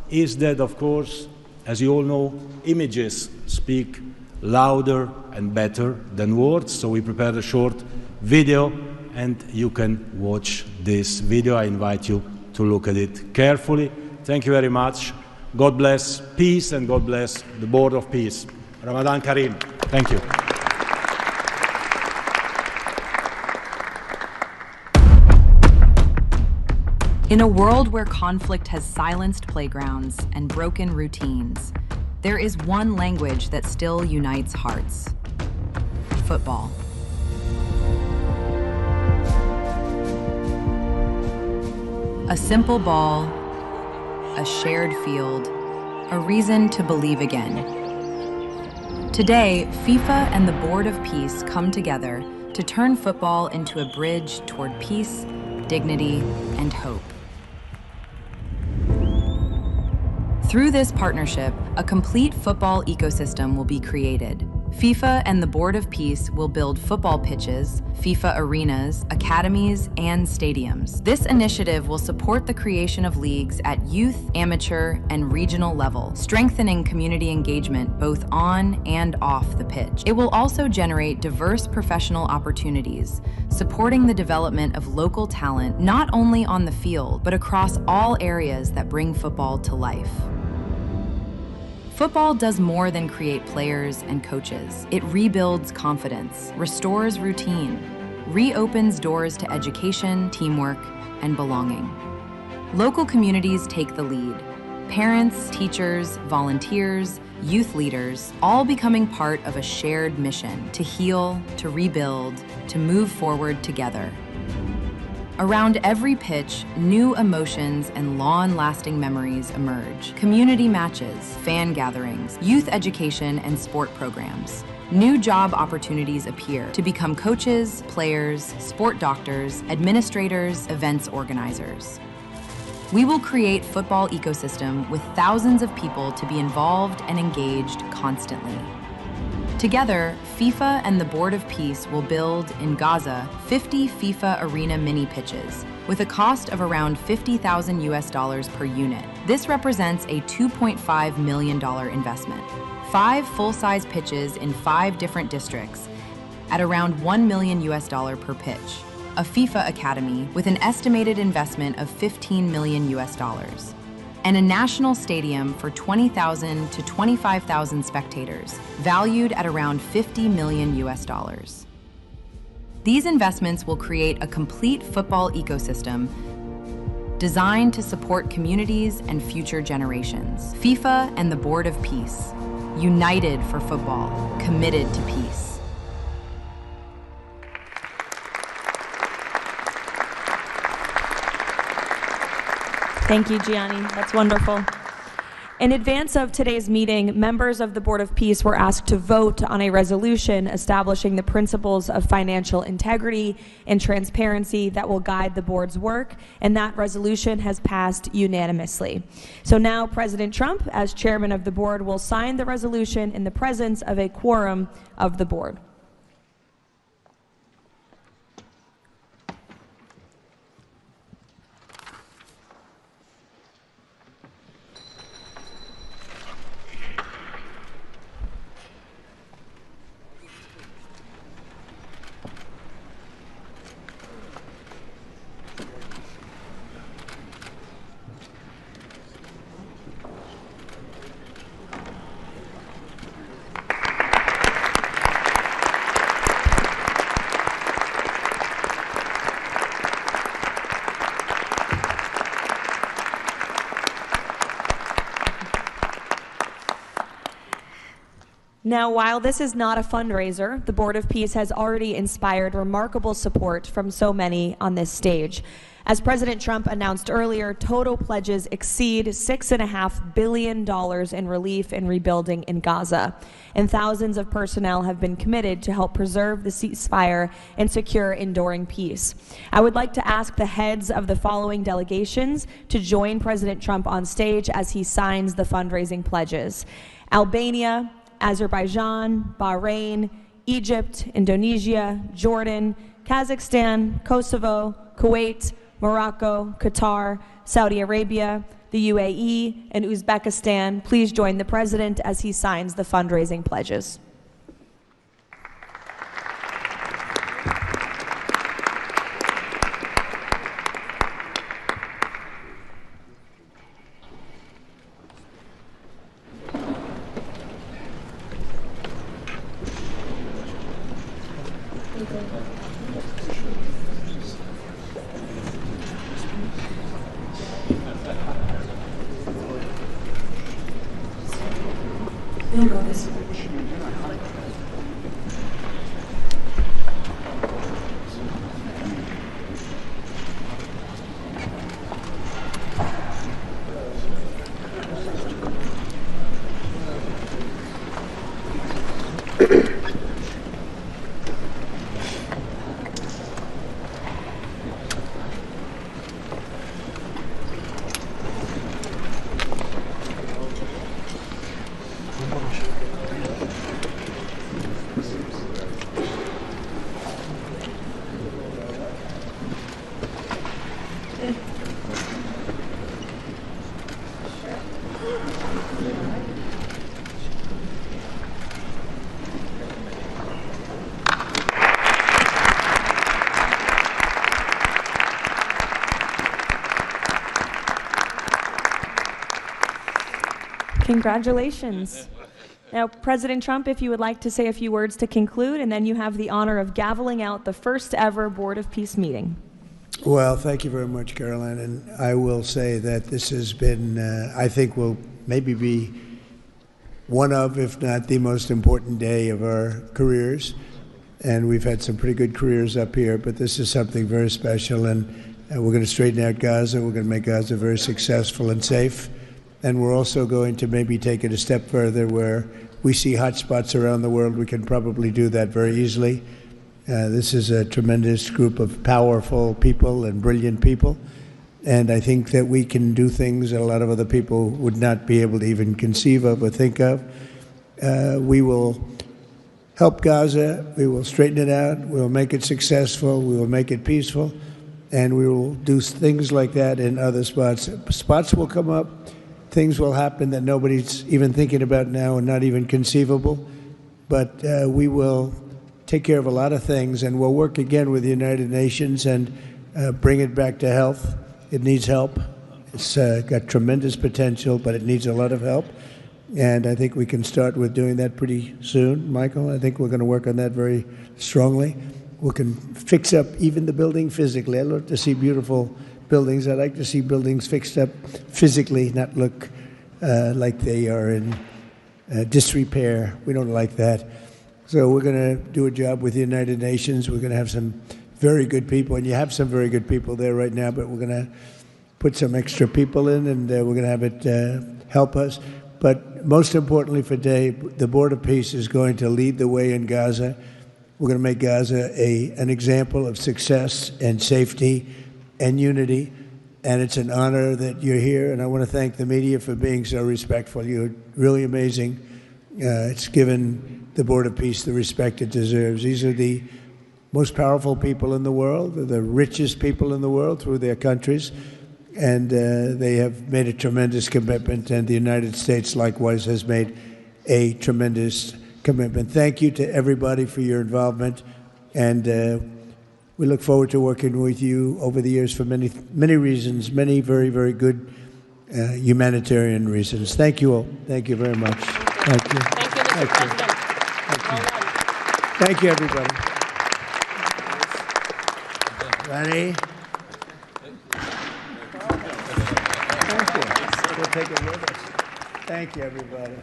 is that, of course, as you all know, images speak louder and better than words. So we prepared a short video, and you can watch this video. I invite you to look at it carefully. Thank you very much. God bless peace, and God bless the Board of Peace. Ramadan Kareem. Thank you. In a world where conflict has silenced playgrounds and broken routines, there is one language that still unites hearts: football. A simple ball, a shared field, a reason to believe again. Today, FIFA and the Board of Peace come together to turn football into a bridge toward peace, dignity, and hope. Through this partnership, a complete football ecosystem will be created. FIFA and the Board of Peace will build football pitches, FIFA arenas, academies, and stadiums. This initiative will support the creation of leagues at youth, amateur, and regional level, strengthening community engagement both on and off the pitch. It will also generate diverse professional opportunities, supporting the development of local talent not only on the field, but across all areas that bring football to life. Football does more than create players and coaches. It rebuilds confidence, restores routine, reopens doors to education, teamwork, and belonging. Local communities take the lead. Parents, teachers, volunteers, youth leaders, all becoming part of a shared mission to heal, to rebuild, to move forward together. Around every pitch, new emotions and long-lasting memories emerge. Community matches, fan gatherings, youth education, and sport programs. New job opportunities appear to become coaches, players, sport doctors, administrators, events organizers. We will create football ecosystem with thousands of people to be involved and engaged constantly. Together, FIFA and the Board of Peace will build, in Gaza, 50 FIFA arena mini pitches, with a cost of around $50,000 per unit. This represents a $2.5 million investment. 5 full-size pitches in 5 different districts, at around $1 million per pitch. A FIFA academy with an estimated investment of $15 million. And a national stadium for 20,000 to 25,000 spectators, valued at around $50 million. These investments will create a complete football ecosystem designed to support communities and future generations. FIFA and the Board of Peace, united for football, committed to peace. Thank you, Gianni. That's wonderful. In advance of today's meeting, members of the Board of Peace were asked to vote on a resolution establishing the principles of financial integrity and transparency that will guide the board's work, and that resolution has passed unanimously. So now President Trump, as chairman of the board, will sign the resolution in the presence of a quorum of the board. Now, while this is not a fundraiser, the Board of Peace has already inspired remarkable support from so many on this stage. As President Trump announced earlier, total pledges exceed $6.5 billion in relief and rebuilding in Gaza, and thousands of personnel have been committed to help preserve the ceasefire and secure enduring peace. I would like to ask the heads of the following delegations to join President Trump on stage as he signs the fundraising pledges: Albania, Azerbaijan, Bahrain, Egypt, Indonesia, Jordan, Kazakhstan, Kosovo, Kuwait, Morocco, Qatar, Saudi Arabia, the UAE, and Uzbekistan. Please join the President as he signs the fundraising pledges. Congratulations. Now, President Trump, if you would like to say a few words to conclude, and then you have the honor of gaveling out the first ever Board of Peace meeting. Well, thank you very much, Caroline. And I will say that this has been, I think, will maybe be one of, if not the most important day of our careers. And we've had some pretty good careers up here, but this is something very special. And we're going to straighten out Gaza. We're going to make Gaza very successful and safe. And we're also going to maybe take it a step further where we see hot spots around the world. We can probably do that very easily. This is a tremendous group of powerful people and brilliant people. And I think that we can do things that a lot of other people would not be able to even conceive of or think of. We will help Gaza. We will straighten it out. We will make it successful. We will make it peaceful. And we will do things like that in other spots. Spots will come up. Things will happen that nobody's even thinking about now and not even conceivable. But we will take care of a lot of things, and we'll work again with the United Nations and bring it back to health. It needs help. It's got tremendous potential, but it needs a lot of help. And I think we can start with doing that pretty soon, Michael. I think we're going to work on that very strongly. We can fix up even the building physically. I love to see beautiful buildings. I like to see buildings fixed up physically, not look like they are in disrepair. We don't like that. So we're going to do a job with the United Nations. We're going to have some very good people, and you have some very good people there right now, but we're going to put some extra people in, and we're going to have it help us. But most importantly for today, the Board of Peace is going to lead the way in Gaza. We're going to make Gaza an example of success and safety and unity. And it's an honor that you're here. And I want to thank the media for being so respectful. You're really amazing. It's given the Board of Peace the respect it deserves. These are the most powerful people in the world, the richest people in the world through their countries. And they have made a tremendous commitment. And the United States likewise has made a tremendous commitment. Thank you to everybody for your involvement. And we look forward to working with you over the years for many, many reasons, many very, very good humanitarian reasons. Thank you all. Thank you very much. Thank you. Thank you, Mr. President. Thank you, everybody. Ready? Thank you. We'll take it with us. Thank you, everybody.